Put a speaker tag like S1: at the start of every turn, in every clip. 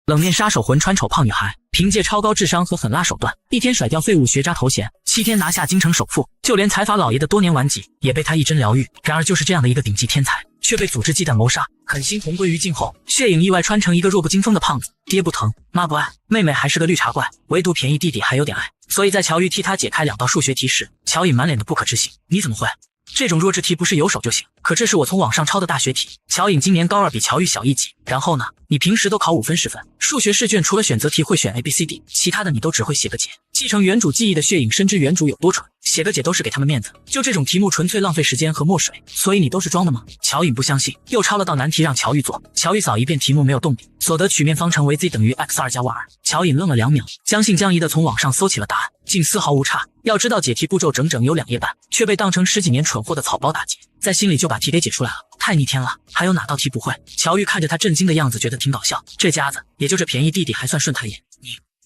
S1: 冷面杀手魂穿丑胖女孩，凭借超高智商和狠辣手段，一天甩掉废物学渣头衔，7天拿下京城首富，就连财阀老爷的多年顽疾也被他一针疗愈。然而就是这样的一个顶级天才，却被组织忌惮谋杀，狠心同归于尽后，血影意外穿成一个弱不禁风的胖子，爹不疼妈不爱，妹妹还是个绿茶怪，唯独便宜弟弟还有点爱。所以在乔玉替他解开2道数学题时，乔颖满脸的不可置信，你怎么会？这种弱智题不是有手就行，可这是我从网上抄的大学题。乔颖今年高2，比乔玉小1级。然后呢，你平时都考5分10分，数学试卷除了选择题会选 ABCD， 其他的你都只会写个解。继承原主记忆的血影深知原主有多蠢，写个解都是给他们面子，就这种题目纯粹浪费时间和墨水，所以你都是装的吗？乔颖不相信，又抄了道难题让乔玉做。乔玉扫一遍题目没有动笔，所得曲面方程为 z 等于 x2 加 y2。乔颖愣了2秒，将信将疑的从网上搜起了答案，竟丝毫无差。要知道解题步骤整整有2页半，却被当成10几年蠢货的草包打击，在心里就把题给解出来了，太逆天了！还有哪道题不会？乔玉看着他震惊的样子，觉得挺搞笑。这家子也就这便宜弟弟还算顺他眼，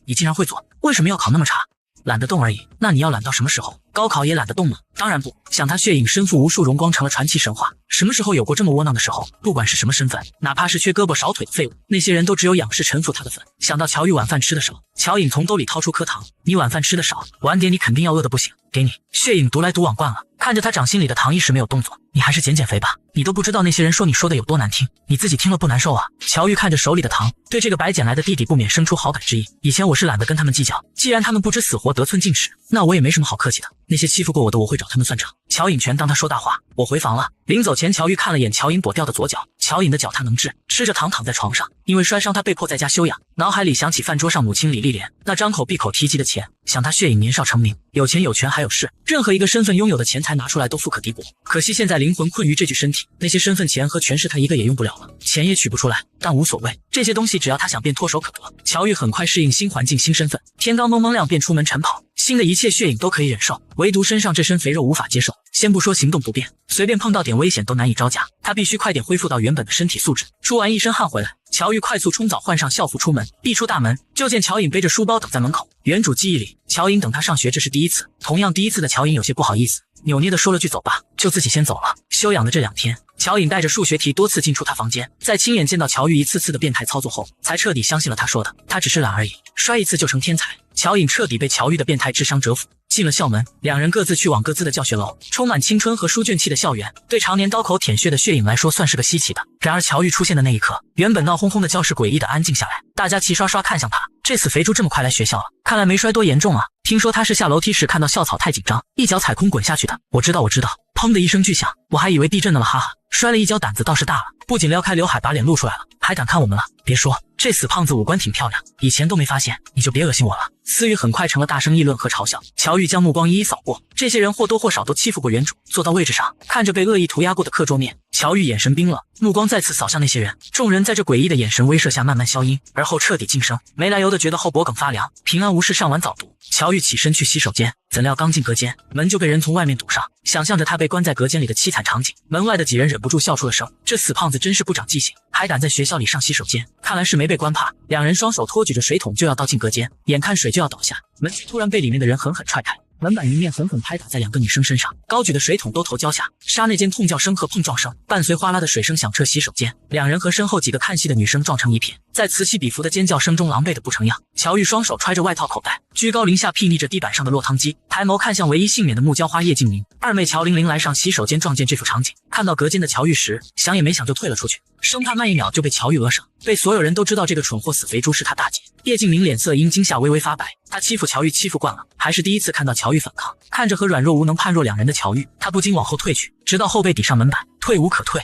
S1: 你竟然会做，为什么要考那么差？懒得动而已。那你要懒到什么时候？高考也懒得动吗？当然不。想他血影身负无数荣光，成了传奇神话，什么时候有过这么窝囊的时候？不管是什么身份，哪怕是缺胳膊少腿的废物，那些人都只有仰视臣服他的份。想到乔玉晚饭吃的少，乔颖从兜里掏出颗糖，你晚饭吃的少，晚点你肯定要饿得不行，给你。血影独来独往惯了，看着他掌心里的糖一时没有动作，你还是减肥吧，你都不知道那些人说你说的有多难听，你自己听了不难受啊？乔玉看着手里的糖，对这个白捡来的弟弟不免生出好感之意。以前我是懒得跟他们计较，既然他们不知死活得寸进尺，那我也没什么好客气的，那些欺负过我的我会找他们算账。乔颖全当他说大话。我回房了。临走前，乔玉看了眼乔颖跛掉的左脚，乔颖的脚他能治，吃着糖躺在床上，因为摔伤他被迫在家休养。脑海里想起饭桌上母亲李丽莲那张口闭口提及的钱，想他血影年少成名，有钱有权还有势，任何一个身份拥有的钱财拿出来都富可敌国。可惜现在灵魂困于这具身体，那些身份钱和权势他一个也用不了了，钱也取不出来，但无所谓，这些东西只要他想便唾手可得。乔玉很快适应新环境新身份，天刚蒙蒙亮便出门晨跑，新的一切血影都可以忍受，唯独身上这身肥肉无法接受。先不说行动不便，随便碰到点危险都难以招架，他必须快点恢复到原本的身体素质。出完一身汗回来，乔玉快速冲澡换上校服出门，一出大门就见乔颖背着书包等在门口。原主记忆里，乔颖等他上学这是第一次，同样第一次的乔颖有些不好意思，扭捏的说了句走吧，就自己先走了。休养的这2天，乔颖带着数学题多次进出他房间，在亲眼见到乔玉一次次的变态操作后，才彻底相信了他说的，他只是懒而已，摔一次就成天才。乔颖彻底被乔玉的变态智商折服。进了校门，2人各自去往各自的教学楼。充满青春和书卷气的校园，对常年刀口舔血的血影来说算是个稀奇的。然而乔玉出现的那一刻，原本闹哄哄的教室诡异的安静下来，大家齐刷刷看向他。这死肥猪这么快来学校了，看来没摔多严重啊。听说他是下楼梯时看到校草太紧张，一脚踩空滚下去的。我知道，砰的一声巨响，我还以为地震呢了，哈哈。摔了一跤胆子倒是大了，不仅撩开刘海把脸露出来了，还敢看我们了。别说这死胖子五官挺漂亮，以前都没发现，你就别恶心我了。思雨很快成了大声议论和嘲笑。乔玉将目光一一扫过，这些人或多或少都欺负过原主。坐到位置上，看着被恶意涂鸦过的课桌面，乔玉眼神冰冷，目光再次扫向那些人。众人在这诡异的眼神威慑下慢慢消音，而后彻底噤声，没来由的觉得后脖梗发凉。平安无事上完早读，乔玉起身去洗手间，怎料刚进隔间，门就被人从外面堵上。想象着他被关在隔间里的凄惨场景，门外的几人忍不住笑出了声。这死胖子真是不长记性，还敢在学校里上洗手间，看来是没被关怕。2人双手托举着水桶就要倒进隔间，眼看水就要倒下，门突然被里面的人狠狠踹开，门板迎面狠狠拍打在2个女生身上，高举的水桶都头浇下，刹那间痛叫声和碰撞声伴随哗啦的水声响彻洗手间，2人和身后几个看戏的女生撞成一片，在此起彼伏的尖叫声中狼狈的不成样。乔玉双手揣着外套口袋，居高临下睥睨着地板上的落汤鸡，抬眸看向唯一幸免的木浇花叶静明。二妹乔玲玲来上洗手间撞见这幅场景，看到隔间的乔玉时，想也没想就退了出去，生怕慢一秒就被乔玉讹上。被所有人都知道这个蠢货死肥猪是他大姐。叶静明脸色因惊吓微微发白，他欺负乔玉欺负惯了，还是第一次看到乔玉反抗。看着和软弱无能判若2人的乔玉，他不禁往后退去，直到后背抵上门板，退无可退。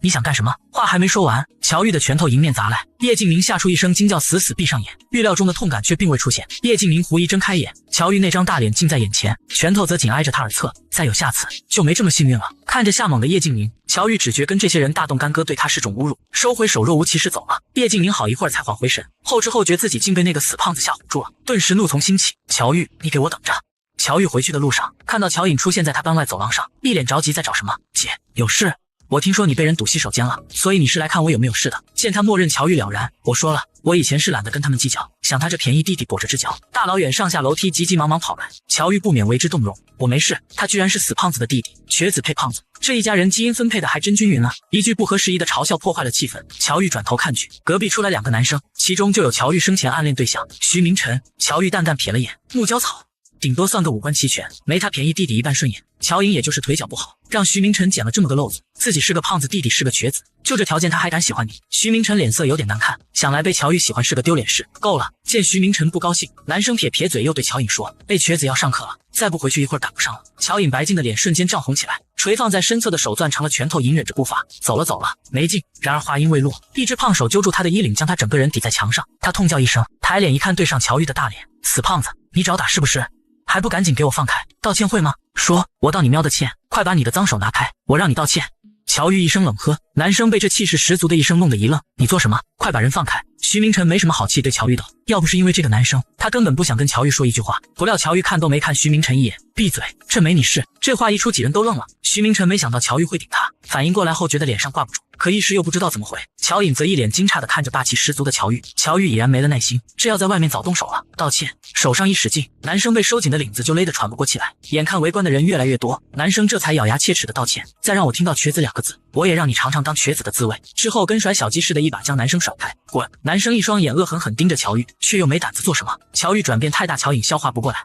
S1: 你想干什么？话还没说完，乔玉的拳头迎面砸来，叶静明吓出一声惊叫，死死闭上眼，预料中的痛感却并未出现。叶静明狐疑睁开眼，乔玉那张大脸近在眼前，拳头则紧挨着他耳侧，再有下次就没这么幸运了。看着下猛的叶静明，乔玉只觉跟这些人大动干戈，对他是种侮辱，收回手若无其事走了。叶静明好一会儿才缓回神，后知后觉自己竟被那个死胖子吓唬住了，顿时怒从心起。乔玉，你给我等着！乔玉回去的路上，看到乔颖出现在他班外走廊上，一脸着急，在找什么？姐，有事？我听说你被人堵洗手间了，所以你是来看我有没有事的。见他默认，乔玉了然，我说了，我以前是懒得跟他们计较，想他这便宜弟弟跛着只脚，大老远上下楼梯急急忙忙跑来。乔玉不免为之动容，我没事，他居然是死胖子的弟弟，瘸子配胖子，这一家人基因分配的还真均匀啊！一句不合时宜的嘲笑破坏了气氛。乔玉转头看去，隔壁出来2个男生，其中就有乔玉生前暗恋对象徐明晨。乔玉淡淡瞥了眼，木焦草，顶多算个五官齐全，没他便宜弟弟一半顺眼。乔颖也就是腿脚不好，让徐明晨捡了这么个漏子，自己是个胖子，弟弟是个瘸子，就这条件他还敢喜欢你？徐明晨脸色有点难看，想来被乔玉喜欢是个丢脸事。够了！见徐明晨不高兴，男生撇撇嘴，又对乔颖说：“被瘸子要上课了，再不回去一会儿赶不上了。”乔颖白净的脸瞬间涨红起来，垂放在身侧的手攥成了拳头，隐忍着步伐走了，没劲。然而话音未落，一只胖手揪住他的衣领，将他整个人抵在墙上。他痛叫一声，抬脸一看，对上乔玉的大脸：“死胖子，你找打是不是？还不赶紧给我放开！道歉会吗？说，我道你喵的歉！快把你的脏手拿开，我让你道歉！”乔玉一声冷喝，男生被这气势十足的一声弄得一愣：“你做什么？快把人放开！”徐明晨没什么好气，对乔玉道：“要不是因为这个男生，他根本不想跟乔玉说一句话。”不料乔玉看都没看徐明晨一眼：“闭嘴，这没你事。”这话一出，几人都愣了。徐明晨没想到乔玉会顶他，反应过来后觉得脸上挂不住，可一时又不知道怎么回。乔颖则一脸惊诧地看着霸气十足的乔玉，乔玉已然没了耐心，这要在外面早动手了。道歉，手上一使劲，男生被收紧的领子就勒得喘不过气来。眼看围观的人越来越多，男生这才咬牙切齿地道歉：“再让我听到瘸子2个字，我也让你尝尝当瘸子的滋味。”之后跟甩小鸡似的一把将男生甩开。滚！男生一双眼恶狠狠盯着乔玉，却又没胆子做什么。乔玉转变太大，乔颖消化不过来：“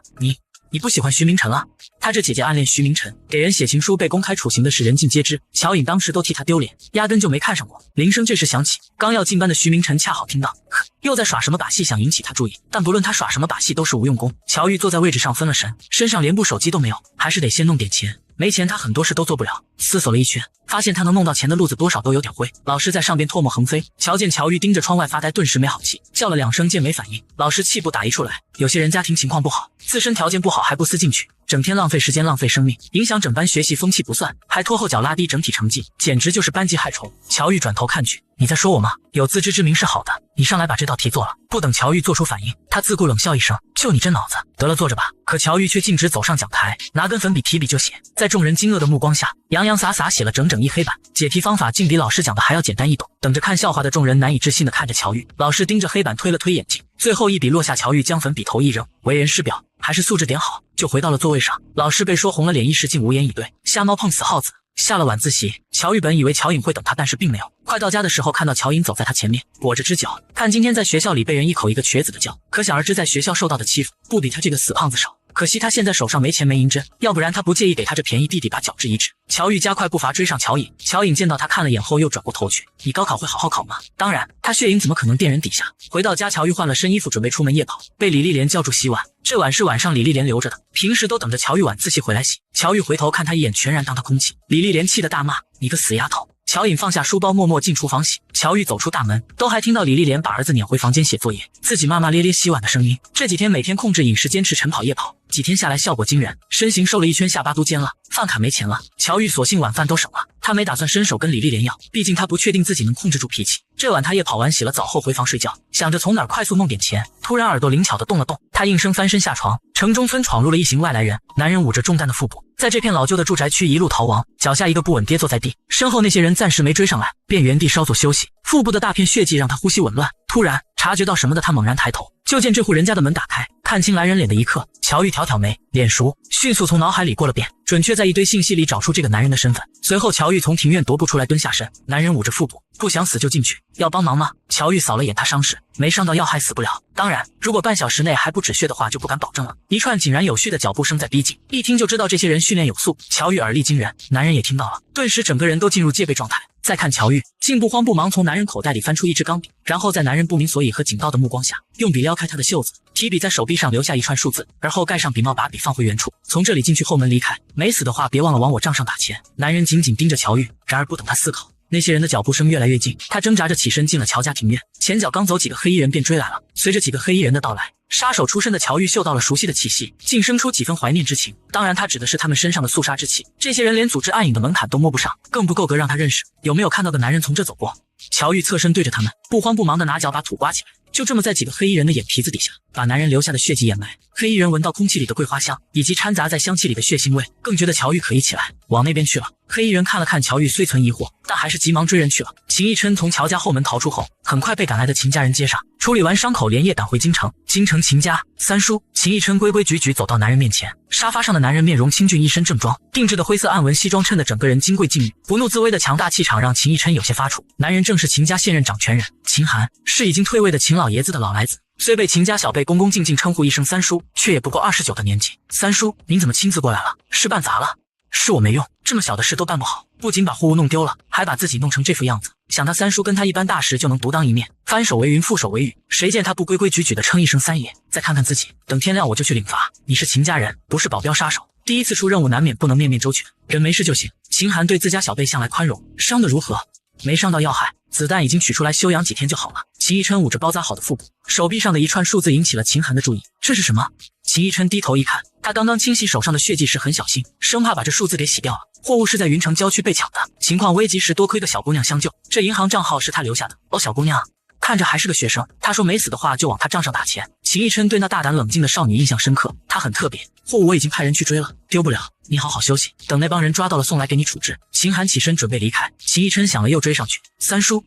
S1: 你不喜欢徐明晨了？他这姐姐暗恋徐明晨，给人写情书被公开处刑的事人尽皆知。乔颖当时都替他丢脸，压根就没看上过。”铃声这时响起，刚要进班的徐明晨恰好听到，又在耍什么把戏，想引起他注意。但不论他耍什么把戏，都是无用功。乔玉坐在位置上分了神，身上连部手机都没有，还是得先弄点钱。没钱他很多事都做不了。思索了一圈，发现他能弄到钱的路子多少都有点灰。老师在上边唾沫横飞，瞧见乔玉盯着窗外发呆，顿时没好气，叫了2声，见没反应，老师气不打一处来：“有些人家庭情况不好，自身条件不好还不思进取，整天浪费时间浪费生命，影响整班学习风气不算，还拖后脚拉低整体成绩，简直就是班级害虫。”乔玉转头看去：“你在说我吗？有自知之明是好的，你上来把这道题做了。”不等乔玉做出反应，他自顾冷笑一声：“就你这脑子，得了坐着吧。”可乔玉却径直走上讲台，拿根粉笔提笔就写，在众人惊愕的目光下，洋洋洒洒写了整整1黑板。解题方法竟比老师讲的还要简单易懂。等着看笑话的众人难以置信地看着乔玉，老师盯着黑板推了推眼镜，最后一笔落下，乔玉将粉笔头一扔：“为人师表，还是素质点好。”就回到了座位上。老师被说红了脸，一时竟无言以对。瞎猫碰死耗子。下了晚自习，乔玉本以为乔颖会等他，但是并没有。快到家的时候，看到乔颖走在他前面，跛着只脚。看今天在学校里被人一口一个瘸子的叫，可想而知在学校受到的欺负不比他这个死胖子少。可惜他现在手上没钱没银针，要不然他不介意给他这便宜弟弟把脚治一治。乔玉加快步伐追上乔颖，乔颖见到他看了眼后又转过头去：“你高考会好好考吗？”当然，他血影怎么可能垫人底下？回到家，乔玉换了身衣服准备出门夜跑，被李丽莲叫住洗碗。这碗是晚上李丽莲留着的，平时都等着乔玉晚自习回来洗。乔玉回头看他一眼，全然当他空气。李丽莲气得大骂：“你个死丫头！”乔颖放下书包，默默进厨房洗。乔玉走出大门，都还听到李丽莲把儿子撵回房间写作业，自己骂骂咧咧洗碗的声音。这几天每天控制饮食，坚持晨跑夜跑，几天下来效果惊人，身形瘦了1圈，下巴都尖了。饭卡没钱了，乔玉索性晚饭都省了。他没打算伸手跟李丽莲要，毕竟他不确定自己能控制住脾气。这晚他夜跑完洗了澡后回房睡觉，想着从哪儿快速弄点钱，突然耳朵灵巧的动了动，他应声翻身下床。城中村闯入了一行外来人，男人捂着重担的腹部，在这片老旧的住宅区一路逃亡，脚下一个不稳跌坐在地，身后那些人暂时没追上来，便原地稍作休息。腹部的大片血迹让他呼吸紊乱，突然察觉到什么的他猛然抬头，就见这户人家的门打开，看清来人脸的一刻，乔玉挑挑眉，脸熟，迅速从脑海里过了遍，准确在一堆信息里找出这个男人的身份。随后乔玉从庭院踱步出来，蹲下身，男人捂着腹部，不想死就进去，要帮忙吗？乔玉扫了眼他伤势，没伤到要害死不了，当然如果半小时内还不止血的话就不敢保证了。一串井然有序的脚步声在逼近，一听就知道这些人训练有素。乔玉耳力惊人，男人也听到了，顿时整个人都进入戒备状态。再看乔玉，竟不慌不忙从男人口袋里翻出一支钢笔，然后在男人不明所以和警告的目光下，用笔撩开他的袖子，提笔在手臂上留下一串数字，而后盖上笔帽，把笔放回原处。从这里进去，后门离开，没死的话别忘了往我账上打钱。男人紧紧盯着乔玉，然而不等他思考，那些人的脚步声越来越近，他挣扎着起身进了乔家庭院，前脚刚走，几个黑衣人便追来了。随着几个黑衣人的到来，杀手出身的乔玉嗅到了熟悉的气息，竟生出几分怀念之情。当然他指的是他们身上的肃杀之气，这些人连组织暗影的门槛都摸不上，更不够格让他认识。有没有看到个男人从这走过？乔玉侧身对着他们，不慌不忙地拿脚把土刮起来，就这么在几个黑衣人的眼皮子底下，把男人留下的血迹掩埋。黑衣人闻到空气里的桂花香，以及掺杂在香气里的血腥味，更觉得乔玉可疑起来，往那边去了。黑衣人看了看乔玉，虽存疑惑，但还是急忙追人去了。秦逸琛从乔家后门逃出后，很快被赶来的秦家人接上，处理完伤口，连夜赶回京城。京城秦家，三叔秦逸琛规规矩矩走到男人面前，沙发上的男人面容清俊，一身正装，定制的灰色暗纹西装衬得整个人金贵静谧，不怒自威的强大气场让秦逸琛有些发怵。男人正是秦家现任掌权人秦寒，是已经退位的秦老爷子的老来子。虽被秦家小辈恭恭敬敬称呼一声三叔，却也不过29的年纪。三叔，您怎么亲自过来了？是办砸了？是我没用，这么小的事都办不好，不仅把货物弄丢了，还把自己弄成这副样子。想他三叔跟他一般大事就能独当一面，翻手为云覆手为雨，谁见他不规规矩矩的称一声三爷？再看看自己，等天亮我就去领罚。你是秦家人，不是保镖杀手，第一次出任务难免不能面面周全，人没事就行。秦寒对自家小辈向来宽容，伤得如何？没伤到要害，子弹已经取出来休养几天就好了。秦逸琛捂着包扎好的腹部，手臂上的一串数字引起了秦寒的注意。这是什么？秦逸琛低头一看，他刚刚清洗手上的血迹时很小心，生怕把这数字给洗掉了。货物是在云城郊区被抢的，情况危急时多亏个小姑娘相救，这银行账号是他留下的。哦，小姑娘看着还是个学生，他说没死的话就往他账上打钱。秦逸琛对那大胆冷静的少女印象深刻，她很特别。货物我已经派人去追了，丢不了，你好好休息，等那帮人抓到了送来给你处置。秦寒起身准备离开，秦逸琛想了又追上去。三叔，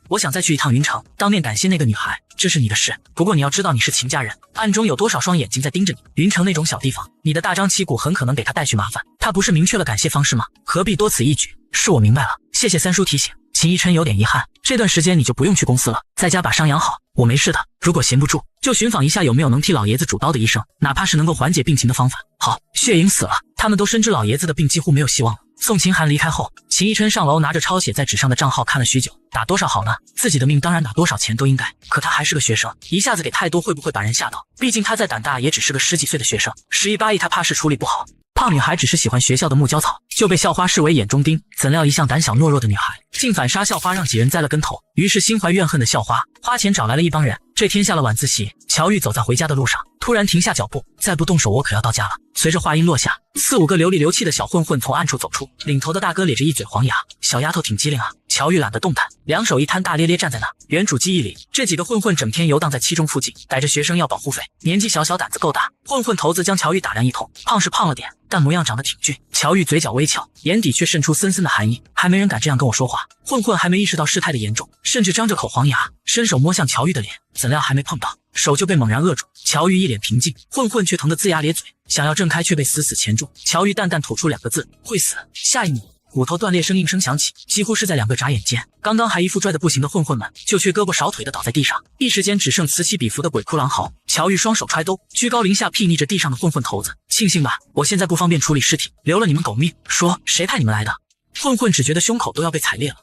S1: 我想再去一趟云城，当面感谢那个女孩，这是你的事。不过你要知道你是秦家人，暗中有多少双眼睛在盯着你。云城那种小地方，你的大张旗鼓很可能给他带去麻烦。他不是明确了感谢方式吗？何必多此一举？是我明白了，谢谢三叔提醒。秦逸琛有点遗憾，这段时间你就不用去公司了，在家把伤养好。我没事的，如果闲不住，就寻访一下有没有能替老爷子主刀的医生，哪怕是能够缓解病情的方法。好，血影死了，他们都深知老爷子的病几乎没有希望了。送秦寒离开后，秦逸琛上楼拿着抄写在纸上的账号看了许久，打多少好呢？自己的命当然打多少钱都应该，可他还是个学生，一下子给太多会不会把人吓到？毕竟他再胆大也只是个10几岁的学生，10亿8亿他怕是处理不好。胖女孩只是喜欢学校的木胶草，就被校花视为眼中钉，怎料一向胆小懦弱的女孩竟反杀校花，让几人栽了跟头。于是心怀怨恨的校花花钱找来了一帮人。这天下了晚自习，乔玉走在回家的路上，突然停下脚步，再不动手我可要到家了。随着话音落下，4、5个流里流气的小混混从暗处走出，领头的大哥咧着一嘴黄牙，小丫头挺机灵啊。乔玉懒得动弹，两手一摊，大咧咧站在那。原主记忆里，这几个混混整天游荡在七中附近，逮着学生要保护费，年纪小小胆子够大。混混头子将乔玉打量一通，胖是胖了点，但模样长得挺俊。乔玉嘴角微翘，眼底却渗出森森的寒意，还没人敢这样跟我说话。混混还没意识到事态的严重，甚至张着口黄牙，伸手摸向乔玉的脸，怎料还没碰到，手就被猛然扼住。乔玉一脸平静，混混却疼得龇牙咧嘴，想要挣开却被死死钳住。乔玉淡淡吐出2个字：会死。下一幕，骨头断裂声应声响起，几乎是在2个眨眼间，刚刚还一副拽得不行的混混们，就缺胳膊少腿的倒在地上，一时间只剩此起彼伏的鬼哭狼嚎。乔玉双手揣兜，居高临下睥睨着地上的混混头子，庆幸吧，我现在不方便处理尸体，留了你们狗命。说谁派你们来的？混混只觉得胸口都要被踩裂了，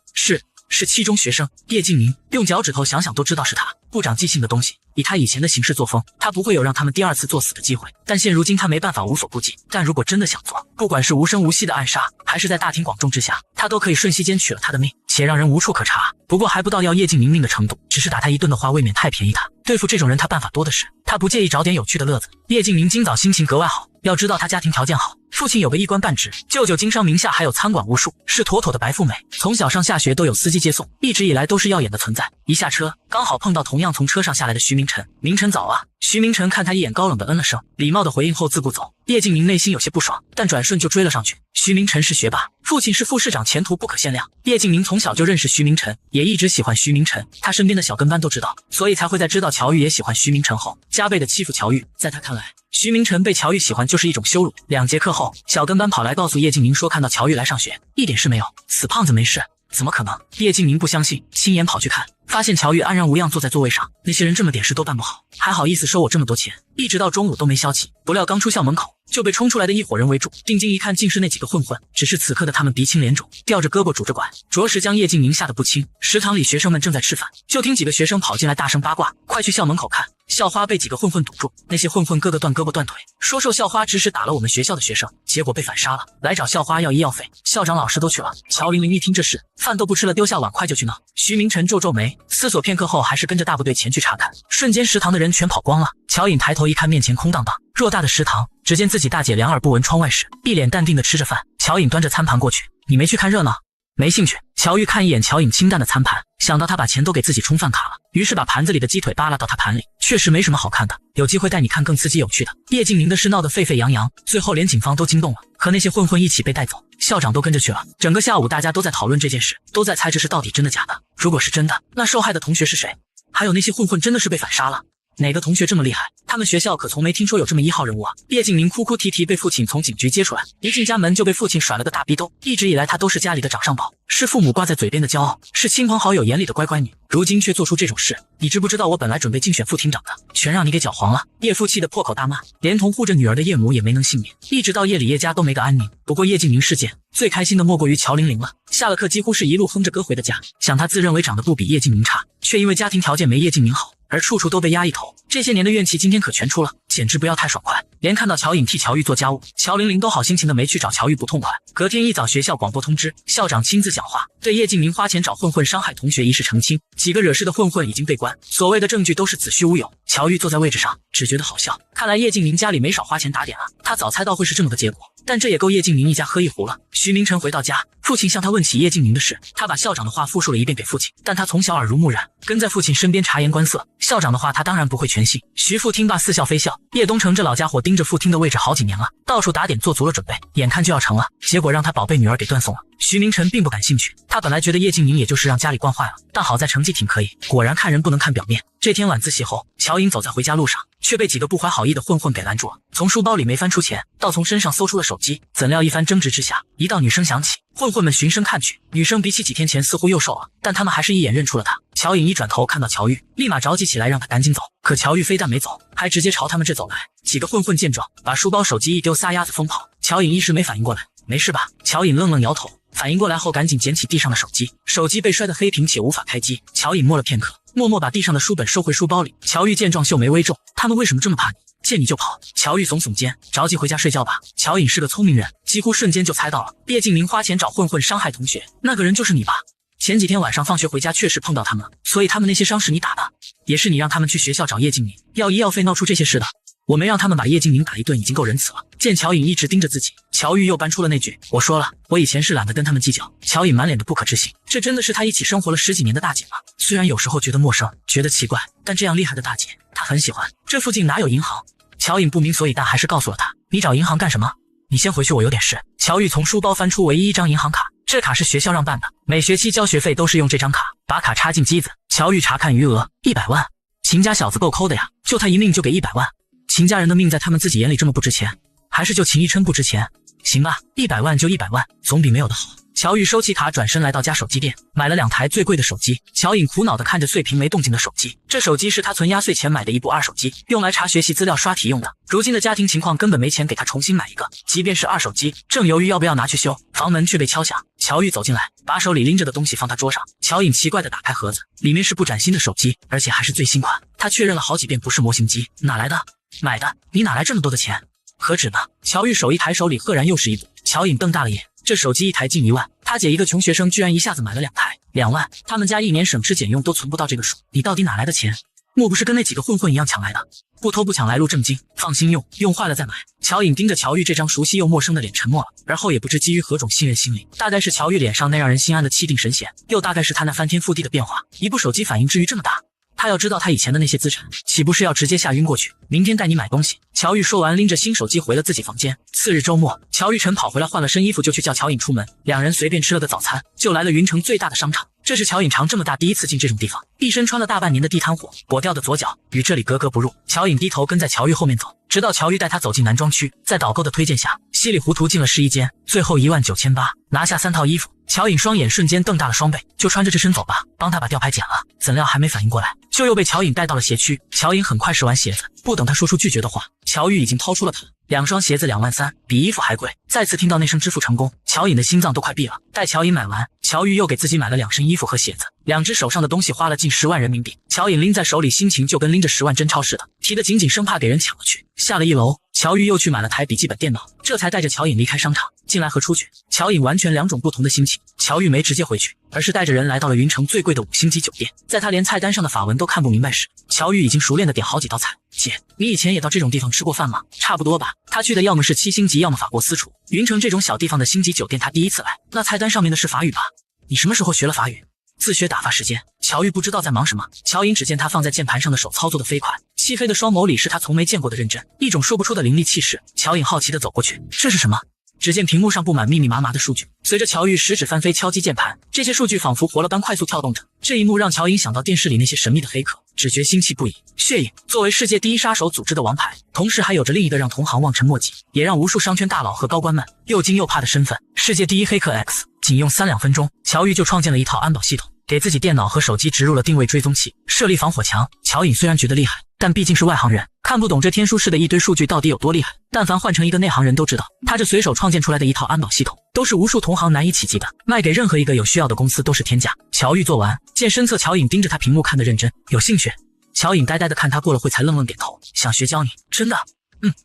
S1: 是七中学生叶敬明，用脚趾头想想都知道是他。不长记性的东西，以他以前的行事作风，他不会有让他们第2次作死的机会。但现如今他没办法无所顾忌，但如果真的想做，不管是无声无息的暗杀，还是在大庭广众之下，他都可以瞬息间取了他的命，且让人无处可查。不过还不到要叶敬明命的程度，只是打他一顿的话未免太便宜他。对付这种人他办法多的是，他不介意找点有趣的乐子。叶敬明今早心情格外好，要知道他家庭条件好，父亲有个1官半职，舅舅经商名下还有餐馆无数，是妥妥的白富美。从小上下学都有司机接送，一直以来都是耀眼的存在。一下车刚好碰到同样从车上下来的徐明晨。明晨早啊。徐明晨看他一眼，高冷的嗯了声，礼貌的回应后自顾走。叶敬明内心有些不爽，但转瞬就追了上去。徐明晨是学霸，父亲是副市长，前途不可限量。叶敬明从小就认识徐明晨，也一直喜欢徐明晨，他身边的小跟班都知道，所以才会在知道乔玉也喜欢徐明晨后，加倍的欺负乔玉。在他看来，徐明晨被乔玉喜欢就是一种羞辱。2节课后，小跟班跑来告诉叶敬明说看到乔玉来上学，一点事没有，死胖子没事。怎么可能？叶敬明不相信，亲眼跑去看，发现乔玉安然无恙坐在座位上。那些人这么点事都办不好，还好意思收我这么多钱，一直到中午都没消息。不料刚出校门口，就被冲出来的一伙人围住，定睛一看，竟是那几个混混。只是此刻的他们鼻青脸肿，吊着胳膊拄着拐，着实将叶敬明吓得不轻。食堂里学生们正在吃饭，就听几个学生跑进来大声八卦，快去校门口看。校花被几个混混堵住，那些混混个个断胳膊断腿，说受校花指使打了我们学校的学生，结果被反杀了，来找校花要医药费，校长老师都去了。乔玲玲一听这事，饭都不吃了，丢下碗筷就去闹。徐明晨皱皱眉，思索片刻后，还是跟着大部队前去查看。瞬间食堂的人全跑光了。乔颖抬头一看，面前空荡荡，偌大的食堂，只见自己大姐两耳不闻窗外事，一脸淡定的吃着饭。乔颖端着餐盘过去，你没去看热闹？没兴趣。乔玉看一眼乔颖清淡的餐盘，想到他把钱都给自己充饭卡了，于是把盘子里的鸡腿扒拉到他盘里，确实没什么好看的，有机会带你看更刺激有趣的。叶敬宁的事闹得沸沸扬扬，最后连警方都惊动了，和那些混混一起被带走，校长都跟着去了。整个下午大家都在讨论这件事，都在猜这是到底真的假的。如果是真的，那受害的同学是谁？还有那些混混真的是被反杀了？哪个同学这么厉害？他们学校可从没听说有这么一号人物啊！叶敬宁哭哭啼啼被父亲从警局接出来，一进家门就被父亲甩了个大逼兜。一直以来他都是家里的掌上宝，是父母挂在嘴边的骄傲，是亲朋好友眼里的乖乖女，如今却做出这种事。你知不知道我本来准备竞选副厅长的，全让你给搅黄了。叶父气得破口大骂，连同护着女儿的叶母也没能幸免，一直到夜里叶家都没个安宁。不过叶敬宁事件最开心的莫过于乔玲玲了，下了课几乎是一路哼着歌回的家。想他自认为长得不比叶敬宁差，却因为家庭条件没叶敬宁好，而处处都被压一头，这些年的怨气今天可全出了，简直不要太爽快。连看到乔颖替乔玉做家务，乔玲玲都好心情的没去找乔玉不痛快。隔天一早学校广播通知，校长亲自讲话，对叶敬宁花钱找混混伤害同学一事澄清，几个惹事的混混已经被关，所谓的证据都是子虚乌有。乔玉坐在位置上，只觉得好笑，看来叶敬宁家里没少花钱打点了，他早猜到会是这么个结果，但这也够叶敬宁一家喝一壶了。徐明晨回到家，父亲向他问起叶敬宁的事，他把校长的话复述了一遍给父亲，但他从小耳濡目染，跟在父亲身边察言观色，校长的话他当然不会全信。徐副厅罢似笑非笑，叶东城这老家伙盯着副厅的位置好几年了，到处打点做足了准备，眼看就要成了，结果让他宝贝女儿给断送了。徐明晨并不感兴趣，他本来觉得叶敬宁也就是让家里惯坏了，但好在成绩挺可以，果然看人不能看表面。这天晚自习后，乔颖走在回家路上，却被几个不怀好意的混混给拦住了，从书包里没翻出钱，到从身上搜出了手机，怎料一番争执之下，一道女声响起，混混们循声看去，女生比起几天前似乎又瘦了，但他们还是一眼认出了她。乔颖一转头看到乔玉，立马着急起来让她赶紧走，可乔玉非但没走，还直接朝他们这走来。几个混混见状，把书包手机一丢，撒丫子疯跑。乔颖一时没反应过来，没事吧？乔颖愣愣摇头，反应过来后赶紧捡起地上的手机，手机被摔得黑屏且无法开机。乔颖默了片刻，默默把地上的书本收回书包里。乔玉见状秀眉微皱，他们为什么这么怕你？见你就跑。乔玉耸耸肩，着急回家睡觉吧。乔颖是个聪明人，几乎瞬间就猜到了叶敬宁花钱找混混伤害同学，那个人就是你吧？前几天晚上放学回家确实碰到他们了，所以他们那些伤是你打的，也是你让他们去学校找叶敬宁要医药费闹出这些事的。我没让他们把叶敬宁打一顿已经够仁慈了。见乔颖一直盯着自己，乔玉又搬出了那句我说了，我以前是懒得跟他们计较。乔颖满脸的不可置信，这真的是他一起生活了10几年的大姐吗？虽然有时候觉得陌生，觉得奇怪，但这样厉害的大姐他很喜欢。这附近哪有银行？乔颖不明所以，但还是告诉了他，你找银行干什么？你先回去，我有点事。乔玉从书包翻出唯一一张银行卡，这卡是学校让办的，每学期交学费都是用这张卡，把卡插进机子。乔玉查看余额，100万。秦家小子够抠的呀，就他一命就给100万。秦家人的命在他们自己眼里这么不值钱，还是就秦一琛不值钱？行吧，100万就100万，总比没有的好。乔玉收起卡，转身来到家手机店，买了2台最贵的手机。乔颖苦恼地看着碎屏没动静的手机，这手机是他存压岁钱买的一部2手机，用来查学习资料刷题用的。如今的家庭情况根本没钱给他重新买一个，即便是2手机，正犹豫要不要拿去修，房门却被敲响。乔玉走进来，把手里拎着的东西放他桌上。乔颖奇怪地打开盒子，里面是部崭新的手机，而且还是最新款。他确认了好几遍不是模型机，哪来的？买的。你哪来这么多的钱？何止呢？乔玉手一抬，手里赫然又是一部。乔颖瞪大了眼，这手机一台近1万，他姐一个穷学生居然一下子买了2台，2万，他们家一年省吃俭用都存不到这个数，你到底哪来的钱？莫不是跟那几个混混一样抢来的？不偷不抢，来路正经，放心用，用坏了再买。乔颖盯着乔玉这张熟悉又陌生的脸沉默了，而后也不知基于何种信任心理，大概是乔玉脸上那让人心安的气定神闲，又大概是他那翻天覆地的变化，一部手机反应至于这么大？他要知道他以前的那些资产，岂不是要直接吓晕过去？明天带你买东西。乔玉说完，拎着新手机回了自己房间。次日周末，乔玉晨跑回来换了身衣服，就去叫乔颖出门。两人随便吃了个早餐，就来了云城最大的商场。这是乔颖长这么大第一次进这种地方，一身穿了大半年的地摊货，跛掉的左脚与这里格格不入。乔颖低头跟在乔玉后面走，直到乔玉带他走进男装区，在导购的推荐下，稀里糊涂进了试衣间，最后19800拿下3套衣服。乔颖双眼瞬间瞪大了双倍，就穿着这身走吧，帮他把吊牌剪了。怎料还没反应过来，就又被乔颖带到了鞋区。乔颖很快试完鞋子，不等他说出拒绝的话，乔玉已经掏出了他2双鞋子23000，比衣服还贵。再次听到那声支付成功，乔颖的心脏都快毙了。待乔颖买完，乔玉又给自己买了2身衣服和鞋子，两只手上的东西花了近10万人民币，乔颖拎在手里，心情就跟拎着10万真钞似的，提得紧紧，生怕给人抢了去。下了1楼，乔玉又去买了台笔记本电脑，这才带着乔颖离开商场。进来和出去，乔颖完全2种不同的心情。乔玉没直接回去，而是带着人来到了云城最贵的5星级酒店。在他连菜单上的法文都看不明白时，乔玉已经熟练的点好几道菜。姐，你以前也到这种地方吃过饭吗？差不多吧。他去的要么是7星级，要么法国私厨。云城这种小地方的星级酒店他第一次来。那菜单上面的是法语吧？你什么时候学了法语？自学打发时间。乔玉不知道在忙什么。乔颖只见他放在键盘上的手操作的飞快，漆黑的双眸里是他从没见过的认真，一种说不出的凌厉气势。乔颖好奇地走过去，这是什么？只见屏幕上布满密密麻麻的数据，随着乔玉食指翻飞敲击键盘，这些数据仿佛活了般快速跳动着。这一幕让乔颖想到电视里那些神秘的黑客，只觉心悸不已。血影作为世界第一杀手组织的王牌，同时还有着另一个让同行望尘莫及，也让无数商圈大佬和高官们又惊又怕的身份——世界第一黑客 X。仅用3-2分钟，乔玉就创建了一套安保系统，给自己电脑和手机植入了定位追踪器，设立防火墙。乔颖虽然觉得厉害，但毕竟是外行人，看不懂这天书式的一堆数据到底有多厉害。但凡换成一个内行人都知道，他这随手创建出来的一套安保系统，都是无数同行难以企及的，卖给任何一个有需要的公司都是天价。乔玉做完，见身侧乔颖盯着他屏幕看得认真，有兴趣。乔颖呆呆地看他过了会才愣愣点头，想学教你。真的？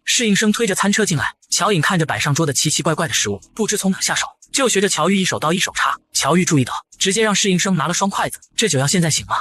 S1: 侍应生推着餐车进来，乔颖看着摆上桌的奇奇怪怪的食物，不知从哪下手，就学着乔玉一手刀一手叉。乔玉注意到，直接让侍应生拿了双筷子。这酒要现在醒吗？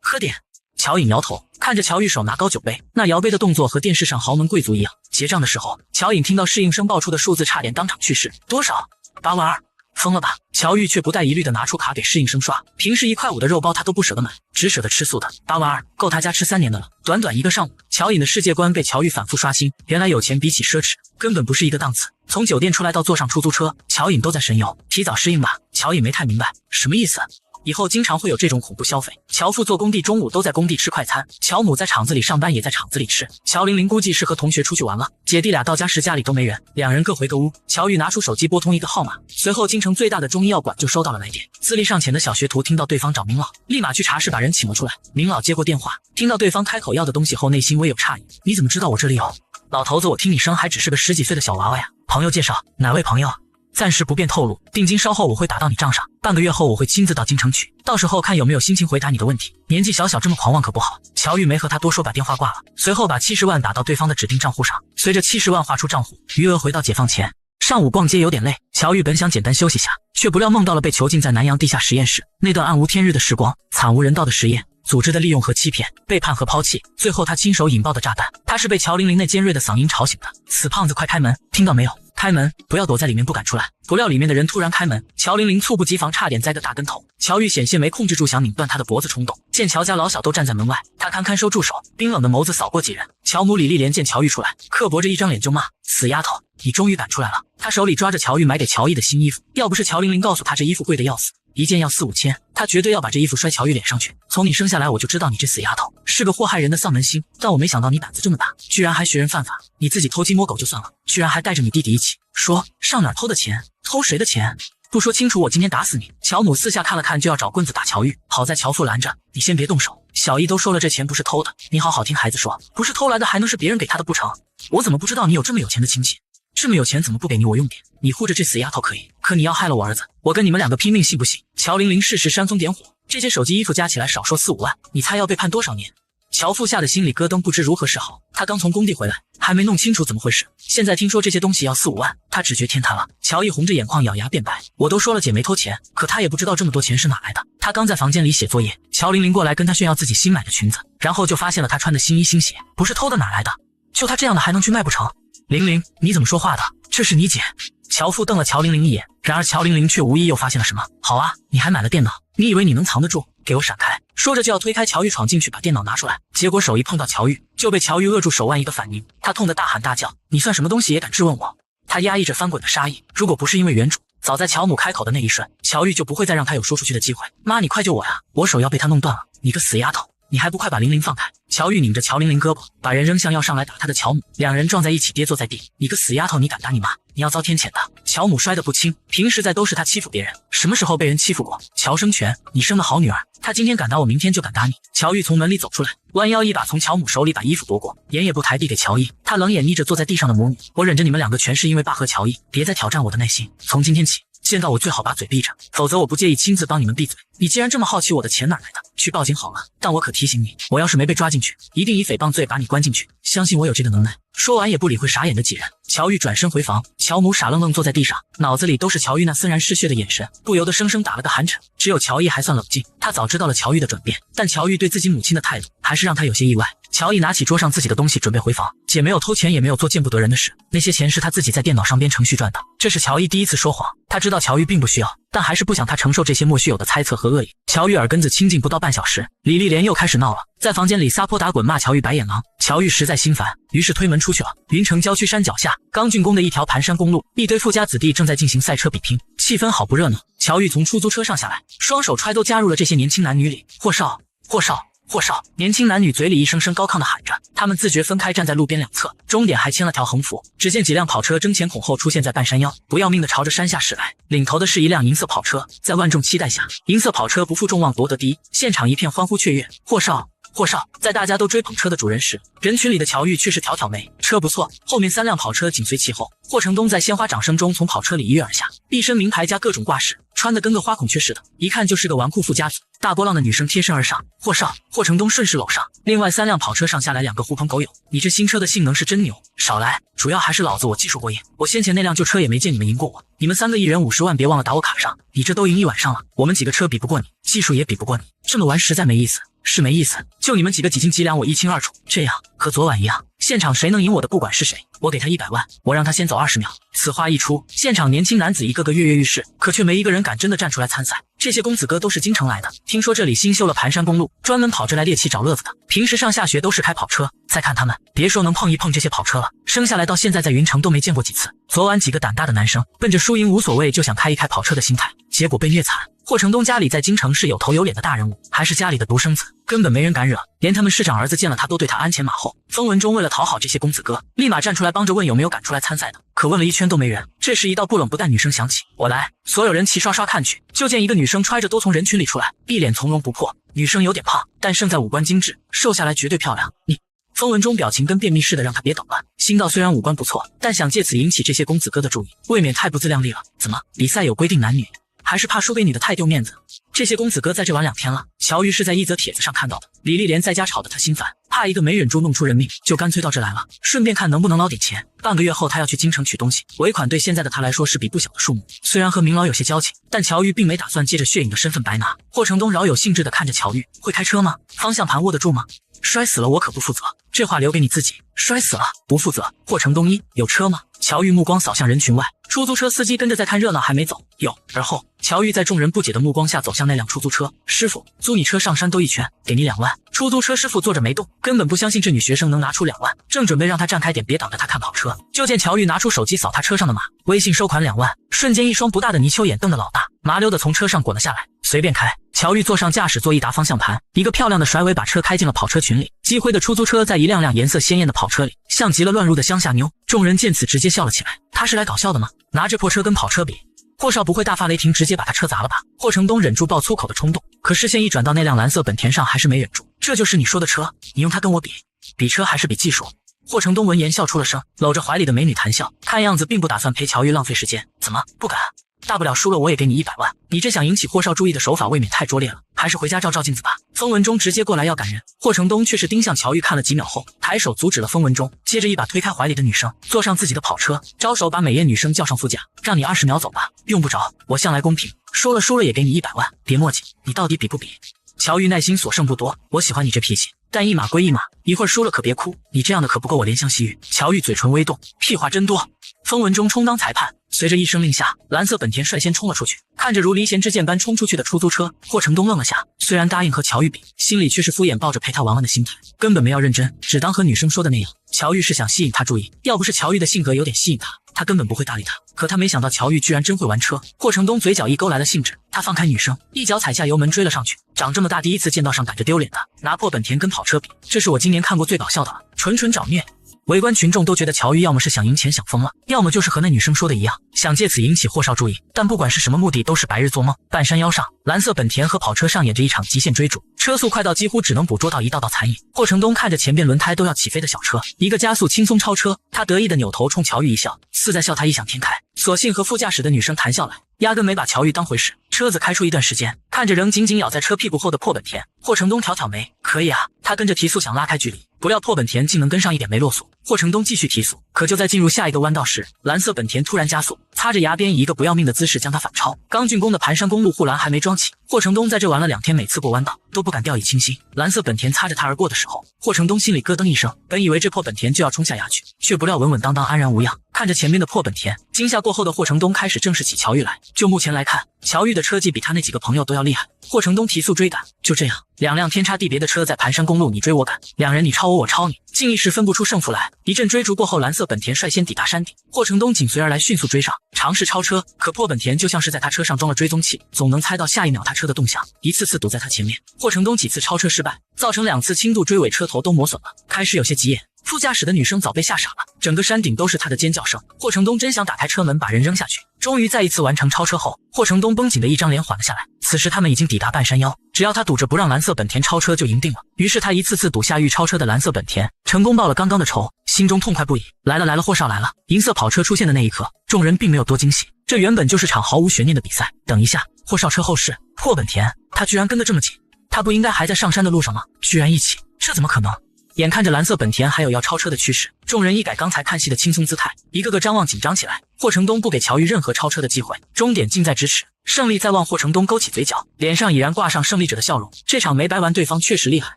S1: 喝点。乔颖摇头，看着乔玉手拿高酒杯，那摇杯的动作和电视上豪门贵族一样。结账的时候，乔颖听到侍应生报出的数字，差点当场去世。多少？8万2。疯了吧？乔玉却不带疑虑地拿出卡给侍应生刷，平时1块5的肉包他都不舍得买，只舍得吃素的。8万2够他家吃3年的了。短短1个上午，乔颖的世界观被乔玉反复刷新。原来有钱比起奢侈根本不是一个档次。从酒店出来到坐上出租车，乔颖都在神游。提早适应吧。乔颖没太明白什么意思。以后经常会有这种恐怖消费。乔父做工地，中午都在工地吃快餐，乔母在厂子里上班，也在厂子里吃。乔玲玲估计是和同学出去玩了，姐弟俩到家时家里都没人，两人各回个屋。乔玉拿出手机拨通一个号码，随后京城最大的中医药馆就收到了来电。资历尚浅的小学徒听到对方找明老，立马去查室把人请了出来。明老接过电话，听到对方开口要的东西后，内心微有诧异：你怎么知道我这里有？老头子，我听你声还只是个10几岁的小娃娃呀。朋友介绍。哪位朋友？暂时不便透露，定金稍后我会打到你账上，半个月后我会亲自到京城取，到时候看有没有心情回答你的问题。年纪小小这么狂妄可不好。乔玉没和他多说，把电话挂了，随后把70万打到对方的指定账户上，随着70万划出账户，余额回到解放前。上午逛街有点累，乔玉本想简单休息下，却不料梦到了被囚禁在南洋地下实验室，那段暗无天日的时光，惨无人道的实验，组织的利用和欺骗，背叛和抛弃，最后他亲手引爆的炸弹。他是被乔玲玲那尖锐的嗓音吵醒的。死胖子，快开门，听到没有？开门，不要躲在里面不敢出来。不料里面的人突然开门，乔玲玲猝不及防，差点栽个大跟头。乔玉险些没控制住想拧断他的脖子冲动，见乔家老小都站在门外，他堪堪收住手，冰冷的眸子扫过几人。乔母李丽莲见乔玉出来，刻薄着一张脸就骂：死丫头，你终于敢出来了。他手里抓着乔玉买给乔毅的新衣服，要不是乔玲玲告诉他这衣服贵得要死，一件要4-5千，他绝对要把这衣服摔乔玉脸上去。从你生下来我就知道你这死丫头是个祸害人的丧门星，但我没想到你胆子这么大，居然还学人犯法。你自己偷鸡摸狗就算了，居然还带着你弟弟一起。说上哪儿偷的钱？偷谁的钱？不说清楚我今天打死你。乔母四下看了看，就要找棍子打乔玉，好在乔父拦着，你先别动手，小姨都说了这钱不是偷的，你好好听孩子说，不是偷来的还能是别人给他的不成？我怎么不知道你有这么有钱的亲戚？这么有钱怎么不给你我用点？你护着这死丫头可以，可你要害了我儿子，我跟你们两个拼命，信不信？乔玲玲适时煽风点火，这些手机衣服加起来少说4-5万，你猜要被判多少年？乔父吓得心里咯噔，不知如何是好。他刚从工地回来，还没弄清楚怎么回事，现在听说这些东西要4-5万，他只觉天塌了。乔毅红着眼眶咬牙辩白，我都说了姐没偷钱，可他也不知道这么多钱是哪来的。他刚在房间里写作业，乔玲玲过来跟他炫耀自己新买的裙子，然后就发现了他穿的新衣新鞋，不是偷的哪来的？就他这样的还能去卖不成？玲玲，你怎么说话的？这是你姐。乔父瞪了乔玲玲一眼，然而乔玲玲却无意又发现了什么。好啊，你还买了电脑，你以为你能藏得住？给我闪开！说着就要推开乔玉闯进去把电脑拿出来，结果手一碰到乔玉，就被乔玉扼住手腕一个反拧，他痛得大喊大叫，你算什么东西也敢质问我？他压抑着翻滚的杀意，如果不是因为原主，早在乔母开口的那一瞬，乔玉就不会再让他有说出去的机会。妈，你快救我呀，我手要被他弄断了，你个死丫头，你还不快把玲玲放开！乔玉拧着乔玲玲胳膊，把人扔向要上来打他的乔母，两人撞在一起跌坐在地。你个死丫头，你敢打你妈，你要遭天谴的！乔母摔得不轻，平时在都是他欺负别人，什么时候被人欺负过？乔生全，你生的好女儿，他今天敢打我，明天就敢打你！乔玉从门里走出来，弯腰一把从乔母手里把衣服夺过，眼也不抬递给乔毅。他冷眼睨着坐在地上的母女，我忍着你们两个全是因为爸和乔毅，别再挑战我的耐心。从今天起，见到我最好把嘴闭着，否则我不介意亲自帮你们闭嘴。你既然这么好奇我的钱哪来的，去报警好了。但我可提醒你，我要是没被抓进去，一定以诽谤罪把你关进去。相信我有这个能耐。说完也不理会傻眼的几人，乔玉转身回房，乔母傻愣愣坐在地上，脑子里都是乔玉那森然嗜血的眼神，不由得生生打了个寒颤。只有乔毅还算冷静，他早知道了乔玉的转变，但乔玉对自己母亲的态度还是让他有些意外。乔毅拿起桌上自己的东西准备回房，姐没有偷钱，也没有做见不得人的事，那些钱是他自己在电脑上编程序赚的。这是乔毅第一次说谎，他知道乔玉并不需要，但还是不想他承受这些莫须有的猜测和恶意。乔玉耳根子清静不到半小时，李丽莲又开始闹了，在房间里撒泼打滚骂乔玉白眼狼。乔玉实在心烦，于是推门出去了。云城郊区山脚下，刚竣工的一条盘山公路，一堆富家子弟正在进行赛车比拼，气氛好不热闹。乔玉从出租车上下来，双手揣都加入了这些年轻男女里。霍少，霍少，霍少！年轻男女嘴里一声声高亢地喊着，他们自觉分开站在路边两侧，终点还牵了条横幅。只见几辆跑车争前恐后出现在半山腰，不要命地朝着山下驶来。领头的是一辆银色跑车，在万众期待下，银色跑车不负众望夺得第一，现场一片欢呼雀跃。霍少，霍少！在大家都追捧车的主人时，人群里的乔玉却是挑挑眉。车不错，后面3辆跑车紧随其后。霍成东在鲜花掌声中从跑车里一跃而下，一身名牌加各种挂饰，穿得跟个花孔雀似的，一看就是个纨绔富家子。大波浪的女生贴身而上，霍少，霍成东顺势搂上。另外3辆跑车上下来2个狐朋狗友，你这新车的性能是真牛，少来，主要还是老子我技术过硬，我先前那辆旧车也没见你们赢过我，你们3个一人50万，别忘了打我卡上，你这都赢一晚上了，我们几个车比不过你，技术也比不过你，这么玩实在没意思。是没意思，就你们几个几斤几两我一清二楚，这样和昨晚一样，现场谁能赢我的不管是谁，我给他100万，我让他先走20秒。此话一出，现场年轻男子一个个跃跃欲试，可却没一个人敢真的站出来参赛。这些公子哥都是京城来的，听说这里新修了盘山公路，专门跑这来猎奇找乐子的，平时上下学都是开跑车。再看他们，别说能碰一碰这些跑车了，生下来到现在在云城都没见过几次。昨晚几个胆大的男生奔着输赢无所谓就想开一开跑车的心态，结果被虐惨。霍成东家里在京城是有头有脸的大人物，还是家里的独生子，根本没人敢惹，连他们市长儿子见了他都对他鞍前马后。风文中为了讨好这些公子哥，立马站出来帮着问有没有敢出来参赛的，可问了一圈都没人。这时一道不冷不淡女声响起，我来。所有人齐刷刷看去，就见一个女生揣着都从人群里出来，一脸从容不迫。女生有点胖，但胜在五官精致，瘦下来绝对漂亮。你风文中表情跟便秘似的，让他别等了。心道虽然五官不错，但想借此引起这些公子哥的注意，未免太不自量力了。怎么，比赛有规定男女？还是怕输给你的太丢面子？这些公子哥在这玩2天了，乔玉是在一则帖子上看到的，李丽莲在家吵得他心烦，怕一个没忍住弄出人命，就干脆到这来了，顺便看能不能捞点钱。半个月后他要去京城取东西，尾款对现在的他来说是笔不小的数目。虽然和明老有些交情，但乔玉并没打算借着血影的身份白拿。霍成东饶有兴致地看着乔玉，会开车吗？方向盘握得住吗？摔死了我可不负责，这话留给你自己。摔死了不负责。霍成东有车吗？乔玉目光扫向人群外，出租车司机跟着在看热闹，还没走，有。而后乔玉在众人不解的目光下走向那辆出租车，师傅，租你车上山兜一圈，给你2万。出租车师傅坐着没动，根本不相信这女学生能拿出2万，正准备让她站开点别挡着她看跑车，就见乔玉拿出手机扫他车上的码，微信收款2万。瞬间一双不大的泥鳅眼瞪得老大，麻溜的从车上滚了下来，随便开。乔玉坐上驾驶座一打方向盘，一个漂亮的甩尾把车开进了跑车群里。积灰的出租车在一辆辆颜色鲜艳的跑车里，像极了乱入的乡下妞。众人见此直接笑了起来，他是来搞笑的吗？拿这破车跟跑车比，霍少不会大发雷霆直接把他车砸了吧？霍成东忍住爆粗口的冲动，可视线一转到那辆蓝色本田上，还是没忍住。这就是你说的车？你用它跟我比？比车还是比技术？霍成东闻言笑出了声，搂着怀里的美女谈笑，看样子并不打算陪乔玉浪费时间。怎么不敢？大不了输了我也给你100万，你这想引起霍少注意的手法未免太拙劣了，还是回家照照镜子吧。风文中直接过来要赶人，霍成东却是盯向乔玉看了几秒后，抬手阻止了风文中，接着一把推开怀里的女生，坐上自己的跑车，招手把美艳女生叫上副驾，让你20秒走吧，用不着，我向来公平，输了也给你100万，别墨迹，你到底比不比？乔玉耐心所剩不多，我喜欢你这脾气，但一码归一码，一会儿输了可别哭，你这样的可不够我怜香惜玉。乔玉嘴唇微动，屁话真多。风文中充当裁判，随着一声令下，蓝色本田率先冲了出去。看着如离弦之箭般冲出去的出租车，霍成东愣了下，虽然答应和乔玉比，心里却是敷衍抱着陪他玩玩的心态，根本没要认真，只当和女生说的那样。乔玉是想吸引他注意，要不是乔玉的性格有点吸引他，他根本不会搭理他。可他没想到乔玉居然真会玩车。霍成东嘴角一勾来了兴致，他放开女生，一脚踩下油门追了上去。长这么大第一次见到上赶着丢脸的，拿破本田跟跑车比，这是我今年看过最搞笑的了，纯找虐。围观群众都觉得乔玉要么是想赢钱想疯了，要么就是和那女生说的一样，想借此引起霍少注意，但不管是什么目的都是白日做梦。半山腰上，蓝色本田和跑车上演着一场极限追逐，车速快到几乎只能捕捉到一道道残影。霍成东看着前边轮胎都要起飞的小车，一个加速轻松超车，他得意的扭头冲乔玉一笑，似在笑他异想天开。索性和副驾驶的女生谈笑来，压根没把乔玉当回事。车子开出一段时间，看着仍紧紧咬在车屁股后的破本田，霍承东挑挑眉，可以啊，他跟着提速想拉开距离，不料破本田竟能跟上一点没落速。霍承东继续提速，可就在进入下一个弯道时，蓝色本田突然加速，擦着牙边以一个不要命的姿势将他反超。刚竣工的盘山公路护栏还没装起，霍承东在这玩了2天，每次过弯道都不敢掉以轻心。蓝色本田擦着他而过的时候，霍承东心里咯噔一声，本以为这破本田就要冲下崖去，却不料稳稳当当，安然无恙。看着前面的破本田，惊吓过后的霍承东开始正视起乔玉来。就目前来看，乔玉的车技比他那几个朋友都要厉害。霍承东提速追赶，就这样，2辆天差地别的车在盘山公路你追我赶，两人你超我，我超你，竟一时分不出胜负来。一阵追逐过后，蓝色本田率先抵达山顶，霍承东紧随而来，迅速追上，尝试超车。可破本田就像是在他车上装了追踪器，总能猜到下一秒他车的动向，一次次堵在他前面。霍承东几次超车失败，造成2次轻度追尾，车头都磨损了，开始有些急眼。副驾驶的女生早被吓傻了，整个山顶都是她的尖叫声。霍承东真想打开车门把人扔下去。终于再一次完成超车后，霍承东绷紧的一张脸缓了下来。此时他们已经抵达半山腰，只要他赌着不让蓝色本田超车就赢定了。于是他一次次堵下欲超车的蓝色本田，成功报了刚刚的仇，心中痛快不已。来了来了，霍少来了！银色跑车出现的那一刻，众人并没有多惊喜，这原本就是场毫无悬念的比赛。等一下，霍少车后是破本田，他居然跟得这么紧，他不应该还在上山的路上吗？居然一起，这怎么可能？眼看着蓝色本田还有要超车的趋势，众人一改刚才看戏的轻松姿态，一个个张望紧张起来。霍承东不给乔玉任何超车的机会，终点近在咫尺。胜利在望，霍承东勾起嘴角，脸上已然挂上胜利者的笑容。这场没白玩，对方确实厉害。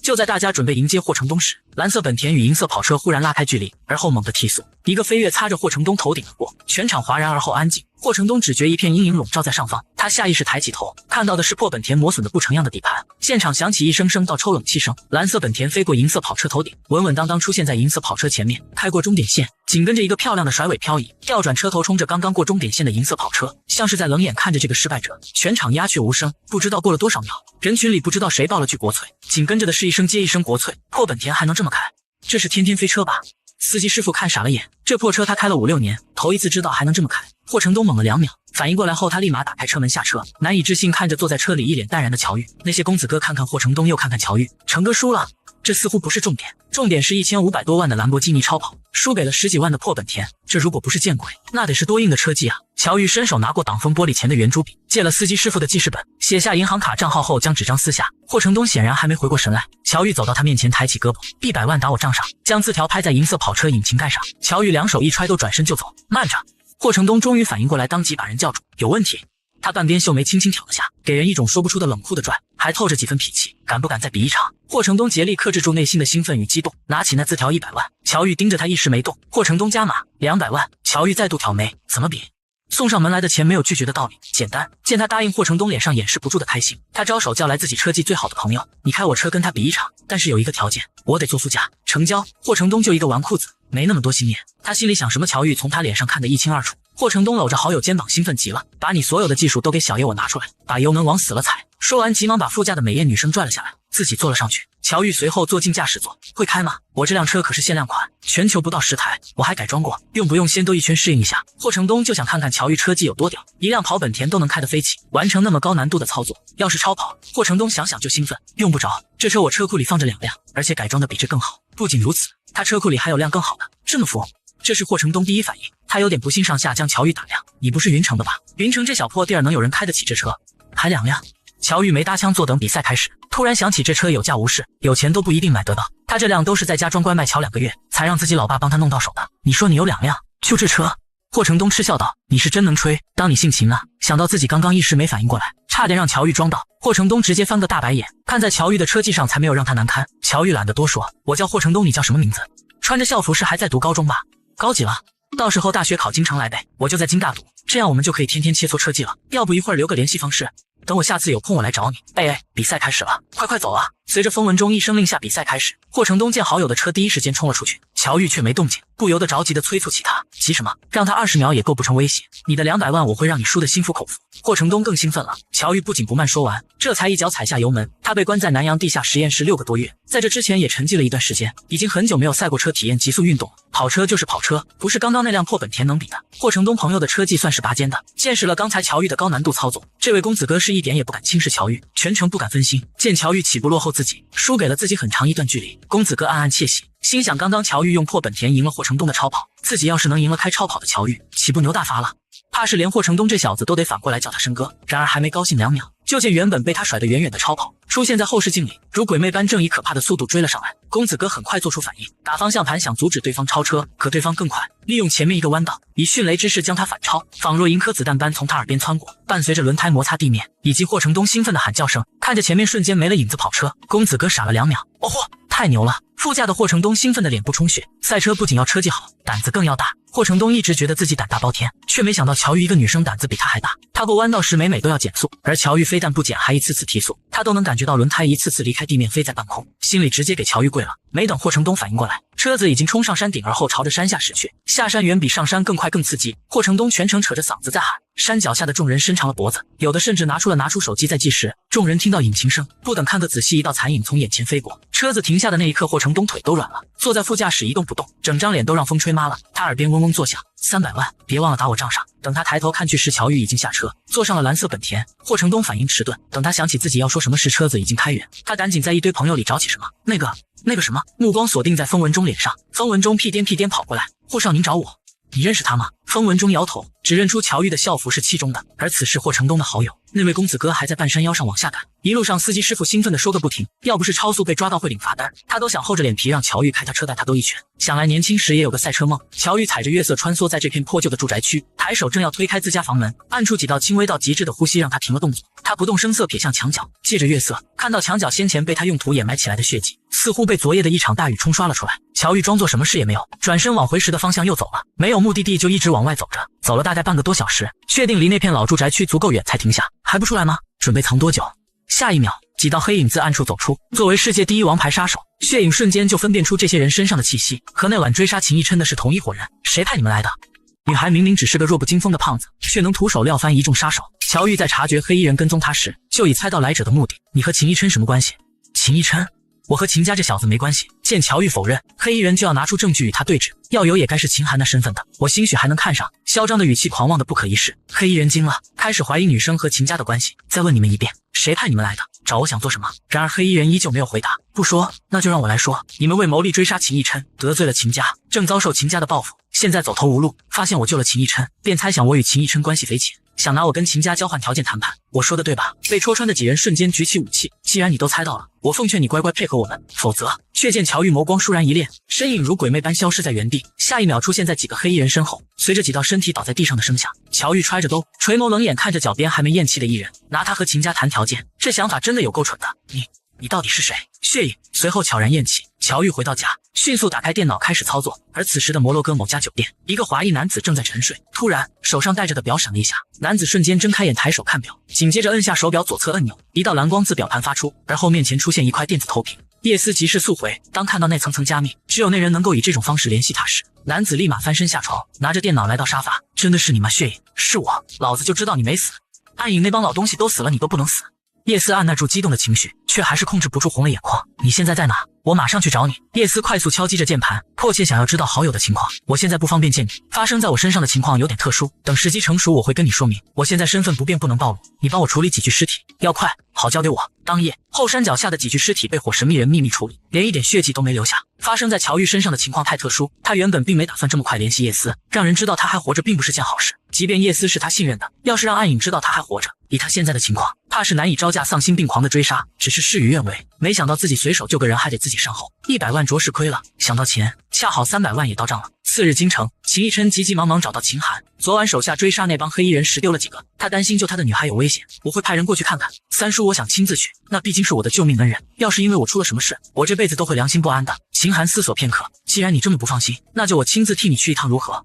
S1: 就在大家准备迎接霍承东时，蓝色本田与银色跑车忽然拉开距离，而后猛地提速，一个飞跃擦着霍承东头顶而过，全场哗然而后安静。霍承东只觉一片阴影笼罩在上方，他下意识抬起头，看到的是破本田磨损的不成样的底盘。现场响起一声声倒抽冷气声，蓝色本田飞过银色跑车头顶，稳稳当当出现在银色跑车前面，开过终点线，紧跟着一个漂亮的甩尾漂移，调转车头冲着刚刚过终点线的银色跑车，像是在冷眼看着这个失败者。全场鸦雀无声，不知道过了多少秒，人群里不知道谁报了句国粹，紧跟着的是一声接一声国粹。破本田还能这么开？这是天天飞车吧？司机师傅看傻了眼，这破车他开了5、6年，头一次知道还能这么开。霍承东猛了2秒，反应过来后，他立马打开车门下车，难以置信看着坐在车里一脸淡然的乔玉。那些公子哥看看霍承东，又看看乔玉，成哥输了。这似乎不是重点，重点是1500多万的兰博基尼超跑输给了10几万的破本田，这如果不是见鬼，那得是多硬的车技啊！乔玉伸手拿过挡风玻璃前的圆珠笔，借了司机师傅的记事本，写下银行卡账号后将纸张撕下。霍承东显然还没回过神来，乔玉走到他面前，抬起胳膊，100万打我账上，将字条拍在银色跑车引擎盖上。乔玉2手一揣，都转身就走。慢着！霍承东终于反应过来，当即把人叫住，有问题。他半边秀眉轻轻挑了下，给人一种说不出的冷酷的拽，还透着几分痞气。敢不敢再比一场？霍承东竭力克制住内心的兴奋与激动，拿起那字条100万。乔玉盯着他一时没动。霍承东加码200万。乔玉再度挑眉，怎么比？送上门来的钱没有拒绝的道理，简单。见他答应，霍承东脸上掩饰不住的开心。他招手叫来自己车技最好的朋友，你开我车跟他比一场，但是有一个条件，我得坐副驾。成交。霍承东就一个纨绔子，没那么多心眼。他心里想什么，乔玉从他脸上看得一清二楚。霍承东搂着好友肩膀，兴奋极了，把你所有的技术都给小爷我拿出来，把油门往死了踩。说完急忙把副驾的美艳女生拽了下来，自己坐了上去。乔玉随后坐进驾驶座，会开吗？我这辆车可是限量款，全球不到10台，我还改装过，用不用先兜一圈适应一下？霍承东就想看看乔玉车技有多屌，一辆跑本田都能开得飞起，完成那么高难度的操作。要是超跑，霍承东想想就兴奋。用不着，这车我车库里放着2辆，而且改装的比这更好。不仅如此，他车库里还有辆更好的。这么服？这是霍承东第一反应，他有点不信上下将乔玉打量。你不是云城的吧？云城这小破地儿能有人开得起这车？还2辆？乔玉没搭腔，坐等比赛开始。突然想起这车有价无市，有钱都不一定买得到。他这辆都是在家装乖卖乔2个月，才让自己老爸帮他弄到手的。你说你有2辆，就这车？霍承东嗤笑道：“你是真能吹，当你性情了。”想到自己刚刚一时没反应过来，差点让乔玉装到，霍承东直接翻个大白眼。看在乔玉的车技上，才没有让他难堪。乔玉懒得多说，我叫霍承东，你叫什么名字？穿着校服是还在读高中吧？高几了？到时候大学考京城来呗，我就在京大读，这样我们就可以天天切磋车技了。要不一会儿留个联系方式，等我下次有空我来找你。哎，比赛开始了，快走啊！随着风文中一声令下，比赛开始。霍承东见好友的车第一时间冲了出去，乔玉却没动静，不由得着急地催促起他。急什么？让他20秒也构不成威胁。你的200万我会让你输得心服口服。霍承东更兴奋了。乔玉不紧不慢说完，这才一脚踩下油门。他被关在南阳地下实验室6个多月，在这之前也沉寂了一段时间，已经很久没有赛过车体验极速运动了。跑车就是跑车，不是刚刚那辆破本田能比的。霍承东朋友的车技算是拔尖的，见识了刚才乔玉的高难度操作。这位公子哥是一点也不敢轻视乔玉，全程不敢分心。见乔玉起步落后自己，输给了自己很长一段距离，公子哥暗暗窃喜，心想刚刚乔玉用破本田赢了霍成东的超跑，自己要是能赢了开超跑的乔玉，岂不牛大发了？怕是连霍成东这小子都得反过来叫他生哥。然而还没高兴2秒，就见原本被他甩得远远的超跑出现在后视镜里，如鬼魅般正以可怕的速度追了上来。公子哥很快做出反应，打方向盘想阻止对方超车，可对方更快，利用前面一个弯道，以迅雷之势将他反超，仿若银颗子弹般从他耳边穿过，伴随着轮胎摩擦地面以及霍成东兴奋的喊叫声。看着前面瞬间没了影子跑车，公子哥傻了2秒。哦嚯，太牛了！副驾的霍成东兴奋的脸部充血。赛车不仅要车技好，胆子更要大。霍成东一直觉得自己胆大包天，却没想到乔玉一个女生胆子比他还大。他过弯道时每都要减速，而乔玉非但不减，还一次次提速，他都能感觉到轮胎一次次离开地面飞在半空，心里直接给乔玉跪了。没等霍成东反应过来，车子已经冲上山顶，而后朝着山下驶去。下山远比上山更快更刺激，霍成东全程扯着嗓子在喊。山脚下的众人伸长了脖子，有的甚至拿出手机在计时。众人听到引擎声，不等看个仔细，一道残影从眼前飞过。车子停下的那一刻，霍成东腿都软了，坐在副驾驶一动不动，整张脸都让风吹麻了。他耳边嗡嗡作响，300万，别忘了打我账上。等他抬头看去时，乔玉已经下车，坐上了蓝色本田。霍成东反应迟钝，等他想起自己要说什么时，车子已经开远。他赶紧在一堆朋友里找起什么那个什么，目光锁定在风文中脸上。风文中屁颠屁颠跑过来，霍少您找我，你认识他吗？风文中摇头，只认出乔玉的校服是其中的，而此是霍成东的好友。那位公子哥还在半山腰上往下赶，一路上司机师傅兴奋地说个不停，要不是超速被抓到会领罚单，他都想厚着脸皮让乔玉开他车带他兜一圈。想来年轻时也有个赛车梦。乔玉踩着月色穿梭在这片破旧的住宅区，抬手正要推开自家房门，暗处几道轻微到极致的呼吸让他停了动作。他不动声色瞥向墙角，借着月色看到墙角先前被他用土掩埋起来的血迹，似乎被昨夜的一场大雨冲刷了出来。乔玉装作什么事也没有，转身往回时的方向又走了，没有目的地就一直往外走着，走了大概半个多小时，确定离那片老住宅区足够远才停下。还不出来吗？准备藏多久？下一秒，几道黑影自暗处走出。作为世界第一王牌杀手，血影瞬间就分辨出这些人身上的气息，和那晚追杀秦逸琛的是同一伙人。谁派你们来的？女孩明明只是个弱不禁风的胖子，却能徒手撂翻一众杀手。乔玉在察觉黑衣人跟踪他时，就已猜到来者的目的。你和秦逸琛什么关系？秦逸琛？我和秦家这小子没关系。见乔玉否认，黑衣人就要拿出证据与他对峙，要有也该是秦寒那身份的，我兴许还能看上。嚣张的语气，狂妄的不可一世。黑衣人惊了，开始怀疑女生和秦家的关系。再问你们一遍，谁派你们来的？找我想做什么？然而黑衣人依旧没有回答。不说，那就让我来说。你们为谋利追杀秦逸琛，得罪了秦家，正遭受秦家的报复，现在走投无路，发现我救了秦逸琛，便猜想我与秦逸琛关系匪浅，想拿我跟秦家交换条件谈判。我说的对吧？被戳穿的几人瞬间举起武器。既然你都猜到了，我奉劝你乖乖配合我们，否则……却见乔玉眸光倏然一亮，身影如鬼魅般消失在原地，下一秒出现在几个黑衣人身后。随着几道身体倒在地上的声响，乔玉揣着兜，垂眸冷眼看着脚边还没咽气的一人，拿他和秦家谈条件，这想法真的有够蠢的。你到底是谁？血影随后悄然咽气。乔玉回到家，迅速打开电脑开始操作。而此时的摩洛哥某家酒店，一个华裔男子正在沉睡，突然手上戴着的表闪了一下，男子瞬间睁开眼抬手看表，紧接着摁下手表左侧按钮，一道蓝光自表盘发出，而后面前出现一块电子投屏。叶思即是速回，当看到那层层加密，只有那人能够以这种方式联系他时，男子立马翻身下床，拿着电脑来到沙发。真的是你吗？血影，是我，老子就知道你没死。暗影那帮老东西都死了，你都不能死。叶思按捺住激动的情绪，却还是控制不住红了眼眶。你现在在哪？我马上去找你。叶思快速敲击着键盘，迫切想要知道好友的情况。我现在不方便见你，发生在我身上的情况有点特殊，等时机成熟我会跟你说明。我现在身份不便，不能暴露，你帮我处理几具尸体，要快，好交给我。当夜，后山脚下的几具尸体被火神秘人秘密处理，连一点血迹都没留下。发生在乔玉身上的情况太特殊，他原本并没打算这么快联系叶思，让人知道他还活着并不是件好事。即便叶思是他信任的，要是让暗影知道他还活着，以他现在的情况，怕是难以招架丧心病狂的追杀。只是事与愿违，没想到自己随手救个人还得自己善后，100万着实亏了。想到钱，恰好300万也到账了。次日京城，秦逸琛急急忙忙找到秦寒，昨晚手下追杀那帮黑衣人石丢了几个，他担心救他的女孩有危险，我会派人过去看看。三叔我想亲自去，那毕竟是我的救命恩人，要是因为我出了什么事，我这辈子都会良心不安的。秦寒思索片刻，既然你这么不放心，那就我亲自替你去一趟如何？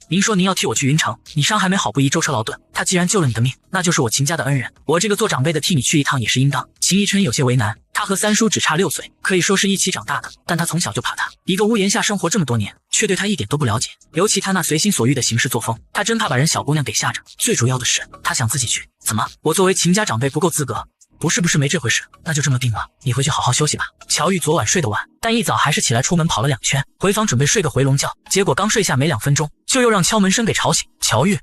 S1: 您说您要替我去云城，你伤还没好不宜舟车劳顿，他既然救了你的命，那就是我秦家的恩人，我这个做长辈的替你去一趟也是应当。秦逸琛有些为难，他和三叔只差6岁，可以说是一起长大的，但他从小就怕他，一个屋檐下生活这么多年，却对他一点都不了解，尤其他那随心所欲的行事作风，他真怕把人小姑娘给吓着。最主要的是，他想自己去。怎么，我作为秦家长辈不够资格？不是没这回事，那就这么定了，你回去好好休息吧。乔玉昨晚睡得晚，但一早还是起来出门跑了2圈，回房准备睡个回笼觉，结果刚睡下没2分钟，就又让敲门声给吵醒。乔玉，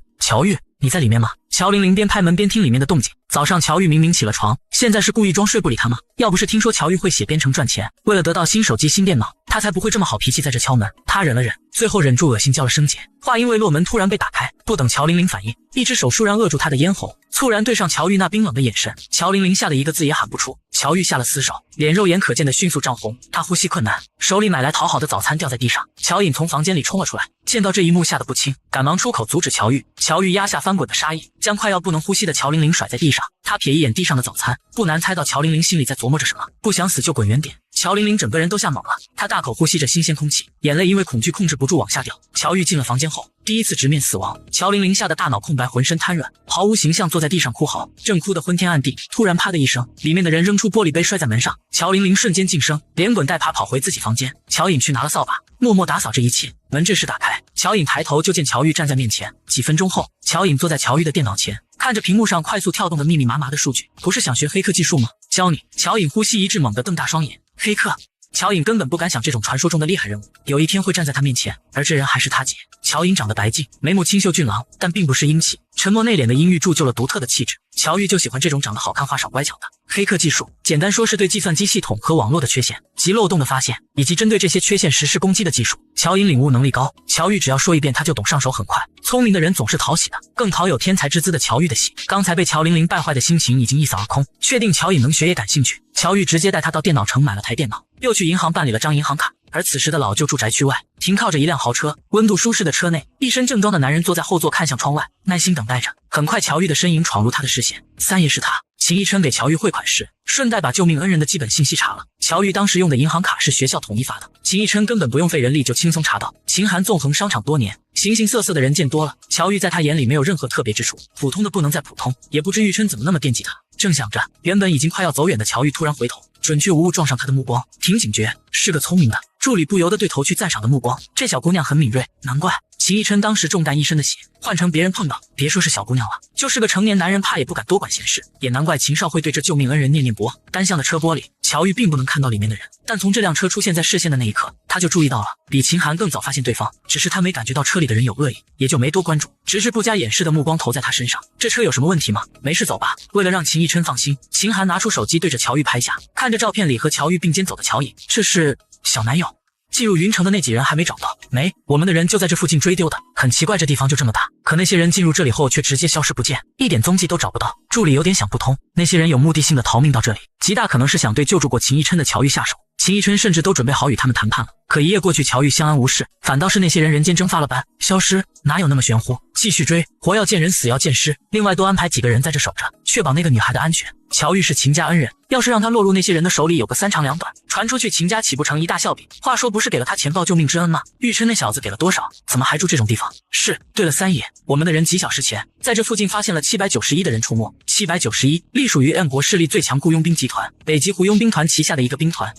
S1: 你在里面吗？乔玲玲边拍门边听里面的动静。早上乔玉明明起了床，现在是故意装睡不理他吗？要不是听说乔玉会写编程赚钱，为了得到新手机新电脑，他才不会这么好脾气在这敲门。他忍了忍，最后忍住恶心叫了声姐。话音未落，门突然被打开，不等乔玲玲反应，一只手倏然扼住她的咽喉，猝然对上乔玉那冰冷的眼神。乔玲玲吓得一个字也喊不出。乔玉下了死手，脸肉眼可见的迅速涨红，他呼吸困难，手里买来讨好的早餐掉在地上。乔颖从房间里冲了出来，见到这一幕吓得不轻，赶忙出口阻止乔玉。乔玉压下翻滚的杀意，将快要不能呼吸的乔玲玲甩在地上。他瞥一眼地上的早餐，不难猜到乔玲玲心里在琢磨着什么，不想死就滚远点。乔玲玲整个人都吓懵了，她大口呼吸着新鲜空气，眼泪因为恐惧控制不住往下掉。乔玉进了房间后，第一次直面死亡，乔玲玲吓得大脑空白，浑身瘫软，毫无形象坐在地上哭嚎，正哭得昏天暗地，突然啪的一声，里面的人扔出玻璃杯摔在门上，乔玲玲瞬间噤声，连滚带爬跑回自己房间。乔颖去拿了扫把，默默打扫这一切。门这时打开，乔颖抬头就见乔玉站在面前。几分钟后，乔颖坐在乔玉的电脑前，看着屏幕上快速跳动的密密麻麻的数据，不是想学黑客技术吗？教你。乔颖呼吸一滞，猛地瞪大双眼。黑客？乔颖根本不敢想这种传说中的厉害人物有一天会站在他面前，而这人还是他姐。乔颖长得白净，眉目清秀俊朗，但并不是英气，沉默内敛的阴郁铸就了独特的气质。乔玉就喜欢这种长得好看话少乖巧的。黑客技术简单说是对计算机系统和网络的缺陷及漏洞的发现，以及针对这些缺陷实施攻击的技术。乔颖领悟能力高，乔玉只要说一遍他就懂，上手很快。聪明的人总是讨喜的，更讨有天才之姿的乔玉的喜。刚才被乔玲玲败坏的心情已经一扫而空，确定乔颖能学也感兴趣，乔玉直接带他到电脑城买了台电脑，又去银行办理了张银行卡。而此时的老舅住宅区外，停靠着一辆豪车，温度舒适的车内，一身正装的男人坐在后座看向窗外，耐心等待着。很快乔玉的身影闯入他的视线，三爷是他。秦一琛给乔玉汇款时，顺带把救命恩人的基本信息查了。乔玉当时用的银行卡是学校统一发的，秦一琛根本不用费人力就轻松查到。秦寒纵横商场多年，形形色色的人见多了，乔玉在他眼里没有任何特别之处，普通的不能再普通，也不知玉琛怎么那么惦记他。正想着，原本已经快要走远的乔玉突然回头，准确无误撞上他的目光，挺警觉，是个聪明的。助理不由得对投去赞赏的目光，这小姑娘很敏锐，难怪。秦一琛当时中弹一身的血，换成别人碰到，别说是小姑娘了，就是个成年男人怕也不敢多管闲事。也难怪秦少会对这救命恩人念念不忘。单向的车玻璃，乔玉并不能看到里面的人，但从这辆车出现在视线的那一刻，他就注意到了，比秦寒更早发现对方，只是他没感觉到车里的人有恶意，也就没多关注，只是不加掩饰的目光投在他身上。这车有什么问题吗？没事走吧。为了让秦一琛放心，秦寒拿出手机对着乔玉拍下，看着照片里和乔玉并肩走的乔颖，这是小男友。进入云城的那几人还没找到，没，我们的人就在这附近追丢的。很奇怪，这地方就这么大，可那些人进入这里后却直接消失不见，一点踪迹都找不到。助理有点想不通，那些人有目的性的逃命到这里，极大可能是想对救助过秦一琛的乔玉下手。秦一琛甚至都准备好与他们谈判了，可一夜过去，乔玉相安无事，反倒是那些人人间蒸发了般消失，哪有那么玄乎？继续追，活要见人，死要见尸。另外多安排几个人在这守着，确保那个女孩的安全。乔玉是秦家恩人，要是让他落入那些人的手里，有个三长两短，传出去秦家岂不成一大笑柄？话说不是给了他钱报救命之恩吗？玉琛那小子给了多少？怎么还住这种地方？是，对了，三爷，我们的人几小时前在这附近发现了791的人出没。791隶属于 M 国势力最强雇佣兵集团，北极狐佣兵团旗下的一个兵团。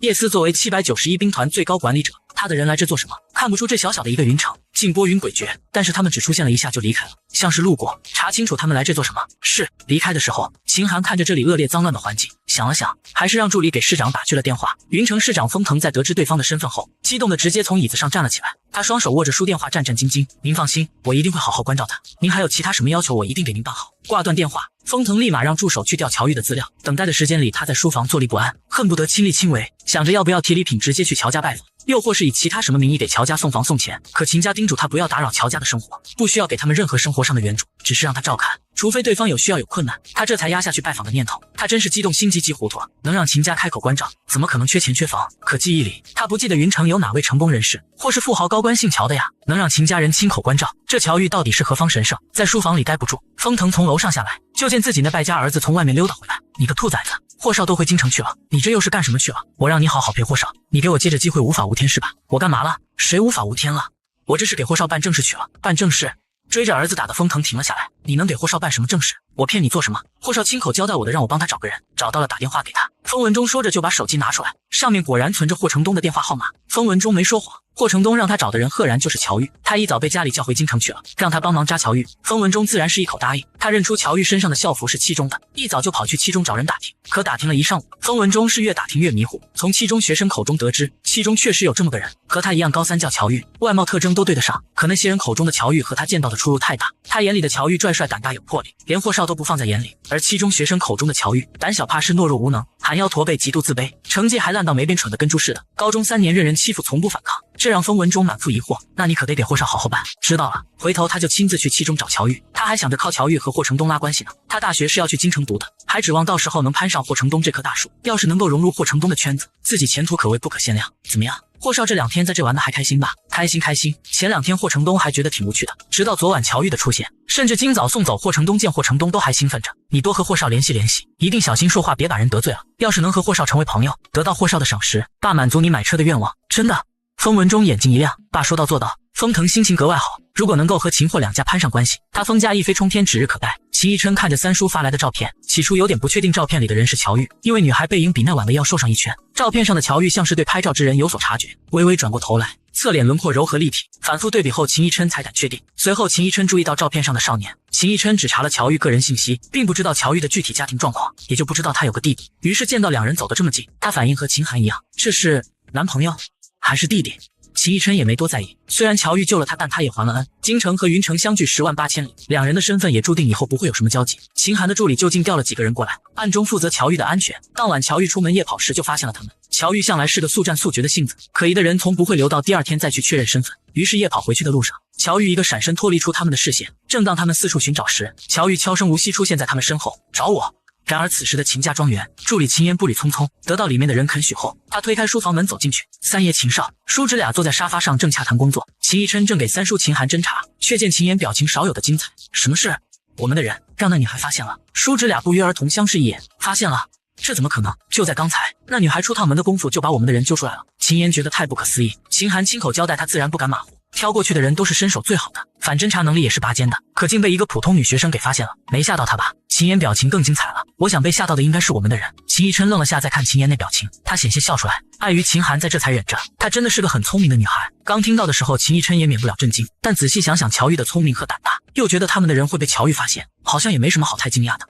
S1: 叶思作为791兵团最高管理者，他的人来这做什么？看不出这小小的一个云城竟波云诡谲，但是他们只出现了一下就离开了，像是路过。查清楚他们来这做什么。是。离开的时候，秦寒看着这里恶劣脏乱的环境，想了想，还是让助理给市长打去了电话。云城市长封腾在得知对方的身份后，激动的直接从椅子上站了起来，他双手握着书电话，战战兢兢。您放心，我一定会好好关照他，您还有其他什么要求，我一定给您办好。挂断电话，封腾立马让助手去调乔玉的资料。等待的时间里，他在书房坐立不安，恨不得亲力亲为，想着要不要提礼品直接去乔家拜访，又或是以其他什么名义给乔家送房送钱。可秦家叮嘱他不要打扰乔家的生活，不需要给他们任何生活上的援助，只是让他照看，除非对方有需要有困难，他这才压下去拜访的念头。他真是激动，心急急糊涂，能让秦家开口关照，怎么可能缺钱缺房？可记忆里他不记得云城有哪位成功人士或是富豪高官姓乔的呀，能让秦家人亲口关照，这乔玉到底是何方神圣？在书房里待不住，封腾从楼上下来，就见自己那败家儿子从外面溜达回来。你个兔崽子，霍少都回京城去了，你这又是干什么去了？我让你好好陪霍少，你给我借着机会无法无天是吧？我干嘛了？谁无法无天了？我这是给霍少办正事去了。办正事？追着儿子打的封腾停了下来，你能给霍少办什么正事？我骗你做什么？霍少亲口交代我的，让我帮他找个人，找到了打电话给他。风文忠说着就把手机拿出来，上面果然存着霍成东的电话号码。风文忠没说谎，霍成东让他找的人赫然就是乔玉。他一早被家里叫回京城去了，让他帮忙扎乔玉。风文忠自然是一口答应。他认出乔玉身上的校服是七中的，一早就跑去七中找人打听。可打听了一上午，风文忠是越打听越迷糊。从七中学生口中得知，七中确实有这么个人，和他一样高三，叫乔玉，外貌特征都对得上。可那些人口中的乔玉和他见到的出入太大，他眼里的乔玉拽帅胆大有魄力，连霍少都不放在眼里。而七中学生口中的乔玉，胆小怕事，懦弱无能，含腰驼背，极度自卑，成绩还烂到没边，蠢得跟猪似的。高中3年任人欺负，从不反抗，这让风文忠满腹疑惑。那你可得给霍少好好办。知道了，回头他就亲自去七中找乔玉。他还想着靠乔玉和霍成东拉关系呢。他大学是要去京城读的，还指望到时候能攀上霍成东这棵大树。要是能够融入霍成东的圈子，自己前途可谓不可限量。怎么样？霍少这2天在这玩的还开心吧？开心。前2天霍成东还觉得挺无趣的，直到昨晚乔玉的出现，甚至今早送走霍成东见霍成东都还兴奋着。你多和霍少联系联系，一定小心说话，别把人得罪了。要是能和霍少成为朋友，得到霍少的赏识，爸满足你买车的愿望。真的？风文忠眼睛一亮，爸说到做到。风腾心情格外好，如果能够和秦霍2家攀上关系，他风家一飞冲天指日可待。秦逸琛看着三叔发来的照片，起初有点不确定照片里的人是乔玉，因为女孩背影比那晚的要瘦上一圈。照片上的乔玉像是对拍照之人有所察觉，微微转过头来，侧脸轮廓柔和立体，反复对比后秦逸琛才敢确定。随后秦逸琛注意到照片上的少年，秦逸琛只查了乔玉个人信息，并不知道乔玉的具体家庭状况，也就不知道他有个弟弟。于是见到2人走得这么近，他反应和秦寒一样，这是男朋友还是弟弟？秦逸琛也没多在意，虽然乔玉救了他，但他也还了恩。京城和云城相距10万8千里，2人的身份也注定以后不会有什么交集。秦寒的助理就近调了几个人过来，暗中负责乔玉的安全。当晚乔玉出门夜跑时就发现了他们。乔玉向来是个速战速决的性子，可疑的人从不会留到第2天再去确认身份。于是夜跑回去的路上，乔玉一个闪身脱离出他们的视线。正当他们四处寻找时，乔玉悄声无息出现在他们身后，找我。然而此时的秦家庄园，助理秦岩步履匆匆，得到里面的人肯许后，他推开书房门走进去。3爷秦少、叔侄俩坐在沙发上正洽谈工作，秦逸琛正给三叔秦寒侦查，却见秦岩表情少有的精彩。什么事？我们的人让那女孩发现了。叔侄俩不约而同相视一眼，发现了？这怎么可能？就在刚才，那女孩出趟门的功夫就把我们的人救出来了。秦岩觉得太不可思议，秦寒亲口交代，他自然不敢马虎。挑过去的人都是身手最好的，反侦查能力也是拔尖的，可竟被一个普通女学生给发现了。没吓到他吧？秦岩表情更精彩了。我想被吓到的应该是我们的人。秦逸琛愣了下，再看秦岩那表情，他险些笑出来。碍于秦寒在这才忍着，她真的是个很聪明的女孩。刚听到的时候，秦逸琛也免不了震惊，但仔细想想乔玉的聪明和胆大，又觉得他们的人会被乔玉发现，好像也没什么好太惊讶的。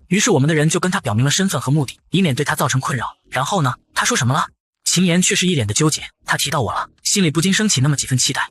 S1: 于是我们的人就跟他表明了身份和目的，以免对他造成困扰。然后呢？他说什么了？秦岩却是一脸的纠结，他提到我了，心里不禁升起那么几分期待。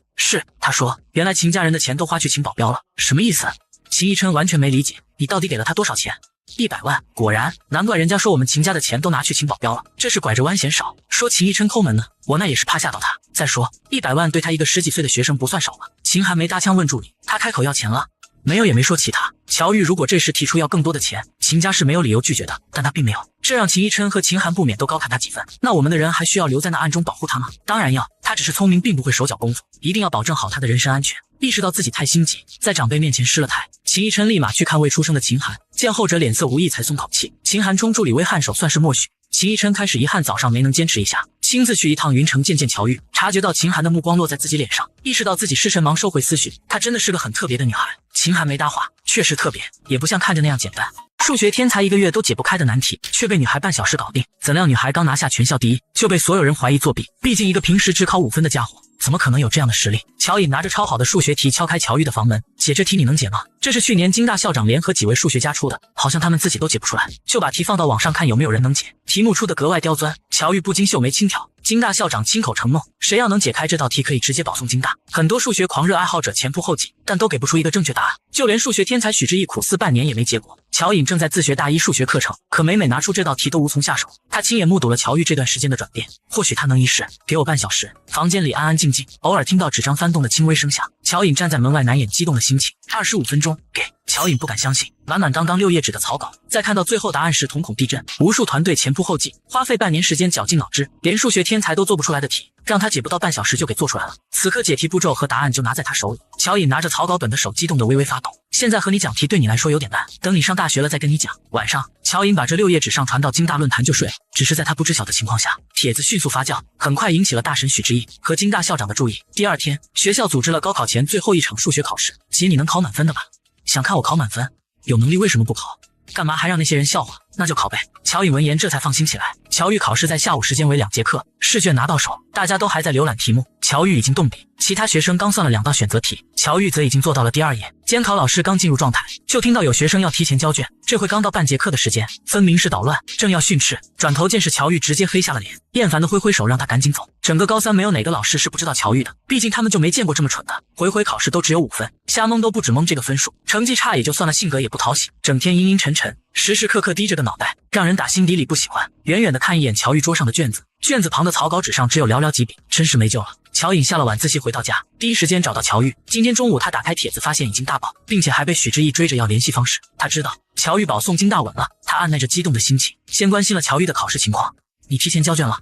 S1: 他说，原来秦家人的钱都花去请保镖了。什么意思？秦逸琛完全没理解，你到底给了他多少钱？100万。果然，难怪人家说我们秦家的钱都拿去请保镖了，这是拐着弯嫌少。说秦逸琛抠门呢，我那也是怕吓到他。再说100万对他一个10几岁的学生不算少吧？秦寒没搭腔问助理，他开口要钱了？没有，也没说其他。乔玉如果这时提出要更多的钱，秦家是没有理由拒绝的，但他并没有，这让秦逸琛和秦寒不免都高看他几分。那我们的人还需要留在那暗中保护他吗？当然要，他只是聪明，并不会手脚功夫，一定要保证好他的人身安全。意识到自己太心急，在长辈面前失了态，秦逸琛立马去看未出生的秦寒，见后者脸色无异，才松口气。秦寒冲助理微颔首，算是默许。秦逸琛开始遗憾早上没能坚持一下，亲自去一趟云城见见乔玉。察觉到秦寒的目光落在自己脸上，意识到自己失神，忙收回思绪。她真的是个很特别的女孩。秦寒没搭话，确实特别，也不像看着那样简单。数学天才1个月都解不开的难题，却被女孩半小时搞定。怎料女孩刚拿下全校第1，就被所有人怀疑作弊。毕竟一个平时只考5分的家伙，怎么可能有这样的实力？乔颖拿着抄好的数学题敲开乔玉的房门，姐，这题你能解吗？这是去年京大校长联合几位数学家出的，好像他们自己都解不出来，就把题放到网上看有没有人能解。题目出的格外刁钻，乔玉不禁秀眉轻挑。京大校长亲口承诺，谁要能解开这道题，可以直接保送京大。很多数学狂热爱好者前仆后继，但都给不出一个正确答案，就连数学天才许知义苦思半年也没结果。乔颖正在自学大1数学课程，可每拿出这道题都无从下手。他亲眼目睹了乔玉这段时间的转变，或许他能一试。给我半小时。房间里安安静静，偶尔听到纸张翻动的轻微声响。乔颖站在门外，难掩激动的心情。25分钟，给。乔颖不敢相信，满满当当6页纸的草稿，在看到最后答案时瞳孔地震。无数团队前仆后继，花费半年时间绞尽脑汁，连数学天才都做不出来的题，让他解不到半小时就给做出来了。此刻解题步骤和答案就拿在他手里，乔颖拿着草稿本的手激动得微微发抖。现在和你讲题对你来说有点难，等你上大学了再跟你讲。晚上，乔颖把这6页纸上传到京大论坛就睡了。只是在他不知晓的情况下，帖子迅速发酵，很快引起了大神许知义和京大校长的注意。第2天，学校组织了高考前最后一场数学考试，姐，你能考满分的吧？想看我考满分？有能力为什么不考？干嘛还让那些人笑话？那就考呗。乔颖闻言这才放心起来。乔玉考试在下午时间为2节课，试卷拿到手，大家都还在浏览题目，乔玉已经动笔，其他学生刚算了2道选择题，乔玉则已经做到了第2页。监考老师刚进入状态，就听到有学生要提前交卷，这回刚到半节课的时间，分明是捣乱，正要训斥，转头见是乔玉，直接黑下了脸，厌烦的挥手让他赶紧走。整个高三没有哪个老师是不知道乔玉的，毕竟他们就没见过这么蠢的，回考试都只有5分，瞎蒙都不止蒙这个分数，成绩差也就算了，性格也不讨喜，整天阴阴沉沉，时时刻刻低着个脑袋，让人打心底里不喜欢。远远的看一眼乔玉桌上的卷子，卷子旁的草稿纸上只有寥寥几笔，真是没救了。乔颖下了晚自习回到家，第一时间找到乔玉。今天中午他打开帖子发现已经大爆，并且还被许知毅追着要联系方式。他知道乔玉保送京大稳了，他按捺着激动的心情，先关心了乔玉的考试情况。你提前交卷了？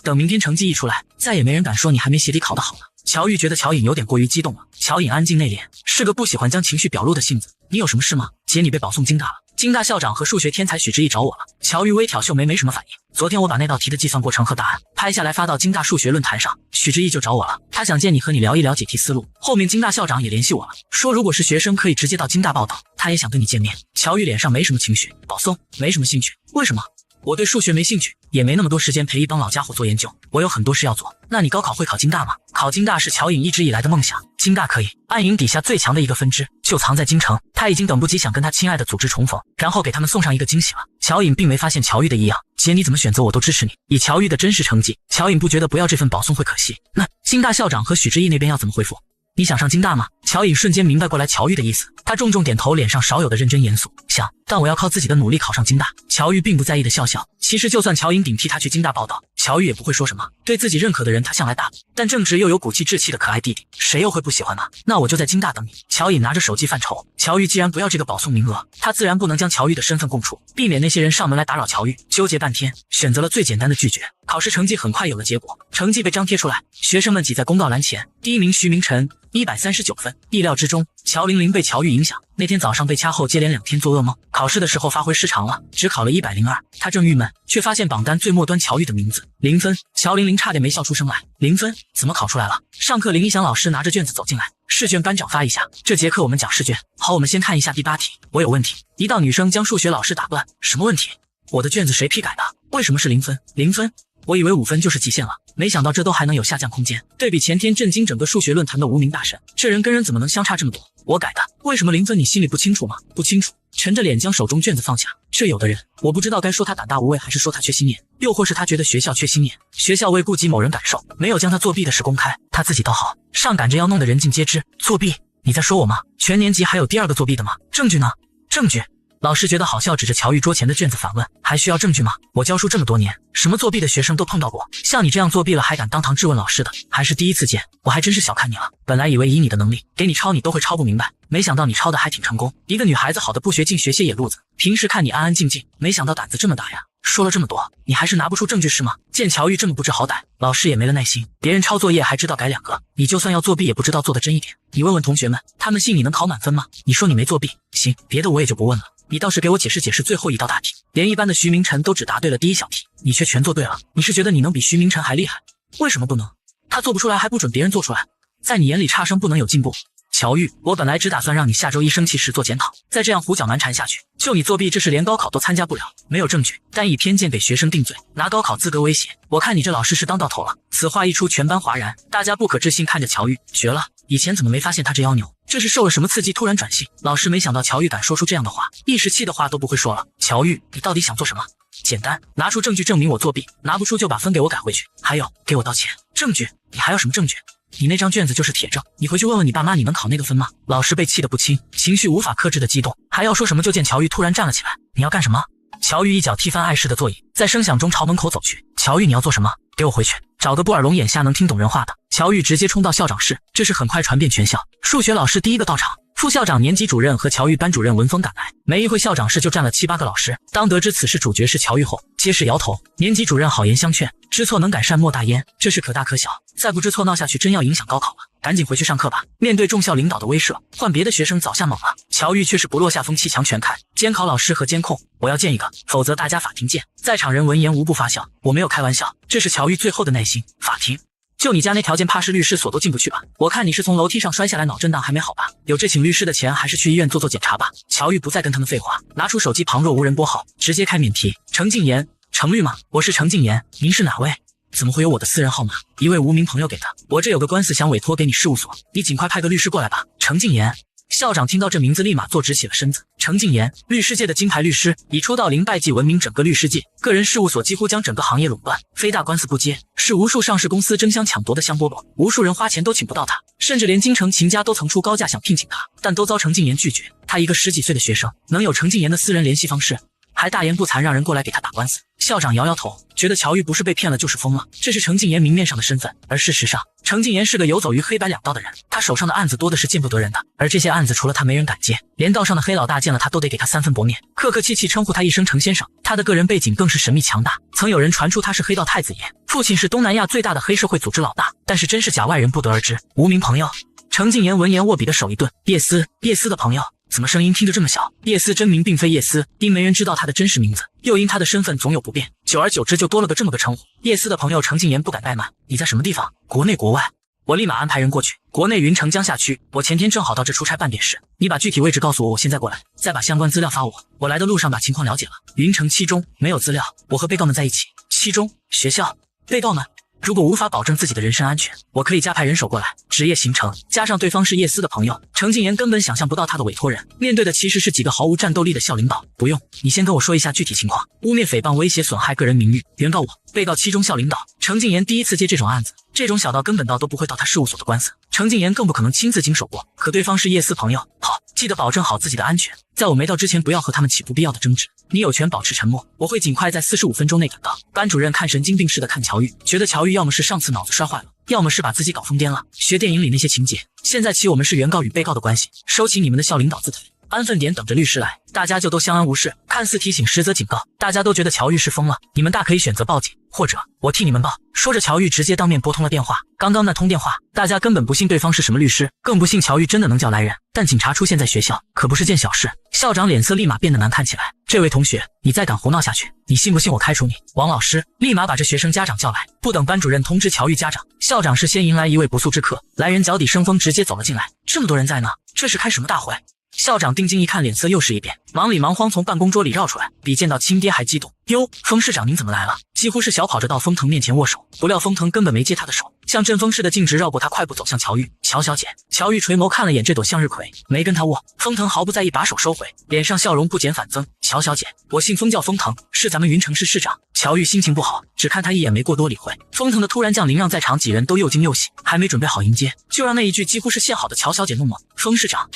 S1: 等明天成绩一出来，再也没人敢说你还没写里考得好了。乔玉觉得乔颖有点过于激动了。乔颖安静内敛，是个不喜欢将情绪表露的性子。你有什么事吗？姐，你被保送京大了。京大校长和数学天才许知毅找我了。乔玉微挑袖眉，没什么反应。昨天我把那道题的计算过程和答案拍下来发到京大数学论坛上，许知毅就找我了，他想见你和你聊一聊解题思路。后面京大校长也联系我了，说如果是学生可以直接到京大报道，他也想跟你见面。乔玉脸上没什么情绪，保送没什么兴趣。为什么？我对数学没兴趣，也没那么多时间陪一帮老家伙做研究，我有很多事要做。那你高考会考京大吗？考京大是乔颖一直以来的梦想，京大可以，暗影底下最强的一个分支就藏在京城，他已经等不及想跟他亲爱的组织重逢，然后给他们送上一个惊喜了。乔颖并没发现乔玉的异样，姐你怎么选择我都支持你。以乔玉的真实成绩，乔颖不觉得不要这份保送会可惜。那京大校长和许知毅那边要怎么回复？你想上京大吗？乔颖瞬间明白过来乔玉的意思，他重重点头，脸上少有的认真严肃。想，但我要靠自己的努力考上京大。乔玉并不在意的笑笑。其实就算乔颖顶替他去京大报道，乔玉也不会说什么。对自己认可的人他向来大度，但正直又有骨气志气的可爱弟弟，谁又会不喜欢呢？那我就在京大等你。乔颖拿着手机犯愁，乔玉既然不要这个保送名额，他自然不能将乔玉的身份供出，避免那些人上门来打扰乔玉。纠结半天，选择了最简单的拒绝。考试成绩很快有了结果，成绩被张贴出来，学生们挤在公告栏前。第1名徐明晨139分，意料之中，乔玲玲被乔玉影响，那天早上被掐后接连2天做噩梦，考试的时候发挥失常了，只考了102。他正郁闷，却发现榜单最末端乔玉的名字0分，乔玲玲差点没笑出声来。0分怎么考出来了？上课林一翔老师拿着卷子走进来，试卷班长发一下，这节课我们讲试卷。好，我们先看一下第8题，我有问题。一道女生将数学老师打断，什么问题？我的卷子谁批改的？为什么是0分？0分？我以为5分就是极限了，没想到这都还能有下降空间。对比前天震惊整个数学论坛的无名大神，这人跟人怎么能相差这么多？我改的，为什么0分你心里不清楚吗？不清楚。沉着脸将手中卷子放下，这有的人，我不知道该说他胆大无畏，还是说他缺心眼，又或是他觉得学校缺心眼，学校为顾及某人感受，没有将他作弊的事公开，他自己倒好，上赶着要弄得人尽皆知。作弊？你在说我吗？全年级还有第2个作弊的吗？证据呢？证据？老师觉得好笑，指着乔玉桌前的卷子反问，还需要证据吗？我教书这么多年，什么作弊的学生都碰到过，像你这样作弊了还敢当堂质问老师的，还是第一次见。我还真是小看你了，本来以为以你的能力，给你抄你都会抄不明白，没想到你抄的还挺成功。一个女孩子好的不学进学些野路子，平时看你安安静静，没想到胆子这么大呀。说了这么多，你还是拿不出证据是吗？见乔玉这么不知好歹，老师也没了耐心。别人抄作业还知道改2个，你就算要作弊也不知道做得真一点。你问问同学们，他们信你能考满分吗？你说你没作弊，行，别的我也就不问了。你倒是给我解释解释最后一道大题，连一班的徐明晨都只答对了第1小题，你却全做对了。你是觉得你能比徐明晨还厉害？为什么不能？他做不出来还不准别人做出来？在你眼里差生不能有进步？乔玉，我本来只打算让你下周一生气时做检讨，再这样胡搅蛮缠下去，就你作弊这事连高考都参加不了，没有证据，单以偏见给学生定罪，拿高考资格威胁，我看你这老师是当到头了。此话一出，全班哗然，大家不可置信看着乔玉，绝了，以前怎么没发现他这妖牛？这是受了什么刺激突然转性？老师没想到乔玉敢说出这样的话，一时气的话都不会说了。乔玉，你到底想做什么？简单，拿出证据证明我作弊，拿不出就把分给我改回去，还有给我道歉。证据？你还要什么证据？你那张卷子就是铁证，你回去问问你爸妈，你能考那个分吗？老师被气得不轻，情绪无法克制的激动，还要说什么，就见乔玉突然站了起来。你要干什么？乔玉一脚踢翻碍事的座椅，在声响中朝门口走去。乔玉，你要做什么？给我回去，找个不耳聋眼瞎能听懂人话的。乔玉直接冲到校长室，这事很快传遍全校，数学老师第一个到场。副校长、年级主任和乔玉班主任闻风赶来，没一会校长室就站了7、8个老师。当得知此事主角是乔玉后，皆是摇头。年级主任好言相劝，知错能改善莫大焉，这事可大可小，再不知错闹下去真要影响高考了，赶紧回去上课吧。面对众校领导的威慑，换别的学生早吓懵了，乔玉却是不落下风，气强全开。监考老师和监控，我要见一个，否则大家法庭见。在场人闻言无不发笑，我没有开玩笑，这是乔玉最后的耐心。法庭。就你家那条件，怕是律师所都进不去吧？我看你是从楼梯上摔下来，脑震荡还没好吧？有这请律师的钱，还是去医院做检查吧。乔玉不再跟他们废话，拿出手机，旁若无人拨号，直接开免提。程敬言，程律吗？我是程敬言，您是哪位？怎么会有我的私人号码？一位无名朋友给的。我这有个官司想委托给你事务所，你尽快派个律师过来吧。程敬言。校长听到这名字，立马坐直起了身子。程敬言，律师界的金牌律师，以出道零败绩闻名整个律师界，个人事务所几乎将整个行业垄断，非大官司不接，是无数上市公司争相抢夺的香饽饽，无数人花钱都请不到他，甚至连京城秦家都曾出高价想聘请他，但都遭程敬言拒绝。他一个10几岁的学生，能有程敬言的私人联系方式，还大言不惭让人过来给他打官司。校长摇摇头，觉得乔玉不是被骗了就是疯了，这是程敬言明面上的身份，而事实上程敬言是个游走于黑白两道的人，他手上的案子多的是见不得人的，而这些案子除了他没人敢接，连道上的黑老大见了他都得给他3分薄面，客客气气称呼他一声程先生。他的个人背景更是神秘强大，曾有人传出他是黑道太子爷，父亲是东南亚最大的黑社会组织老大，但是真是假外人不得而知。无名朋友。程敬言闻言握笔的手一顿，叶思的朋友。怎么声音听着这么小？叶思真名并非叶思，因没人知道他的真实名字，又因他的身份总有不便，久而久之就多了个这么个称呼。叶思的朋友程敬言不敢怠慢，你在什么地方？国内国外？我立马安排人过去。国内云城江夏区，我前天正好到这出差办点事，你把具体位置告诉我，我现在过来，再把相关资料发我。我来的路上把情况了解了。云城7中没有资料，我和被告们在一起。7中学校，被告们。如果无法保证自己的人身安全，我可以加派人手过来。职业行程，加上对方是叶思的朋友，程敬言根本想象不到他的委托人面对的其实是几个毫无战斗力的校领导。不用，你先跟我说一下具体情况。污蔑、诽谤、威胁、损害个人名誉，原告我。被告7中校领导。程敬言第一次接这种案子，这种小到根本到都不会到他事务所的官司，程敬言更不可能亲自经手过。可对方是叶思朋友，好，记得保证好自己的安全，在我没到之前不要和他们起不必要的争执。你有权保持沉默，我会尽快在45分钟内赶到。班主任看神经病似的看乔玉，觉得乔玉要么是上次脑子摔坏了，要么是把自己搞疯癫了，学电影里那些情节。现在起我们是原告与被告的关系，收起你们的校领导姿态，安分点，等着律师来，大家就都相安无事。看似提醒，实则警告。大家都觉得乔玉是疯了，你们大可以选择报警，或者我替你们报。说着，乔玉直接当面拨通了电话。刚刚那通电话，大家根本不信对方是什么律师，更不信乔玉真的能叫来人。但警察出现在学校可不是件小事，校长脸色立马变得难看起来。这位同学，你再敢胡闹下去，你信不信我开除你？王老师立马把这学生家长叫来。不等班主任通知乔玉家长，校长是先迎来一位不速之客，来人脚底生风，直接走了进来。这么多人在呢，这是开什么大会？校长定睛一看，脸色又是一变，忙里忙慌从办公桌里绕出来，比见到亲爹还激动。哟，封市长您怎么来了？几乎是小跑着到封腾面前握手，不料封腾根本没接他的手，像阵风似的径直绕过他，快步走向乔玉。乔小姐。乔玉垂眸看了眼这朵向日葵，没跟他握。封腾毫不在意，把手收回，脸上笑容不减反增。乔小姐，我姓封，叫封腾，是咱们云城市市长。乔玉心情不好，只看他一眼，没过多理会。封腾的突然降临让在场几人都又惊又喜，还没准备好迎接，就让那一句几乎是现好的乔小姐弄懵。封市长，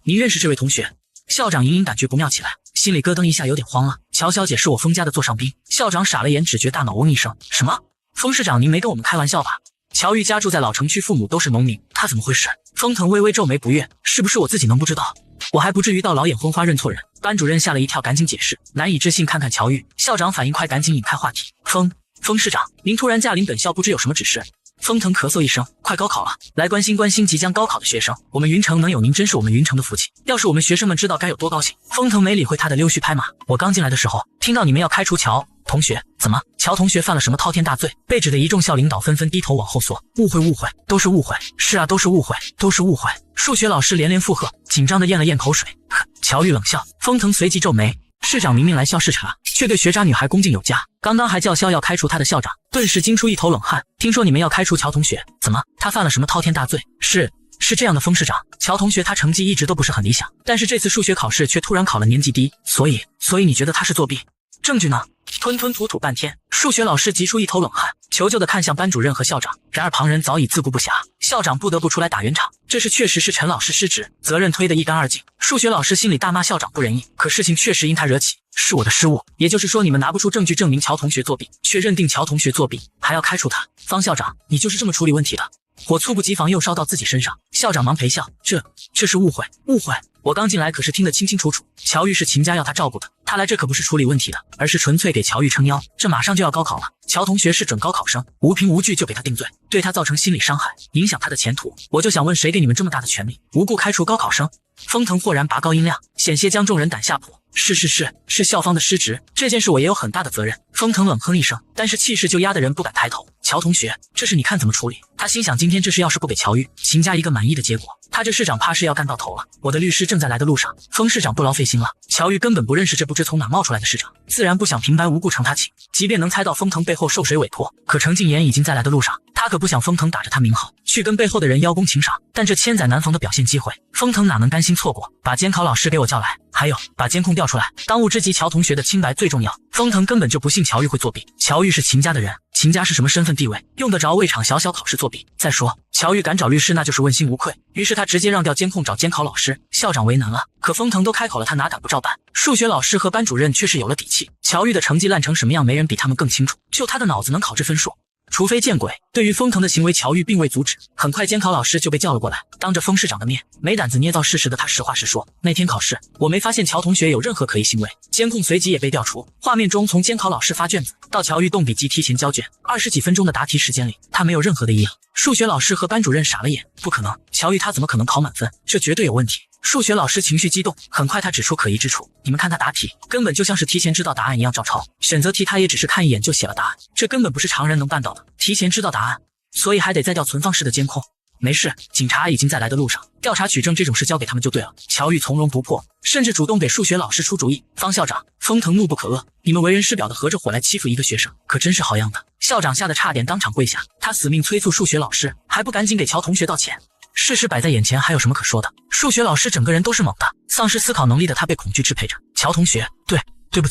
S1: 您认识这位同学？校长隐隐感觉不妙起来，心里咯噔一下，有点慌了。乔小姐是我封家的座上宾。校长傻了眼，只觉大脑嗡一声，什么？封市长，您没跟我们开玩笑吧？乔玉家住在老城区，父母都是农民，他怎么回事？封腾微微皱眉不悦，是不是我自己能不知道？我还不至于到老眼昏花认错人。班主任吓了一跳，赶紧解释，难以置信看看乔玉。校长反应快，赶紧引开话题。封市长，您突然驾临本校，不知有什么指示？封腾咳嗽一声，快高考了，来关心关心即将高考的学生。我们云城能有您，真是我们云城的福气。要是我们学生们知道该有多高兴。封腾没理会他的溜须拍马。我刚进来的时候，听到你们要开除乔同学，怎么？乔同学犯了什么滔天大罪？被指的一众校领导纷纷低头往后缩。误会，都是误会。是啊，都是误会。数学老师连连附和，紧张的咽了咽口水。呵，乔玉冷笑。封腾随即皱眉。市长明明来校视察，却对学渣女孩恭敬有加，刚刚还叫嚣要开除他的校长，顿时惊出一头冷汗。听说你们要开除乔同学，怎么？他犯了什么滔天大罪？是这样的，封市长，乔同学他成绩一直都不是很理想，但是这次数学考试却突然考了年级第一，所以你觉得他是作弊？证据呢？吞吞吐吐半天，数学老师急出一头冷汗，求救的看向班主任和校长，然而旁人早已自顾不暇，校长不得不出来打圆场。这事确实是陈老师失职，责任推得一干二净。数学老师心里大骂校长不仁义，可事情确实因他惹起，是我的失误。也就是说，你们拿不出证据证明乔同学作弊，却认定乔同学作弊，还要开除他。方校长，你就是这么处理问题的？火猝不及防又烧到自己身上，校长忙陪笑，这是误会。我刚进来可是听得清清楚楚，乔玉是秦家要他照顾的，他来这可不是处理问题的，而是纯粹给乔玉撑腰。这马上就要高考了，乔同学是准高考生，无凭无据就给他定罪，对他造成心理伤害，影响他的前途。我就想问，谁给你们这么大的权利，无故开除高考生？封腾豁然拔高音量，险些将众人胆吓破。是校方的失职，这件事我也有很大的责任。封腾冷哼一声，但是气势就压得人不敢抬头。乔同学，这事你看怎么处理？他心想，今天这事要是不给乔玉、秦家一个满意的结果，他这市长怕是要干到头了。我的律师正在来的路上，封市长不劳费心了。乔玉根本不认识这不知从哪冒出来的市长，自然不想平白无故承他情。即便能猜到封腾背后受谁委托，可程敬言已经在来的路上，他可不想封腾打着他名号去跟背后的人邀功请赏。但这千载难逢的表现机会，封腾哪能甘心错过？把监考老师给我叫来，还有把监控调出来。当务之急，乔同学的清白最重要。封腾根本就不信乔玉会作弊。乔玉是秦家的人，秦家是什么身份地位，用得着为场小小考试作弊？再说乔玉敢找律师，那就是问心无愧。于是他直接让调监控找监考老师。校长为难了，可封腾都开口了，他哪敢不照办？数学老师和班主任却是有了底气。乔玉的成绩烂成什么样，没人比他们更清楚，就他的脑子能考这分数。除非见鬼！对于封腾的行为，乔玉并未阻止。很快，监考老师就被叫了过来，当着封市长的面，没胆子捏造事实的他实话实说：那天考试，我没发现乔同学有任何可疑行为，监控随即也被调除。画面中，从监考老师发卷子到乔玉动笔及提前交卷，20几分钟的答题时间里，他没有任何的异样。数学老师和班主任傻了眼，不可能，乔玉他怎么可能考满分？这绝对有问题。数学老师情绪激动，很快他指出可疑之处。你们看他答题，根本就像是提前知道答案一样照抄。选择题他也只是看一眼就写了答案，这根本不是常人能办到的。提前知道答案，所以还得再调存放室的监控。没事，警察已经在来的路上，调查取证这种事交给他们就对了。乔玉从容不迫，甚至主动给数学老师出主意。方校长，封腾怒不可遏，你们为人师表的合着伙来欺负一个学生，可真是好样的。校长吓得差点当场跪下，他死命催促数学老师，还不赶紧给乔同学道歉。事实摆在眼前，还有什么可说的？数学老师整个人都是懵的，丧失思考能力的他被恐惧支配着。乔同学，对不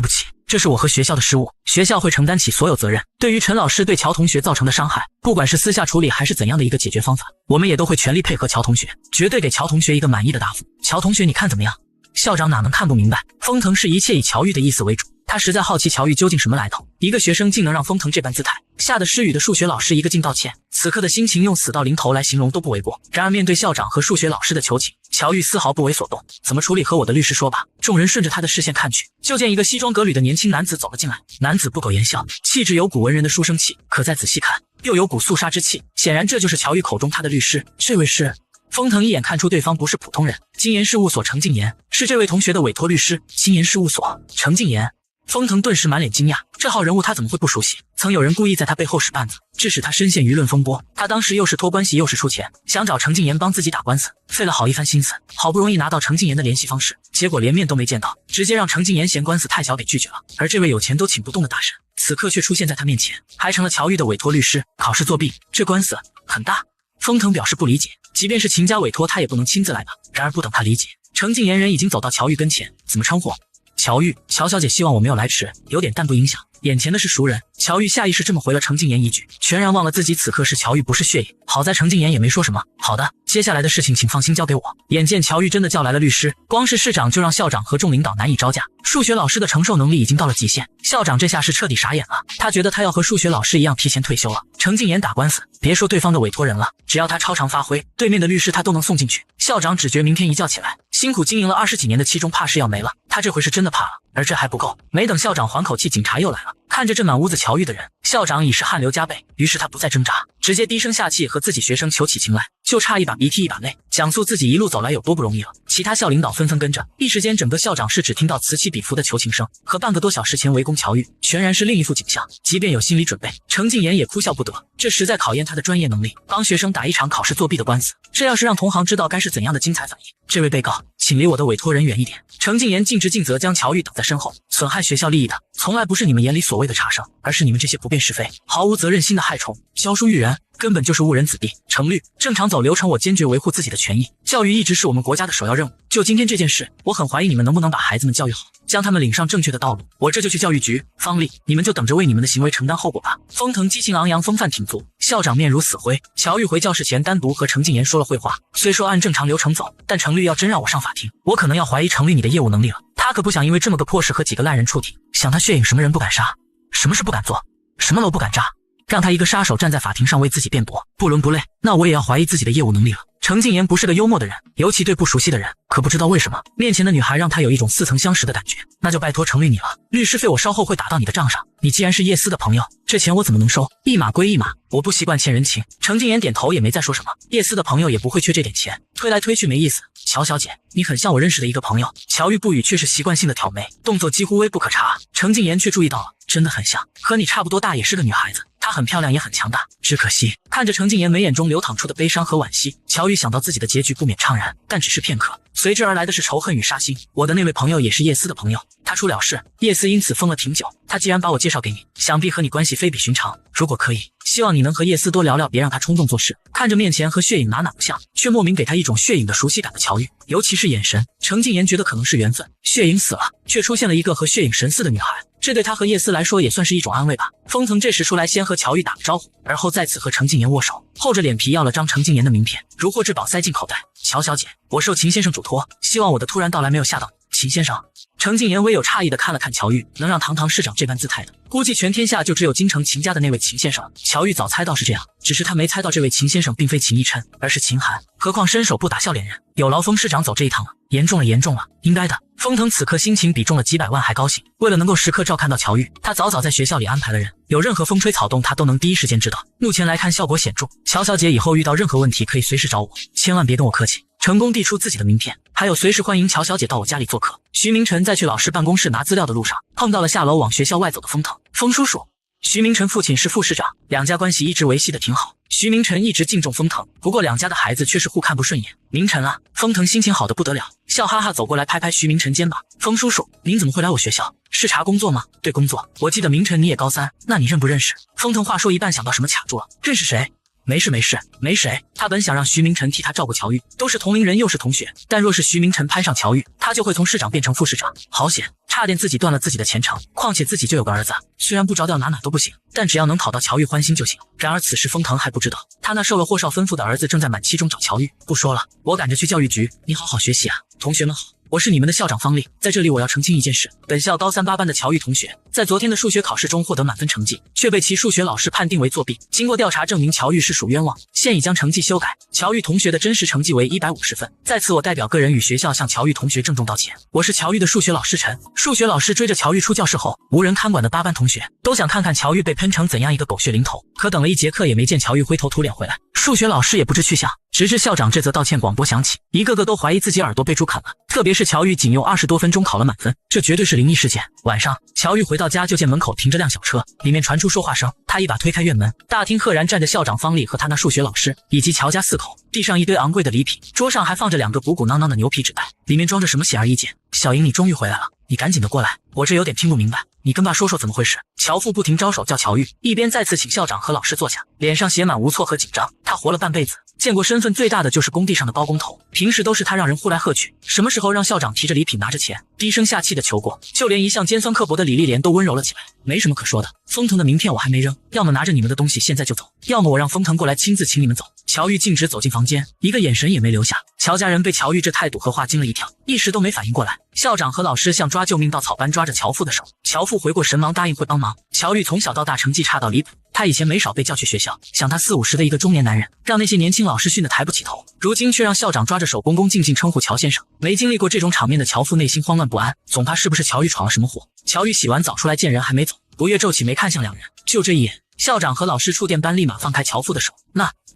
S1: 起，这是我和学校的失误，学校会承担起所有责任。对于陈老师对乔同学造成的伤害，不管是私下处理还是怎样的一个解决方法，我们也都会全力配合乔同学，绝对给乔同学一个满意的答复。乔同学，你看怎么样？校长哪能看不明白？封腾是一切以乔玉的意思为主，他实在好奇乔玉究竟什么来头，一个学生竟能让封腾这般姿态。吓得失语的数学老师一个劲道歉，此刻的心情用死到临头来形容都不为过。然而面对校长和数学老师的求情，乔玉丝毫不为所动。怎么处理和我的律师说吧。众人顺着他的视线看去，就见一个西装革履的年轻男子走了进来。男子不苟言笑，气质有股文人的书生气，可再仔细看，又有股肃杀之气。显然这就是乔玉口中他的律师。这位是……封腾一眼看出对方不是普通人，金研事务所程敬言，是这位同学的委托律师。金研事务所，程敬言。封腾顿时满脸惊讶，这号人物他怎么会不熟悉？曾有人故意在他背后使绊子，致使他深陷舆论风波。他当时又是托关系又是出钱，想找程敬言帮自己打官司，费了好一番心思，好不容易拿到程敬言的联系方式，结果连面都没见到，直接让程敬言嫌官司太小给拒绝了。而这位有钱都请不动的大神，此刻却出现在他面前，还成了乔玉的委托律师。考试作弊，这官司很大。封腾表示不理解，即便是秦家委托，他也不能亲自来吧。然而不等他理解，程敬言人已经走到乔玉跟前，怎么称呼？乔玉，乔小姐希望我没有来迟，有点但不影响。眼前的是熟人，乔玉下意识这么回了程敬言一句，全然忘了自己此刻是乔玉不是血液。好在程敬言也没说什么。好的，接下来的事情请放心交给我。眼见乔玉真的叫来了律师，光是市长就让校长和众领导难以招架。数学老师的承受能力已经到了极限，校长这下是彻底傻眼了，他觉得他要和数学老师一样提前退休了。程敬言打官司，别说对方的委托人了，只要他超常发挥，对面的律师他都能送进去。校长只觉明天一觉起来，辛苦经营了20几年的期中怕是要没了，他这回是真的怕了。而这还不够，没等校长缓口气，警察又来了。看着这满屋子乔玉的人，校长已是汗流浃背，于是他不再挣扎，直接低声下气和自己学生求起情来，就差一把鼻涕一把泪，讲述自己一路走来有多不容易了。其他校领导纷纷跟着，一时间整个校长室只听到此起彼伏的求情声，和半个多小时前围攻乔玉全然是另一副景象。即便有心理准备，程敬言也哭笑不得，这实在考验他的专业能力，帮学生打一场考试作弊的官司，这要是让同行知道该是怎样的精彩反应。这位被告，请离我的委托人远一点。程敬言尽职尽责将乔玉挡在身后，损害学校利益的从来不是你们眼里所谓的差生，而是你们这些不辨是非、毫无责任心的害虫。教书育人根本就是误人子弟。程律，正常走流程，我坚决维护自己的权益。教育一直是我们国家的首要任务。就今天这件事，我很怀疑你们能不能把孩子们教育好，将他们领上正确的道路。我这就去教育局。方丽，你们就等着为你们的行为承担后果吧。封腾激情昂扬，风范挺足，校长面如死灰。乔玉回教室前单独和程敬言说了会话，虽说按正常流程走，但程律要真让我上法庭，我可能要怀疑程律你的业务能力了。他可不想因为这么个破事和几个烂人出庭，想他血影什么人不敢杀，什么事不敢做，什么楼不敢炸，让他一个杀手站在法庭上为自己辩驳，不伦不类，那我也要怀疑自己的业务能力了。程静言不是个幽默的人，尤其对不熟悉的人，可不知道为什么，面前的女孩让他有一种似曾相识的感觉。那就拜托程律你了，律师费我稍后会打到你的账上。你既然是叶思的朋友，这钱我怎么能收？一码归一码，我不习惯欠人情。程静言点头也没再说什么，叶思的朋友也不会缺这点钱，推来推去没意思。乔小姐，你很像我认识的一个朋友。乔玉不语，却是习惯性的挑眉，动作几乎微不可察。程静言却注意到了，真的很像，和你差不多大，也是个女孩子。她很漂亮，也很强大，只可惜看着程静言眉眼中流淌出的悲伤和惋惜，乔宇想到自己的结局不免怅然，但只是片刻，随之而来的是仇恨与杀心。我的那位朋友也是叶思的朋友，他出了事，叶思因此疯了挺久。他既然把我介绍给你，想必和你关系非比寻常。如果可以，希望你能和叶思多聊聊，别让他冲动做事。看着面前和血影哪不像，却莫名给他一种血影的熟悉感的乔玉，尤其是眼神，程静言觉得可能是缘分。血影死了，却出现了一个和血影神似的女孩，这对他和叶思来说也算是一种安慰吧。风腾这时出来，先和乔玉打个招呼，而后再次和程静言握手，厚着脸皮要了张程静言的名片，如获至宝塞进口袋。乔小姐，我受秦先生嘱托，希望我的突然到来没有吓到你。秦先生，程静言微有诧异的看了看乔玉，能让堂堂市长这般姿态的，估计全天下就只有京城秦家的那位秦先生了。乔玉早猜到是这样，只是他没猜到这位秦先生并非秦逸琛，而是秦寒。何况伸手不打笑脸人，有劳封市长走这一趟了，严重了，严重了，应该的。风腾此刻心情比中了几百万还高兴，为了能够时刻照看到乔玉，他早早在学校里安排了人，有任何风吹草动他都能第一时间知道。目前来看效果显著，乔小姐以后遇到任何问题可以随时找我，千万别跟我客气。成功递出自己的名片，还有随时欢迎乔小姐到我家里做客。徐明晨在去老师办公室拿资料的路上，碰到了下楼往学校外走的风腾。风叔叔，徐明晨父亲是副市长，两家关系一直维系的挺好。徐明晨一直敬重风腾，不过两家的孩子却是互看不顺眼。明晨啊，风腾心情好的不得了，笑哈哈走过来拍拍徐明晨肩膀。风叔叔，您怎么会来我学校？是查工作吗？对，工作。我记得明晨你也高三，那你认不认识？风腾话说一半想到什么卡住了，认识谁？没事没事，没谁。他本想让徐明晨替他照顾乔玉，都是同龄人又是同学，但若是徐明晨攀上乔玉，他就会从市长变成副市长。好险，差点自己断了自己的前程。况且自己就有个儿子，虽然不着调哪都不行，但只要能讨到乔玉欢心就行。然而此时风腾还不知道，他那受了霍少吩咐的儿子正在满期中找乔玉。不说了，我赶着去教育局，你好好学习啊。同学们好，我是你们的校长方丽，在这里我要澄清一件事，本校高3、8班的乔玉同学，在昨天的数学考试中获得满分成绩，却被其数学老师判定为作弊。经过调查证明乔玉是属冤枉，现已将成绩修改，乔玉同学的真实成绩为150分。在此我代表个人与学校向乔玉同学郑重道歉。我是乔玉的数学老师陈。数学老师追着乔玉出教室后，无人看管的8班同学都想看看乔玉被喷成怎样一个狗血淋头，可等了一节课也没见乔玉灰头土脸回来，数学老师也不知去向。直至校长这则道歉广播响起，一个个都怀疑自己耳朵被猪啃了。特别是乔玉仅用20多分钟考了满分，这绝对是灵异事件。晚上，乔玉回到家就见门口停着辆小车，里面传出说话声。他一把推开院门，大厅赫然站着校长方丽和他那数学老师以及乔家4口，地上一堆昂贵的礼品，桌上还放着2个鼓鼓囊囊的牛皮纸袋，里面装着什么显而易见。小莹，你终于回来了，你赶紧的过来，我这有点听不明白，你跟爸说说怎么回事。乔父不停招手叫乔玉，一边再次请校长和老师坐下，脸上写满无措和紧张。他活了半辈子，见过身份最大的就是工地上的包工头，平时都是他让人呼来喝去，什么时候让校长提着礼品拿着钱低声下气的求过，就连一向尖酸刻薄的李丽莲都温柔了起来。没什么可说的，风腾的名片我还没扔，要么拿着你们的东西现在就走，要么我让风腾过来亲自请你们走。乔玉径直走进房间，一个眼神也没留下。乔家人被乔玉这态度和话惊了一跳，一时都没反应过来。校长和老师像抓救命稻草般抓着乔父的手，乔父回过神忙答应会帮忙。乔玉从小到大成绩差到离谱，他以前没少被叫去学校，想他40、50的一个中年男人，让那些年轻老师训得抬不起头，如今却让校长抓着手恭恭敬敬称呼乔先生。没经历过这种场面的乔父内心慌乱不安，总怕是不是乔玉闯了什么祸。乔玉洗完澡出来见人还没走，不悦皱起眉看向两人，就这一眼，校长和老师触电般立马放开乔父的手，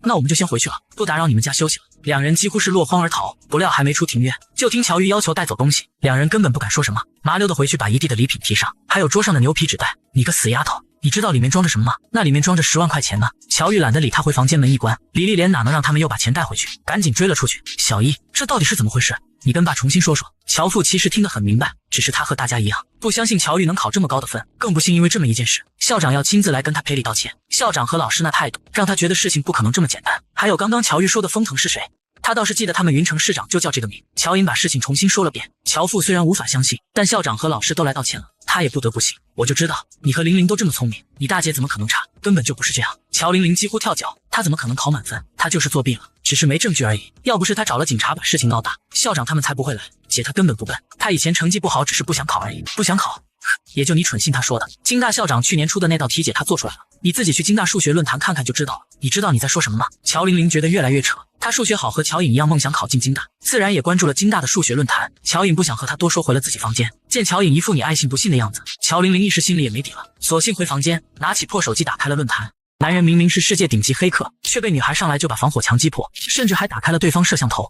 S1: 那我们就先回去了，不打扰你们家休息了。两人几乎是落荒而逃，不料还没出庭院，就听乔玉要求带走东西，两人根本不敢说什么，麻溜的回去把一地的礼品提上，还有桌上的牛皮纸袋。你个死丫头，你知道里面装着什么吗？那里面装着10万块钱呢。乔玉懒得理他，回房间门一关，李丽莲哪能让他们又把钱带回去，赶紧追了出去。小姨，这到底是怎么回事？你跟爸重新说说。乔父其实听得很明白，只是他和大家一样，不相信乔玉能考这么高的分，更不信因为这么一件事，校长要亲自来跟他赔礼道歉。校长和老师那态度，让他觉得事情不可能这么简单。还有刚刚乔玉说的风腾是谁？他倒是记得他们云城市长就叫这个名。乔莹把事情重新说了遍，乔父虽然无法相信，但校长和老师都来道歉了，他也不得不信。我就知道你和玲玲都这么聪明，你大姐怎么可能差？根本就不是这样。乔玲玲几乎跳脚，她怎么可能考满分？她就是作弊了，只是没证据而已。要不是她找了警察把事情闹大，校长他们才不会来。姐她根本不笨，她以前成绩不好，只是不想考而已。不想考，也就你蠢信他说的。京大校长去年出的那道题解他做出来了，你自己去京大数学论坛看看就知道了。你知道你在说什么吗？乔玲玲觉得越来越扯，他数学好，和乔颖一样梦想考进京大，自然也关注了京大的数学论坛。乔颖不想和他多说，回了自己房间。见乔颖一副你爱信不信的样子，乔玲玲一时心里也没底了，索性回房间，拿起破手机打开了论坛。男人明明是世界顶级黑客，却被女孩上来就把防火墙击破，甚至还打开了对方摄像头。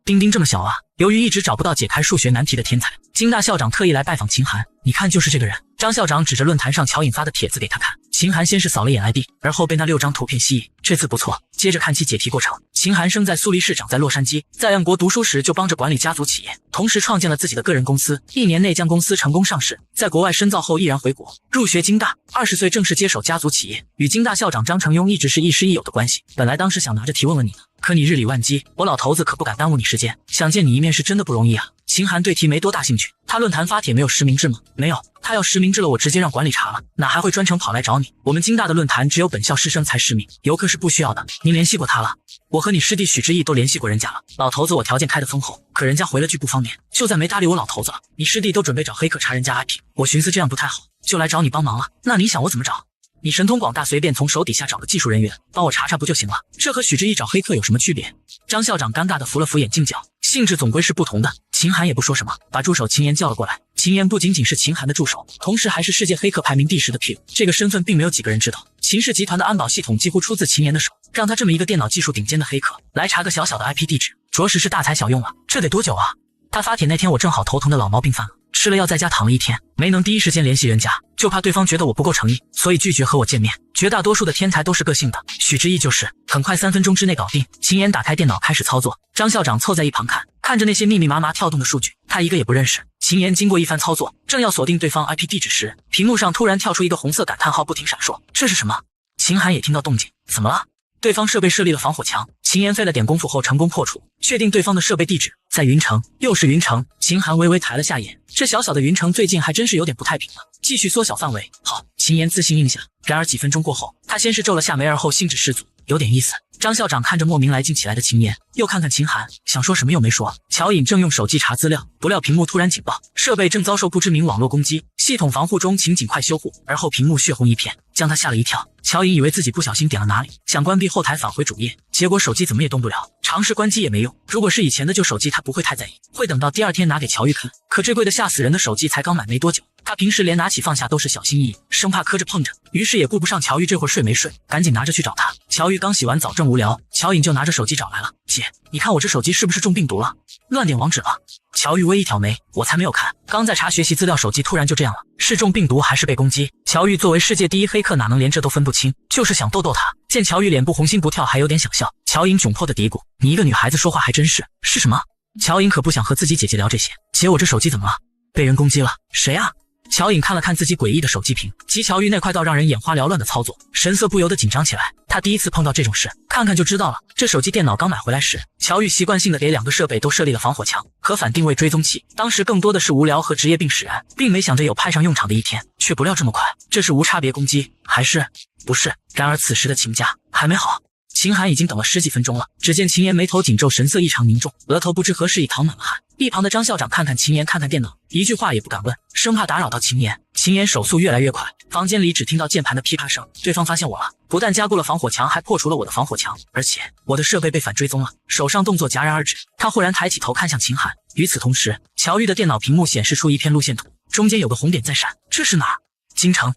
S1: 丁丁这么小啊！由于一直找不到解开数学难题的天才，京大校长特意来拜访秦寒。你看，就是这个人。张校长指着论坛上乔颖发的帖子给他看。秦寒先是扫了眼 ID， 而后被那6张图片吸引，这次不错。接着看其解题过程。秦寒生在苏黎世，长在洛杉矶，在安国读书时就帮着管理家族企业，同时创建了自己的个人公司，1年内将公司成功上市。在国外深造后毅然回国，入学京大，20岁正式接手家族企业，与京大校长张成庸一直是亦师亦友的关系。本来当时想拿着题问问你呢，可你日理万机，我老头子可不敢耽误你时间，想见你一面是真的不容易啊。秦寒对题没多大兴趣，他论坛发帖没有实名制吗？没有，他要实名制了，我直接让管理查了，哪还会专程跑来找你？我们京大的论坛只有本校师生才实名，游客是不需要的。您联系过他了？我和你师弟许之毅都联系过人家了，老头子我条件开得丰厚，可人家回了句不方便，就再没搭理我老头子了。你师弟都准备找黑客查人家 IP， 我寻思这样不太好，就来找你帮忙了。那你想我怎么找？你神通广大，随便从手底下找个技术人员帮我查查不就行了？这和许之毅找黑客有什么区别？张校长尴尬地扶了扶眼镜角，性质总归是不同的。秦寒也不说什么，把助手秦岩叫了过来。秦岩不仅仅是秦寒的助手，同时还是世界黑客排名第10的 Q， 这个身份并没有几个人知道。秦氏集团的安保系统几乎出自秦岩的手，让他这么一个电脑技术顶尖的黑客来查个小小的 IP 地址，着实是大材小用啊。这得多久啊？他发帖那天我正好头疼的老毛病犯了，吃了药在家躺了1天，没能第一时间联系人家，就怕对方觉得我不够诚意，所以拒绝和我见面。绝大多数的天才都是个性的，许之毅就是，很快3分钟之内搞定。秦岩打开电脑开始操作，张校长凑在一旁看着那些密密麻麻跳动的数据，他一个也不认识。秦岩经过一番操作，正要锁定对方 IP 地址时，屏幕上突然跳出一个红色感叹号，不停闪烁，这是什么？秦寒也听到动静，怎么了？对方设备设立了防火墙，秦岩费了点功夫后成功破除，确定对方的设备地址在云城，又是云城。秦寒微微抬了下眼，这小小的云城最近还真是有点不太平了。继续缩小范围，好，秦岩自信应下。然而几分钟过后，他先是皱了下眉，而后兴致十足，有点意思。张校长看着莫名来劲起来的秦岩，又看看秦寒，想说什么又没说。乔颖正用手机查资料，不料屏幕突然警报，设备正遭受不知名网络攻击，系统防护中，请尽快修护。而后屏幕血红一片，将他吓了一跳。乔颖以为自己不小心点了哪里，想关闭后台返回主页，结果手机怎么也动不了，尝试关机也没用。如果是以前的旧手机，他不会太在意，会等到第2天拿给乔玉看。可这贵的吓死人的手机才刚买没多久，他平时连拿起放下都是小心翼翼，生怕磕着碰着，于是也顾不上乔玉这会儿睡没睡，赶紧拿着去找他。乔玉刚洗完澡正无聊，乔颖就拿着手机找来了。姐，你看我这手机是不是中病毒了？乱点网址了。乔玉微一挑眉，我才没有看，刚在查学习资料，手机突然就这样了，是中病毒还是被攻击？乔玉作为世界第1黑客，哪能连这都分不清，就是想逗逗他。见乔玉脸部红心不跳，还有点想笑，乔颖窘迫的嘀咕，你一个女孩子说话还真是什么？乔颖可不想和自己姐姐聊这些。姐，我这手机怎么了？被人攻击了？谁啊？乔颖看了看自己诡异的手机屏及乔玉那快到让人眼花缭乱的操作，神色不由得紧张起来。他第一次碰到这种事，看看就知道了。这手机电脑刚买回来时，乔玉习惯性的给2个设备都设立了防火墙和反定位追踪器，当时更多的是无聊和职业病使然，并没想着有派上用场的一天，却不料这么快。这是无差别攻击还是不是？然而此时的秦家还没好。秦寒已经等了10几分钟了，只见秦岩眉头紧皱，神色异常凝重，额头不知何时已淌满了汗。一旁的张校长看看秦岩，看看电脑，一句话也不敢问，生怕打扰到秦岩。秦岩手速越来越快，房间里只听到键盘的噼啪声。对方发现我了，不但加固了防火墙，还破除了我的防火墙，而且我的设备被反追踪了。手上动作戛然而止，他忽然抬起头看向秦寒。与此同时，乔玉的电脑屏幕显示出一片路线图，中间有个红点在闪，这是哪儿？京城。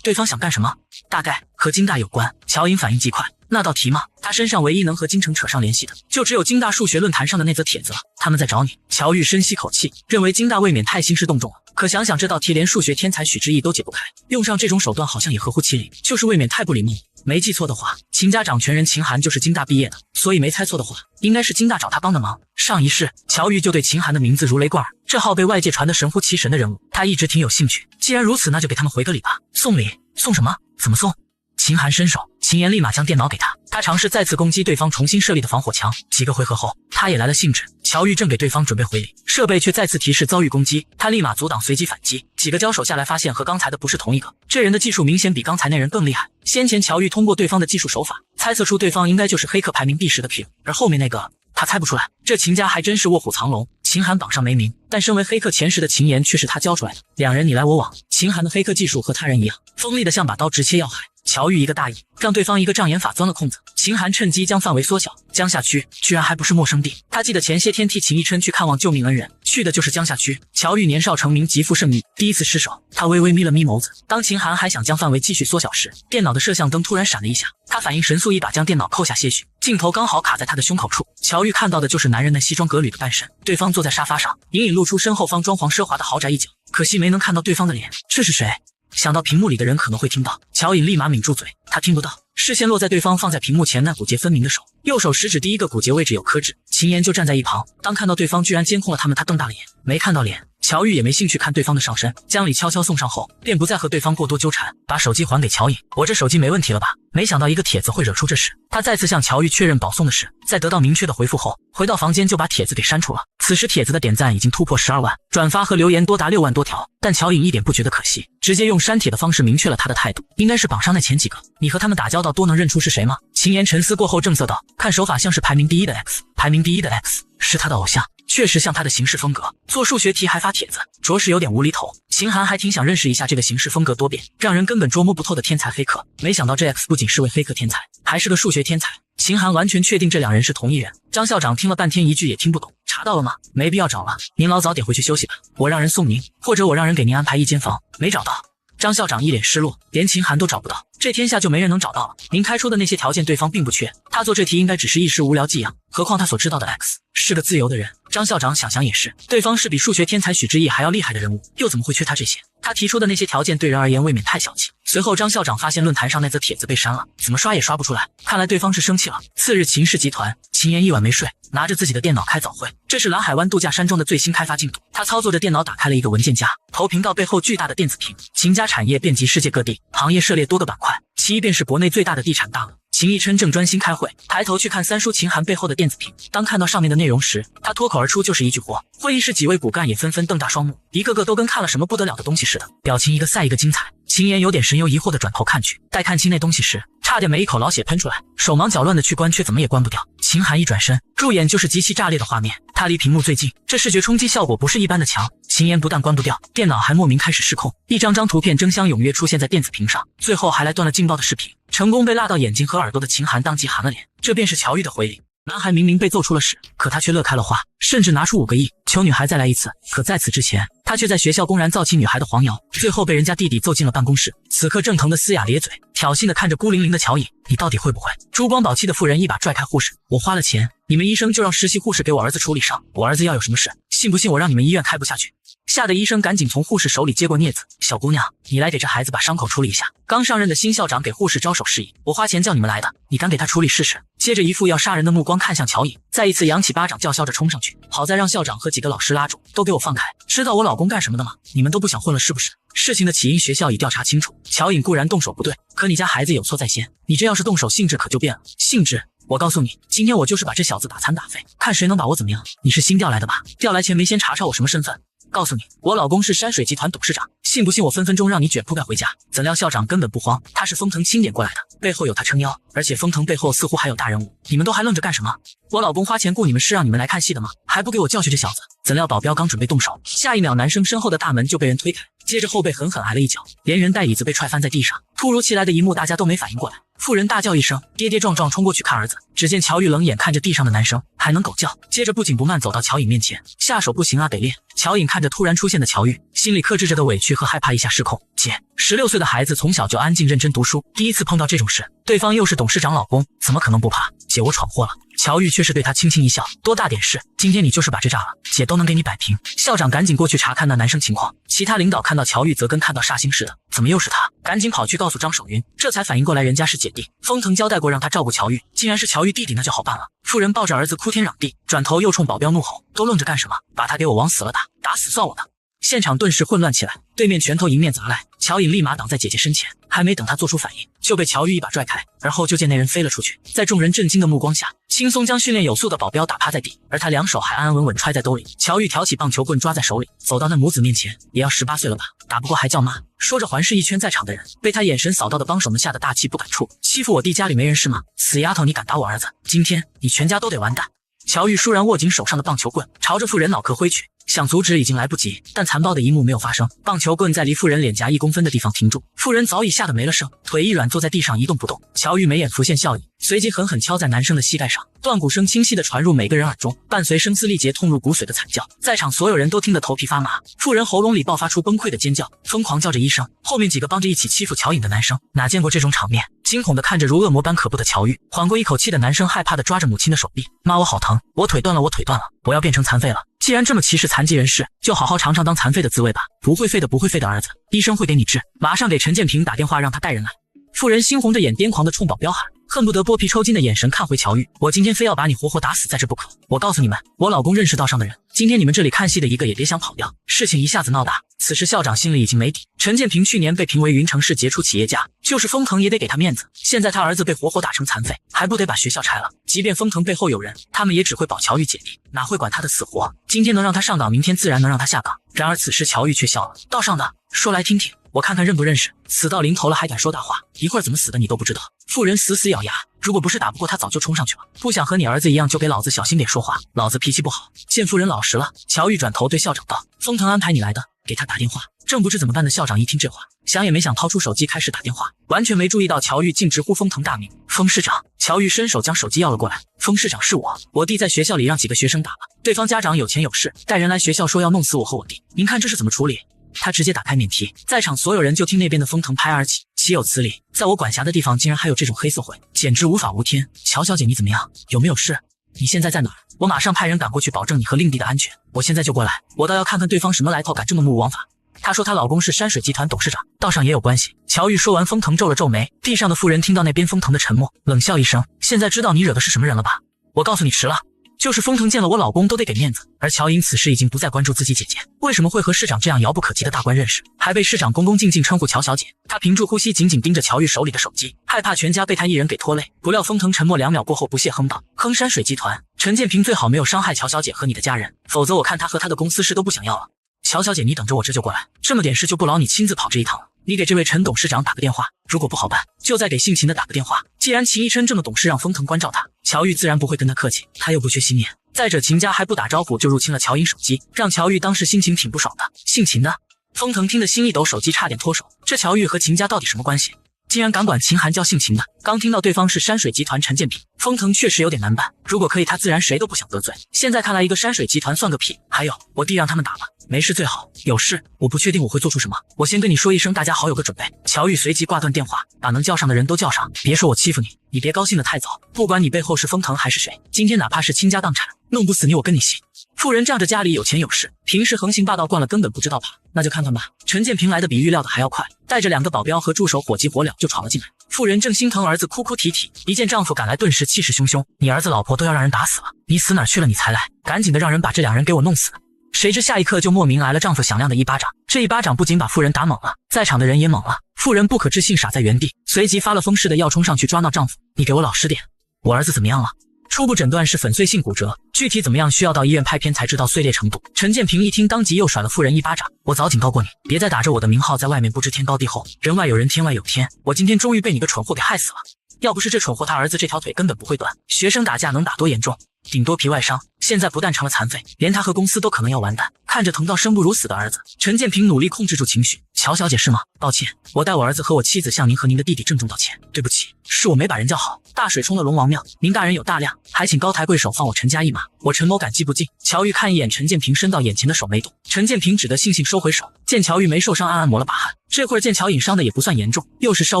S1: 对方想干什么？大概和京大有关。乔颖反应极快，那道题吗？他身上唯一能和京城扯上联系的，就只有京大数学论坛上的那则帖子了。他们在找你。乔玉深吸口气，认为京大未免太兴师动众了。可想想这道题连数学天才许之毅都解不开，用上这种手段好像也合乎其理，就是未免太不礼貌。没记错的话，秦家掌权人秦寒就是京大毕业的，所以没猜错的话，应该是京大找他帮的忙。上一世，乔玉就对秦寒的名字如雷贯耳，这号被外界传得神乎其神的人物，他一直挺有兴趣。既然如此，那就给他们回个礼吧。送礼？送什么？怎么送？秦寒伸手，秦岩立马将电脑给他。他尝试再次攻击对方重新设立的防火墙，几个回合后，他也来了兴致。乔玉正给对方准备回礼，设备却再次提示遭遇攻击，他立马阻挡，随即反击。几个交手下来，发现和刚才的不是同一个，这人的技术明显比刚才那人更厉害。先前乔玉通过对方的技术手法，猜测出对方应该就是黑客排名第10的 Q， 而后面那个他猜不出来。这秦家还真是卧虎藏龙。秦寒榜上没名，但身为黑客前10的秦岩却是他教出来的。两人你来我往，秦寒的黑客技术和他人一样，锋利的像把刀，直切要害。乔玉一个大意，让对方一个障眼法钻了空子。秦寒趁机将范围缩小，江夏区居然还不是陌生地。他记得前些天替秦逸琛去看望救命恩人，去的就是江夏区。乔玉年少成名，极负盛誉，第一次失手，他微微眯了眯眸子。当秦寒还想将范围继续缩小时，电脑的摄像灯突然闪了一下，他反应神速，一把将电脑扣下些许，镜头刚好卡在他的胸口处。乔玉看到的就是男人那西装革履的半身，对方坐在沙发上，隐隐露出身后方装潢奢华的豪宅一角，可惜没能看到对方的脸。这是谁？想到屏幕里的人可能会听到，乔颖立马抿住嘴，他听不到。视线落在对方放在屏幕前那骨节分明的手，右手食指第一个骨节位置有刻痣。秦岩就站在一旁，当看到对方居然监控了他们，他瞪大了眼。没看到脸，乔玉也没兴趣看对方的上身，将礼悄悄送上后，便不再和对方过多纠缠，把手机还给乔颖。我这手机没问题了吧？没想到一个帖子会惹出这事，他再次向乔玉确认保送的事，在得到明确的回复后，回到房间就把帖子给删除了。此时帖子的点赞已经突破12万，转发和留言多达6万多条，但乔颖一点不觉得可惜，直接用删帖的方式明确了他的态度，应该是榜上那前几个，你和他们打交道多能认出是谁吗？秦岩沉思过后正色道，看手法像是排名第一的 X， 排名第一的 X 是他的偶像，确实像他的行事风格，做数学题还发帖子，着实有点无厘头。秦寒还挺想认识一下这个行事风格多变，让人根本捉摸不透的天才黑客，没想到这 X 不仅是位黑客天才，还是个数学天才。秦寒完全确定这两人是同一人。张校长听了半天一句也听不懂，查到了吗？没必要找了，您老早点回去休息吧，我让人送您，或者我让人给您安排一间房。没找到。张校长一脸失落，连秦寒都找不到，这天下就没人能找到了。您开出的那些条件对方并不缺，他做这题应该只是一时无聊寄养，何况他所知道的 X 是个自由的人。张校长想想也是，对方是比数学天才许志毅还要厉害的人物，又怎么会缺他这些？他提出的那些条件对人而言未免太小气。随后张校长发现论坛上那则帖子被删了，怎么刷也刷不出来，看来对方是生气了。次日秦氏集团，秦岩一晚没睡，拿着自己的电脑开早会。这是蓝海湾度假山庄的最新开发进度，他操作着电脑打开了一个文件夹，投屏到背后巨大的电子屏。秦家产业遍及世界各地，行业涉猎多个板块，其一便是国内最大的地产大鳄。秦逸琛正专心开会，抬头去看三叔秦寒背后的电子屏，当看到上面的内容时，他脱口而出就是一句活。会议室几位骨干也纷纷瞪大双目，一个个都跟看了什么不得了的东西似的，表情一个赛一个精彩。秦岩有点神游疑惑的转头看去，待看清那东西时，差点没一口老血喷出来，手忙脚乱的去关，却怎么也关不掉。秦寒一转身，入眼就是极其炸裂的画面，他离屏幕最近，这视觉冲击效果不是一般的强。秦岩不但关不掉，电脑还莫名开始失控，一张张图片争相踊跃出现在电子屏上，最后还来段了劲爆的视频，成功被辣到眼睛和耳朵的秦寒当即寒了脸。这便是乔玉的回礼。男孩明明被揍出了事，可他却乐开了花，甚至拿出5个亿求女孩再来一次。可在此之前，他却在学校公然造起女孩的黄谣，最后被人家弟弟揍进了办公室。此刻正疼得呲牙咧嘴，挑衅的看着孤零零的乔颖，你到底会不会？珠光宝气的妇人一把拽开护士，我花了钱，你们医生就让实习护士给我儿子处理伤，我儿子要有什么事，信不信我让你们医院开不下去？吓得医生赶紧从护士手里接过镊子，小姑娘，你来给这孩子把伤口处理一下。刚上任的新校长给护士招手示意，我花钱叫你们来的，你敢给他处理试试？接着一副要杀人的目光看向乔颖，再一次扬起巴掌叫嚣着冲上去，好在让校长和几个老师拉住，都给我放开，知道我老公干什么的吗？你们都不想混了是不是？事情的起因学校已调查清楚，乔颖固然动手不对，可你家孩子有错在先，你这要是动手性质可就变了。性质？我告诉你，今天我就是把这小子打残打废，看谁能把我怎么样。你是新调来的吧？调来前没先查查我什么身份？告诉你，我老公是山水集团董事长，信不信我分分钟让你卷铺盖回家？怎料校长根本不慌，他是封腾钦点过来的，背后有他撑腰，而且封腾背后似乎还有大人物，你们都还愣着干什么？我老公花钱雇你们是让你们来看戏的吗？还不给我教训这小子！怎料保镖刚准备动手，下一秒男生身后的大门就被人推开，接着后背狠狠挨了一脚，连人带椅子被踹翻在地上。突如其来的一幕，大家都没反应过来。妇人大叫一声，跌跌撞撞冲过去看儿子，只见乔玉冷眼看着地上的男生，还能狗叫，接着不紧不慢走到乔颖面前，下手不行啊，得练。乔颖看着突然出现的乔玉，心里克制着的委屈和害怕一下失控。姐，16岁的孩子从小就安静认真读书，第一次碰到这种事，对方又是董事长老公，怎么可能不怕？姐，我闯祸了。乔玉却是对他轻轻一笑，多大点事，今天你就是把这炸了，姐都能给你摆平。校长赶紧过去查看那男生情况，其他领导看到乔玉则跟看到煞星似的，怎么又是他？赶紧跑去告诉张守云，这才反应过来人家是姐弟，封腾交代过让他照顾乔玉，竟然是乔玉弟弟，那就好办了。妇人抱着儿子哭天嚷地，转头又冲保镖怒吼，都愣着干什么？把他给我往死了打，打死算我的。现场顿时混乱起来，对面拳头迎面砸来，乔颖立马挡在姐姐身前，还没等她做出反应，就被乔玉一把拽开，而后就见那人飞了出去，在众人震惊的目光下，轻松将训练有素的保镖打趴在地，而他两手还安安稳稳揣在兜里。乔玉挑起棒球棍抓在手里，走到那母子面前，也要18岁了吧，打不过还叫妈。说着环视一圈在场的人，被他眼神扫到的帮手们吓得大气不敢出，欺负我弟家里没人是吗？死丫头，你敢打我儿子，今天你全家都得完蛋。乔玉倏然握紧手上的棒球棍，朝着妇人脑壳挥去，想阻止已经来不及，但残暴的一幕没有发生。棒球棍在离妇人脸颊1公分的地方停住，妇人早已吓得没了声，腿一软坐在地上一动不动。乔玉眉眼浮现笑意，随即狠狠敲在男生的膝盖上，断骨声清晰地传入每个人耳中，伴随声嘶力竭、痛入骨髓的惨叫，在场所有人都听得头皮发麻。妇人喉咙里爆发出崩溃的尖叫，疯狂叫着医生。后面几个帮着一起欺负乔颖的男生哪见过这种场面，惊恐地看着如恶魔般可怖的乔玉。缓过一口气的男生害怕地抓着母亲的手臂，妈，我好疼，我腿断了，我腿断了，我要变成残废了。既然这么歧视残疾人士，就好好尝尝当残废的滋味吧。不会废的儿子，医生会给你治，马上给陈建平打电话让他带人来。妇人猩红着眼癫狂地冲保镖喊，恨不得剥皮抽筋的眼神看回乔玉，我今天非要把你活活打死在这不可。我告诉你们，我老公认识道上的人，今天你们这里看戏的一个也别想跑掉。事情一下子闹大，此时校长心里已经没底。陈建平去年被评为云城市杰出企业家，就是封腾也得给他面子。现在他儿子被活活打成残废，还不得把学校拆了？即便封腾背后有人，他们也只会保乔玉姐弟，哪会管他的死活？今天能让他上岗，明天自然能让他下岗。然而此时乔玉却笑了，道上的，说来听听，我看看认不认识。死到临头了还敢说大话，一会儿怎么死的你都不知道。妇人死死咬牙，如果不是打不过他早就冲上去了，不想和你儿子一样就给老子小心点说话，老子脾气不好。见妇人老实了，乔玉转头对校长道，封腾安排你来的，给他打电话。正不知怎么办的校长一听这话，想也没想掏出手机开始打电话，完全没注意到乔玉竟直呼封腾大名，封市长。乔玉伸手将手机要了过来，封市长是我弟在学校里让几个学生打了，对方家长有钱有势，带人来学校说要弄死我和我弟，您看这是怎么处理？他直接打开免提，在场所有人就听那边的封腾拍而起，岂有此理，在我管辖的地方竟然还有这种黑社会，简直无法无天。乔小姐你怎么样，有没有事？你现在在哪儿？我马上派人赶过去保证你和令弟的安全，我现在就过来，我倒要看看对方什么来头，敢这么目无王法。她说她老公是山水集团董事长，道上也有关系。乔玉说完，封腾皱了皱眉，地上的妇人听到那边封腾的沉默，冷笑一声，现在知道你惹的是什么人了吧？我告诉你迟了，就是封腾见了我老公都得给面子，而乔颖此时已经不再关注自己姐姐，为什么会和市长这样遥不可及的大官认识，还被市长恭恭敬敬称呼乔小姐。她屏住呼吸，紧紧盯着乔玉手里的手机，害怕全家被他一人给拖累。不料封腾沉默2秒过后不屑哼道，哼山水集团，陈建平最好没有伤害乔小姐和你的家人，否则我看他和他的公司事都不想要了。乔小姐你等着我这就过来，这么点事就不劳你亲自跑这一趟了。你给这位陈董事长打个电话，如果不好办，就再给姓秦的打个电话。既然秦一琛这么懂事，让封腾关照他，乔玉自然不会跟他客气，他又不缺心眼。再者秦家还不打招呼就入侵了乔颖手机，让乔玉当时心情挺不爽的。姓秦的，封腾听得心一抖，手机差点脱手。这乔玉和秦家到底什么关系？竟然敢管秦寒叫姓秦的。刚听到对方是山水集团陈建平，封腾确实有点难办。如果可以，他自然谁都不想得罪。现在看来，一个山水集团算个屁。还有，我弟让他们打了，没事最好，有事我不确定我会做出什么，我先跟你说一声，大家好有个准备。乔玉随即挂断电话，把能叫上的人都叫上。别说我欺负你，你别高兴得太早，不管你背后是封腾还是谁，今天哪怕是倾家荡产，弄不死你我跟你姓。妇人仗着家里有钱有势，平时横行霸道惯了，根本不知道怕。那就看看吧。陈建平来的比预料的还要快，带着2个保镖和助手火急火燎就闯了进来。妇人正心疼儿子哭哭啼啼，一见丈夫赶来，顿时气势汹汹，你儿子老婆都要让人打死了，你死哪儿去了你才来，赶紧的让人把这2人给我弄死。谁知下一刻就莫名来了丈夫响亮的一巴掌，这一巴掌不仅把妇人打懵了，在场的人也懵了。妇人不可置信傻在原地，随即发了疯似的要冲上去抓闹丈夫，你给我老实点，我儿子怎么样了？初步诊断是粉碎性骨折，具体怎么样需要到医院拍片才知道碎裂程度。陈建平一听，当即又甩了妇人一巴掌，我早警告过你，别再打着我的名号在外面不知天高地厚，人外有人天外有天，我今天终于被你个蠢货给害死了。要不是这蠢货他儿子这条腿根本不会断，学生打架能打多严重？顶多皮外伤，现在不但成了残废，连他和公司都可能要完蛋。看着疼到生不如死的儿子，陈建平努力控制住情绪。乔小姐是吗？抱歉，我代我儿子和我妻子向您和您的弟弟郑重道歉，对不起，是我没把人叫好。大水冲了龙王庙，您大人有大量，还请高抬贵手放我陈家一马，我陈某感激不尽。乔玉看一眼陈建平伸到眼前的手没动，陈建平只得悻悻收回手。见乔玉没受伤，暗暗抹了把汗。这会儿见乔颖伤的也不算严重，又是稍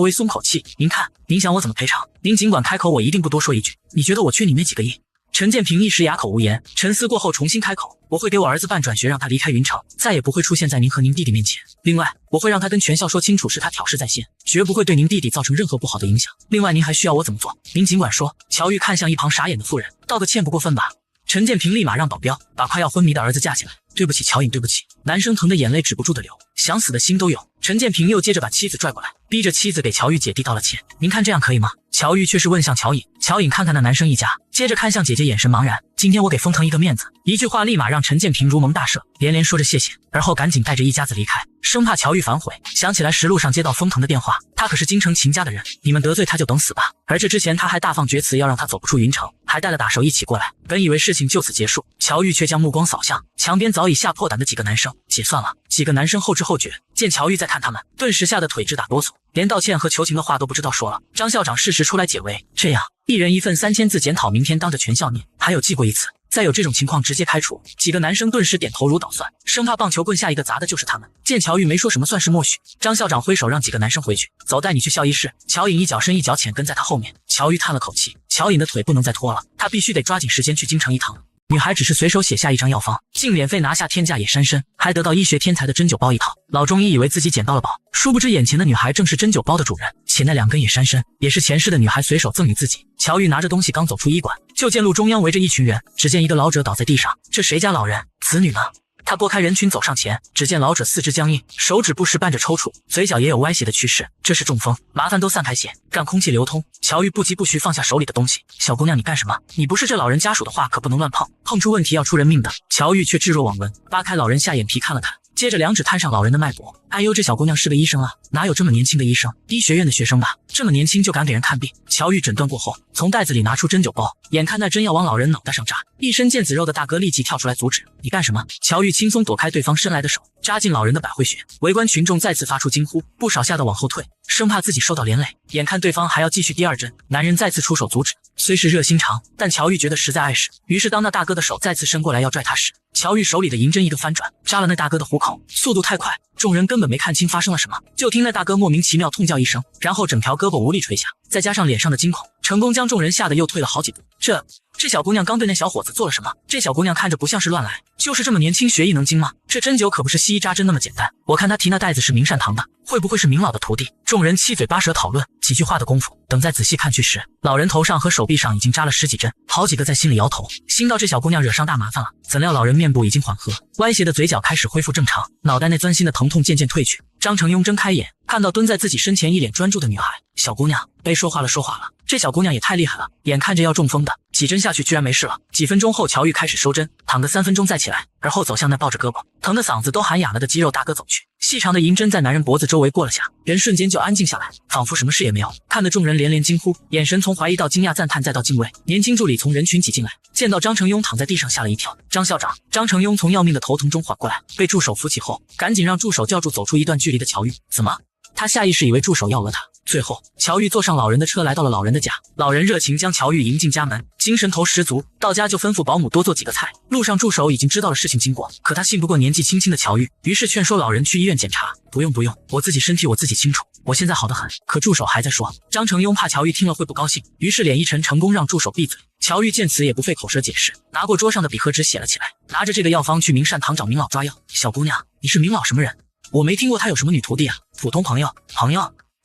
S1: 微松口气。您看，您想我怎么赔偿？您尽管开口，我一定不多说一句。你觉得我缺你那几个亿？陈建平一时哑口无言，沉思过后重新开口，我会给我儿子办转学，让他离开云城，再也不会出现在您和您弟弟面前。另外，我会让他跟全校说清楚是他挑事在先，绝不会对您弟弟造成任何不好的影响。另外，您还需要我怎么做？您尽管说。乔玉看向一旁傻眼的妇人，道个歉不过分吧？陈建平立马让保镖把快要昏迷的儿子架起来。对不起，乔颖，对不起。男生疼的眼泪止不住的流，想死的心都有。陈建平又接着把妻子拽过来，逼着妻子给乔玉姐弟道了歉。您看这样可以吗？乔玉却是问向乔颖，乔颖看看那男生一家，接着看向姐姐，眼神茫然。今天我给封腾一个面子，一句话立马让陈建平如蒙大赦，连连说着谢谢，而后赶紧带着一家子离开，生怕乔玉反悔。想起来实路上接到封腾的电话，他可是京城秦家的人，你们得罪他就等死吧。而这之前他还大放厥词，要让他走不出云城。还带了打手一起过来。本以为事情就此结束，乔玉却将目光扫向墙边早已吓破胆的几个男生。解散了。几个男生后知后觉，见乔玉在看他们，顿时吓得腿直打哆嗦，连道歉和求情的话都不知道说了。张校长适时出来解围，这样一人一份3000字检讨，明天当着全校念，还有记过一次。再有这种情况直接开除。几个男生顿时点头如捣蒜，生怕棒球棍下一个砸的就是他们。见乔玉没说什么，算是默许。张校长挥手让几个男生回去，走，带你去校医室。乔颖一脚深一脚浅跟在他后面。乔玉叹了口气，乔颖的腿不能再拖了，他必须得抓紧时间去京城一趟。女孩只是随手写下一张药方，竟免费拿下天价野山参，还得到医学天才的针灸包一套。老中医以为自己捡到了宝，殊不知眼前的女孩正是针灸包的主人，且那2根野山参也是前世的女孩随手赠予自己。乔玉拿着东西刚走出医馆，就见路中央围着一群人，只见一个老者倒在地上，这谁家老人？子女呢？他拨开人群走上前，只见老者四肢僵硬，手指不时伴着抽搐，嘴角也有歪斜的趋势，这是中风，麻烦都散开些，让空气流通。乔玉不疾不徐放下手里的东西，小姑娘你干什么？你不是这老人家属的话可不能乱碰，碰出问题要出人命的。乔玉却置若罔闻，扒开老人下眼皮看了看，接着2指探上老人的脉搏。哎呦，这小姑娘是个医生啊，哪有这么年轻的医生？医学院的学生吧，这么年轻就敢给人看病。乔玉诊断过后，从袋子里拿出针灸包，眼看那针要往老人脑袋上扎，一身腱子肉的大哥立即跳出来阻止。你干什么？乔玉轻松躲开对方伸来的手，扎进老人的百会穴。围观群众再次发出惊呼，不少吓得往后退，生怕自己受到连累。眼看对方还要继续第2针，男人再次出手阻止。虽是热心肠，但乔玉觉得实在碍事，于是当那大哥的手再次伸过来要拽他时，乔玉手里的银针一个翻转，扎了那大哥的虎口，速度太快，众人根本没看清发生了什么，就听那大哥莫名其妙痛叫一声，然后整条胳膊无力垂下，再加上脸上的惊恐，成功将众人吓得又退了好几步。这小姑娘刚对那小伙子做了什么？这小姑娘看着不像是乱来，就是这么年轻学艺能精吗？这针灸可不是西医扎针那么简单，我看她提那袋子是明善堂的，会不会是明老的徒弟？众人七嘴八舌讨论，几句话的功夫，等再仔细看去时，老人头上和手臂上已经扎了10几针，好几个在心里摇头，心道这小姑娘惹上大麻烦了。怎料老人面部已经缓和，歪斜的嘴角开始恢复正常，脑袋内钻心的疼痛渐渐褪去。张成庸睁开眼，看到蹲在自己身前一脸专注的女孩，小姑娘被说话了，这小姑娘也太厉害了，眼看着要中风的，几针下去居然没事了。几分钟后，乔玉开始收针，躺个3分钟再起来，而后走向那抱着胳膊疼的嗓子都喊哑了的肌肉大哥走去，细长的银针在男人脖子周围过了下，人瞬间就安静下来，仿佛什么事也没有，看得众人连连惊呼，眼神从怀疑到惊讶赞叹再到敬畏。年轻助理从人群挤进来，见到张成庸躺在地上吓了一跳，张校长。张成庸从要命的头疼中缓过来，被助手扶起后，赶紧让助手叫住走出一段距离的乔玉。怎么？他下意识以为助手要讹他。最后，乔玉坐上老人的车，来到了老人的家。老人热情将乔玉迎进家门，精神头十足。到家就吩咐保姆多做几个菜。路上助手已经知道了事情经过，可他信不过年纪轻轻的乔玉，于是劝说老人去医院检查。不用，我自己身体我自己清楚，我现在好得很。可助手还在说。张成庸怕乔玉听了会不高兴，于是脸一沉，成功让助手闭嘴。乔玉见此也不费口舌解释，拿过桌上的笔和纸写了起来，拿着这个药方去明善堂找明老抓药。小姑娘，你是明老什么人？我没听过他有什么女徒弟啊，普通朋友。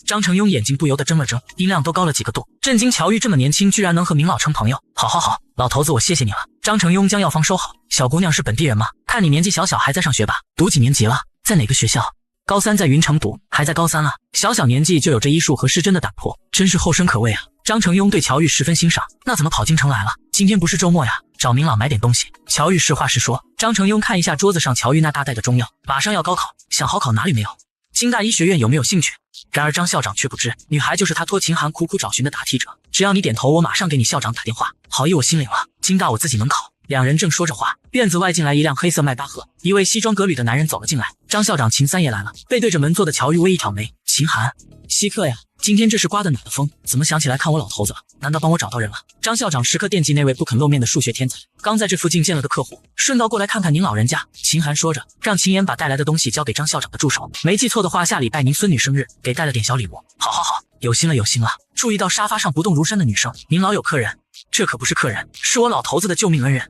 S1: 张成庸眼睛不由得睁了睁，音量都高了几个度，震惊乔玉这么年轻居然能和明老成朋友。好，老头子我谢谢你了。张成庸将药方收好。小姑娘是本地人吗？看你年纪小还在上学吧？读几年级了？在哪个学校？高3，在云城读，还在高3了。小年纪就有这医术和施针的胆魄，真是后生可畏啊。张成庸对乔玉十分欣赏，那怎么跑京城来了？今天不是周末呀，找明老买点东西。乔玉实话实说。张成庸看一下桌子上乔玉那大袋的中药，马上要高考，想好考哪里没有？京大医学院有没有兴趣？然而张校长却不知，女孩就是他托秦寒苦苦找寻的答题者，只要你点头，我马上给你校长打电话。好意我心领了，京大我自己能考。两人正说着话，院子外进来一辆黑色迈巴赫，一位西装革履的男人走了进来。张校长，秦三爷来了。背对着门坐的乔玉微一挑眉，秦寒，稀客呀，今天这是刮的哪的风？怎么想起来看我老头子了？难道帮我找到人了？张校长时刻惦记那位不肯露面的数学天才，刚在这附近见了个客户，顺道过来看看您老人家。秦寒说着，让秦岩把带来的东西交给张校长的助手。没记错的话，下礼拜您孙女生日，给带了点小礼物。好，有心了。注意到沙发上不动如山的女生，您老有客人？这可不是客人，是我老头子的救命恩人。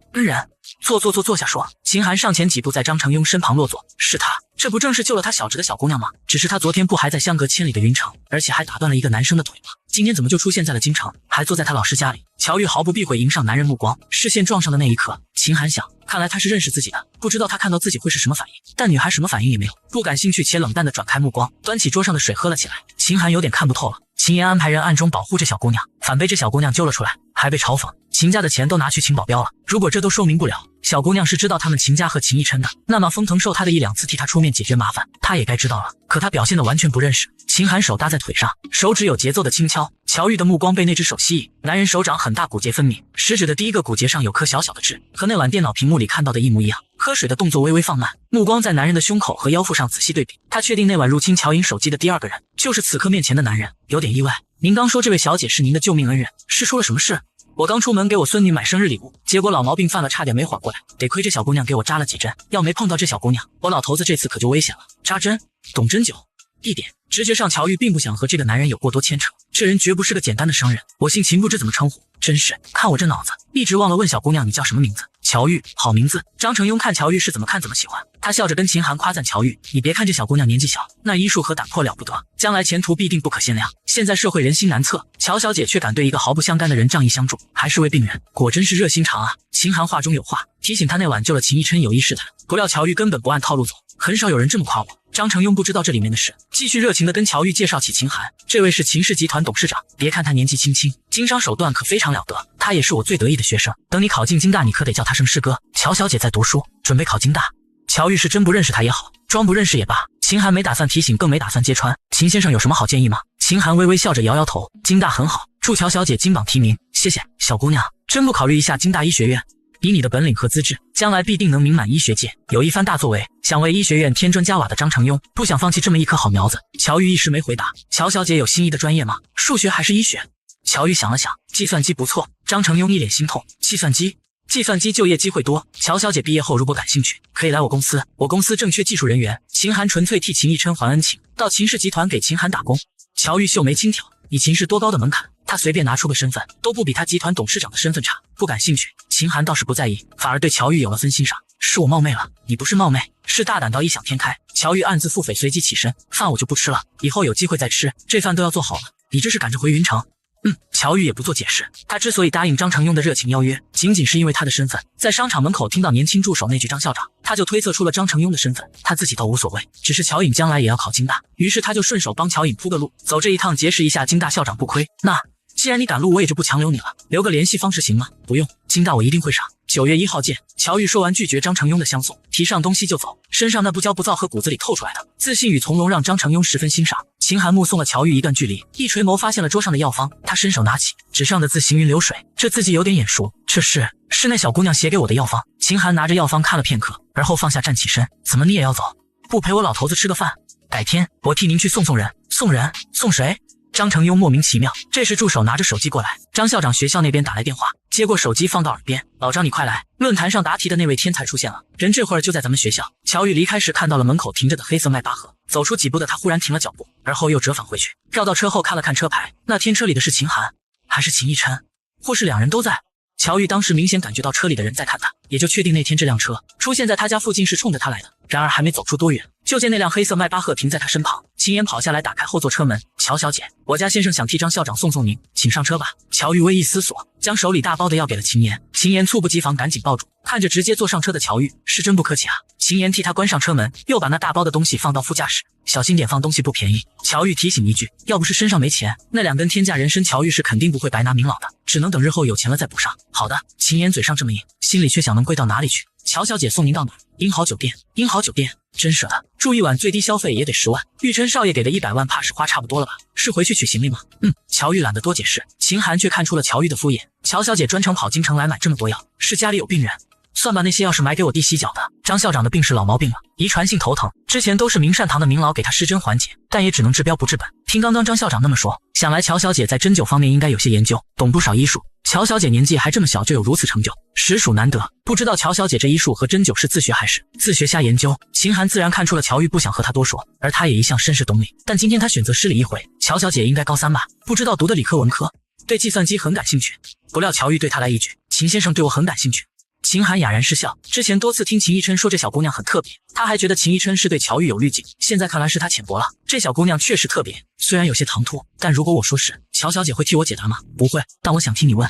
S1: 坐下说。秦寒上前几步，在张成庸身旁落座。是他，这不正是救了他小侄的小姑娘吗？只是他昨天不还在相隔千里的云城，而且还打断了一个男生的腿吗？今天怎么就出现在了京城，还坐在他老师家里？乔玉毫不避讳迎上男人目光，视线撞上的那一刻，秦寒想，看来他是认识自己的，不知道他看到自己会是什么反应。但女孩什么反应也没有，不感兴趣且冷淡的转开目光，端起桌上的水喝了起来。秦寒有点看不透了，秦岩安排人暗中保护这小姑娘，反被这小姑娘揪了出来，还被嘲讽秦家的钱都拿去请保镖了。如果这都说明不了，小姑娘是知道他们秦家和秦逸琛的，那么风腾受她的1、2次替她出面解决麻烦，她也该知道了。可她表现得完全不认识。秦寒手搭在腿上，手指有节奏的轻敲。乔玉的目光被那只手吸引，男人手掌很大，骨节分明，食指的第一个骨节上有颗小小的痣，和那晚电脑屏幕里看到的一模一样。喝水的动作微微放慢，目光在男人的胸口和腰腹上仔细对比。他确定那晚入侵乔颖手机的第2个人就是此刻面前的男人，有点意外。您刚说这位小姐是您的救命恩人，是出了什么事？我刚出门给我孙女买生日礼物，结果老毛病犯了，差点没缓过来，得亏这小姑娘给我扎了几针，要没碰到这小姑娘，我老头子这次可就危险了。扎针，懂针灸。一点，直觉上乔玉并不想和这个男人有过多牵扯，这人绝不是个简单的商人，我姓秦不知怎么称呼，真是看我这脑子，一直忘了问小姑娘你叫什么名字。乔玉，好名字。张成庸看乔玉是怎么看怎么喜欢，他笑着跟秦寒夸赞乔玉，你别看这小姑娘年纪小，那医术和胆魄了不得，将来前途必定不可限量。现在社会人心难测，乔小姐却敢对一个毫不相干的人仗义相助，还是位病人，果真是热心肠啊。秦寒话中有话，提醒他那晚救了秦逸琛有意试探，不料乔玉根本不按套路走，很少有人这么夸我。张成庸不知道这里面的事，继续热情地跟乔玉介绍起秦寒，这位是秦氏集团董事长，别看他年纪轻轻，经商手段可非常了得，他也是我最得意的学生，等你考进京大，你可得叫他声师哥。乔小姐在读书，准备考京大。乔玉是真不认识他也好，装不认识也罢，秦寒没打算提醒，更没打算揭穿。秦先生有什么好建议吗？秦寒微微笑着摇摇头，京大很好，祝乔小姐金榜题名。谢谢。小姑娘，真不考虑一下京大医学院？以你的本领和资质，将来必定能名满医学界，有一番大作为。想为医学院添砖加瓦的张成庸，不想放弃这么一颗好苗子。乔玉一时没回答。乔小姐有心仪的专业吗？数学还是医学？乔玉想了想，计算机不错。张成庸一脸心痛，计算机就业机会多，乔小姐毕业后如果感兴趣，可以来我公司，我公司正缺技术人员。秦寒纯粹替秦逸琛还恩情，到秦氏集团给秦寒打工。乔玉秀眉轻挑，你秦氏多高的门槛？他随便拿出个身份，都不比他集团董事长的身份差。不感兴趣，秦寒倒是不在意，反而对乔玉有了分欣赏。是我冒昧了，你不是冒昧，是大胆到异想天开。乔玉暗自腹诽，随即起身，饭我就不吃了，以后有机会再吃，这饭都要做好了。你这是赶着回云城？乔玉也不做解释，他之所以答应张成庸的热情邀约，仅仅是因为他的身份。在商场门口听到年轻助手那句张校长，他就推测出了张成庸的身份，他自己倒无所谓，只是乔颖将来也要考京大，于是他就顺手帮乔颖铺个路，走这一趟结识一下京大校长不亏。那既然你赶路，我也就不强留你了，留个联系方式行吗？不用，京大我一定会上，9月1号见。乔玉说完拒绝张成庸的相送，提上东西就走，身上那不骄不躁和骨子里透出来的自信与从容让张成庸十分欣赏。秦寒目送了乔玉一段距离，一垂眸发现了桌上的药方，他伸手拿起，纸上的字行云流水，这字迹有点眼熟，这是那小姑娘写给我的药方。秦寒拿着药方看了片刻，而后放下站起身，怎么你也要走？不陪我老头子吃个饭？改天我替您去送人。送人？送谁？张成庸莫名其妙，这时助手拿着手机过来，张校长学校那边打来电话，接过手机放到耳边，老张你快来，论坛上答题的那位天才出现了，人这会儿就在咱们学校。乔玉离开时看到了门口停着的黑色迈巴赫，走出几步的他忽然停了脚步，而后又折返回去，绕到车后看了看车牌，那天车里的是秦寒还是秦逸琛，或是两人都在？乔玉当时明显感觉到车里的人在看他，也就确定那天这辆车出现在他家附近是冲着他来的。然而还没走出多远，就见那辆黑色迈巴赫停在他身旁，秦岩跑下来打开后座车门，乔小姐，我家先生想替张校长送您，请上车吧。乔玉微一思索，将手里大包的药给了秦岩，秦岩猝不及防赶紧抱住，看着直接坐上车的乔玉，是真不客气啊。秦岩替他关上车门，又把那大包的东西放到副驾驶，小心点放东西不便宜。乔玉提醒一句，要不是身上没钱，那2根天价人参乔玉是肯定不会白拿明老的，只能等日后有钱了再补上。好的，秦岩嘴上这么应，心里却想能贵到哪里去。乔小姐送您到哪儿？英豪酒店。英豪酒店，真舍得，住一晚最低消费也得10万，玉琛少爷给的100万怕是花差不多了吧？是回去取行李吗？乔玉懒得多解释，秦寒却看出了乔玉的敷衍。乔小姐专程跑京城来买这么多药，是家里有病人？算吧，那些药是买给我弟洗脚的。张校长的病是老毛病了，遗传性头疼，之前都是明善堂的名老给他施针缓解，但也只能治标不治本。听刚刚张校长那么说，想来乔小姐在针灸方面应该有些研究，懂不少医术。乔小姐年纪还这么小就有如此成就，实属难得。不知道乔小姐这医术和针灸是自学还是自学瞎研究？秦寒自然看出了乔玉不想和他多说，而他也一向绅士懂礼，但今天他选择失礼一回。乔小姐应该高3吧？不知道读的理科文科？对计算机很感兴趣。不料乔玉对他来一句，秦先生对我很感兴趣。秦寒哑然失笑，之前多次听秦逸琛说这小姑娘很特别，他还觉得秦逸琛是对乔玉有滤镜，现在看来是他浅薄了。这小姑娘确实特别，虽然有些唐突，但如果我说是，乔小姐会替我解答吗？不会，但我想听你问。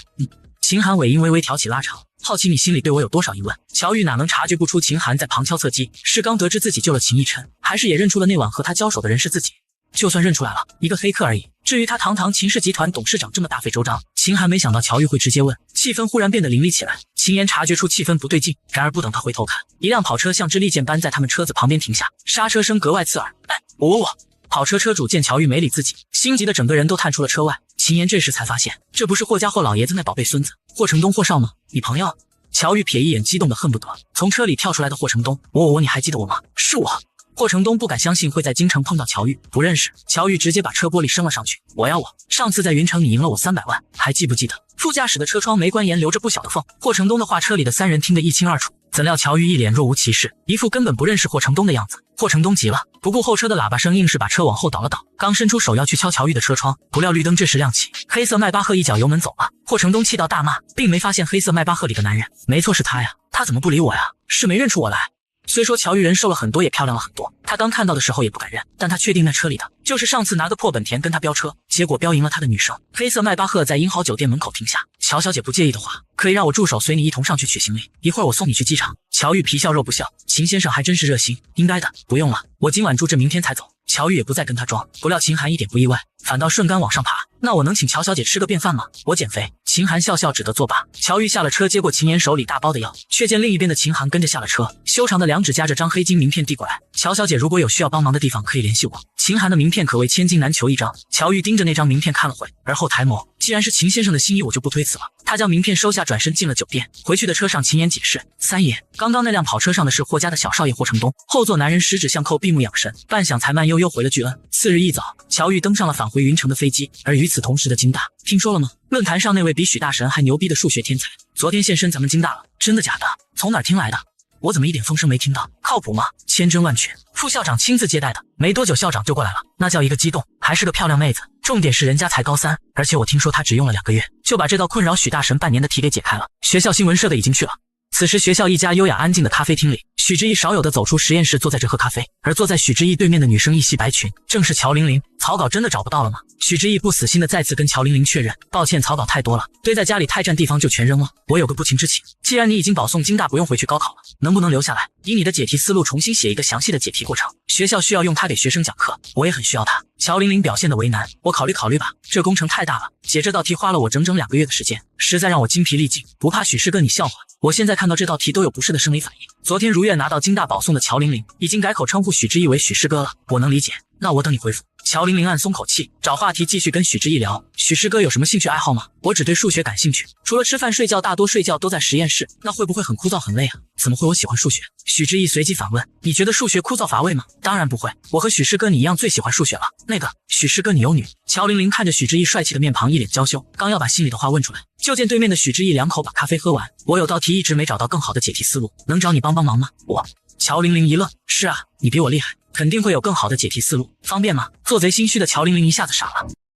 S1: 秦寒尾音微微挑起拉长，好奇你心里对我有多少疑问。乔玉哪能察觉不出秦寒在旁敲侧击，是刚得知自己救了秦逸琛，还是也认出了那晚和他交手的人是自己？就算认出来了，一个黑客而已。至于他堂堂秦氏集团董事长这么大费周章，秦寒没想到乔玉会直接问，气氛忽然变得凌厉起来。秦岩察觉出气氛不对劲，然而不等他回头看，一辆跑车像支利箭般在他们车子旁边停下，刹车声格外刺耳。哎，我！跑车车主见乔玉没理自己，心急的整个人都探出了车外。秦岩这时才发现，这不是霍家霍老爷子那宝贝孙子霍成东霍少吗？你朋友？乔玉瞥一眼，激动的恨不得从车里跳出来的霍成东，我，你还记得我吗？是我。霍成东不敢相信会在京城碰到乔玉，不认识。乔玉直接把车玻璃升了上去，我，上次在云城你赢了我300万，还记不记得？副驾驶的车窗没关严，留着不小的缝。霍成东的话车里的3人听得一清二楚，怎料乔玉一脸若无其事，一副根本不认识霍成东的样子。霍成东急了，不顾后车的喇叭声，硬是把车往后倒了倒，刚伸出手要去敲乔玉的车窗，不料绿灯这时亮起，黑色迈巴赫一脚油门走了。霍成东气到大骂，并没发现黑色迈巴赫里的男人，没错是他呀，他怎么不理我呀？是没认出我来。虽说乔玉人瘦了很多，也漂亮了很多，他刚看到的时候也不敢认，但他确定那车里的就是上次拿个破本田跟他飙车，结果飙赢了他的女生。黑色迈巴赫在英豪酒店门口停下，乔小姐不介意的话，可以让我助手随你一同上去取行李，一会儿我送你去机场。乔玉皮笑肉不笑，秦先生还真是热心，应该的，不用了，我今晚住这，明天才走。乔玉也不再跟他装，不料秦寒一点不意外，反倒顺杆往上爬。那我能请乔小姐吃个便饭吗？我减肥。秦寒笑笑只得作罢。乔玉下了车，接过秦岩手里大包的药，却见另一边的秦寒跟着下了车，修长的2指夹着张黑金名片递过来。乔小姐如果有需要帮忙的地方可以联系我。秦寒的名片可谓千金难求一张。乔玉盯着那张名片看了会，而后抬眸，既然是秦先生的心意，我就不推辞了。他将名片收下，转身进了酒店。回去的车上，秦岩解释，三爷，刚刚那辆跑车上的是霍家的小少爷霍成东，后座男人十指相扣，闭目养神，半晌才慢悠悠回了句恩。次日一早，乔玉登上了返回云城的飞机，而与此同时的京大，听说了吗？论坛上那位比许大神还牛逼的数学天才，昨天现身咱们京大了，真的假的？从哪儿听来的？我怎么一点风声没听到？靠谱吗？千真万确，副校长亲自接待的，没多久校长就过来了，那叫一个激动，还是个漂亮妹子，重点是人家才高3，而且我听说她只用了2个月，就把这道困扰许大神半年的题给解开了。学校新闻社的已经去了。此时学校一家优雅安静的咖啡厅里，许知意少有的走出实验室，坐在这喝咖啡，而坐在许知意对面的女生一袭白裙，正是乔玲玲。草稿真的找不到了吗？许知意不死心的再次跟乔玲玲确认，抱歉，草稿太多了，堆在家里太占地方，就全扔了。我有个不情之请，既然你已经保送京大，不用回去高考了，能不能留下来，以你的解题思路重新写一个详细的解题过程？学校需要用它给学生讲课，我也很需要它。乔玲玲表现的为难，我考虑考虑吧，这工程太大了，解这道题花了我整整2个月的时间，实在让我精疲力尽，不怕许师哥你笑话。我现在看到这道题都有不适的生理反应。昨天如愿拿到京大保送的乔玲玲已经改口称呼许知意为许师哥了，我能理解，那我等你回复。乔玲玲暗松口气，找话题继续跟许知意聊。许师哥有什么兴趣爱好吗？我只对数学感兴趣，除了吃饭睡觉，大多睡觉都在实验室，那会不会很枯燥很累啊？怎么会我喜欢数学？许知意随即反问，你觉得数学枯燥乏味吗？当然不会，我和许师哥你一样最喜欢数学了。那个许师哥你有女？乔玲玲看着许知意帅气的面庞，一脸娇羞，刚要把心里的话问出来，就见对面的许知意2口把咖啡喝完。我有道题一直没找到更好的解题思路，能找你帮帮忙吗？我。乔玲玲一愣，是啊，你比我厉害，肯定会有更好的解题思路，方便吗？做贼心虚的乔玲玲一下子傻了。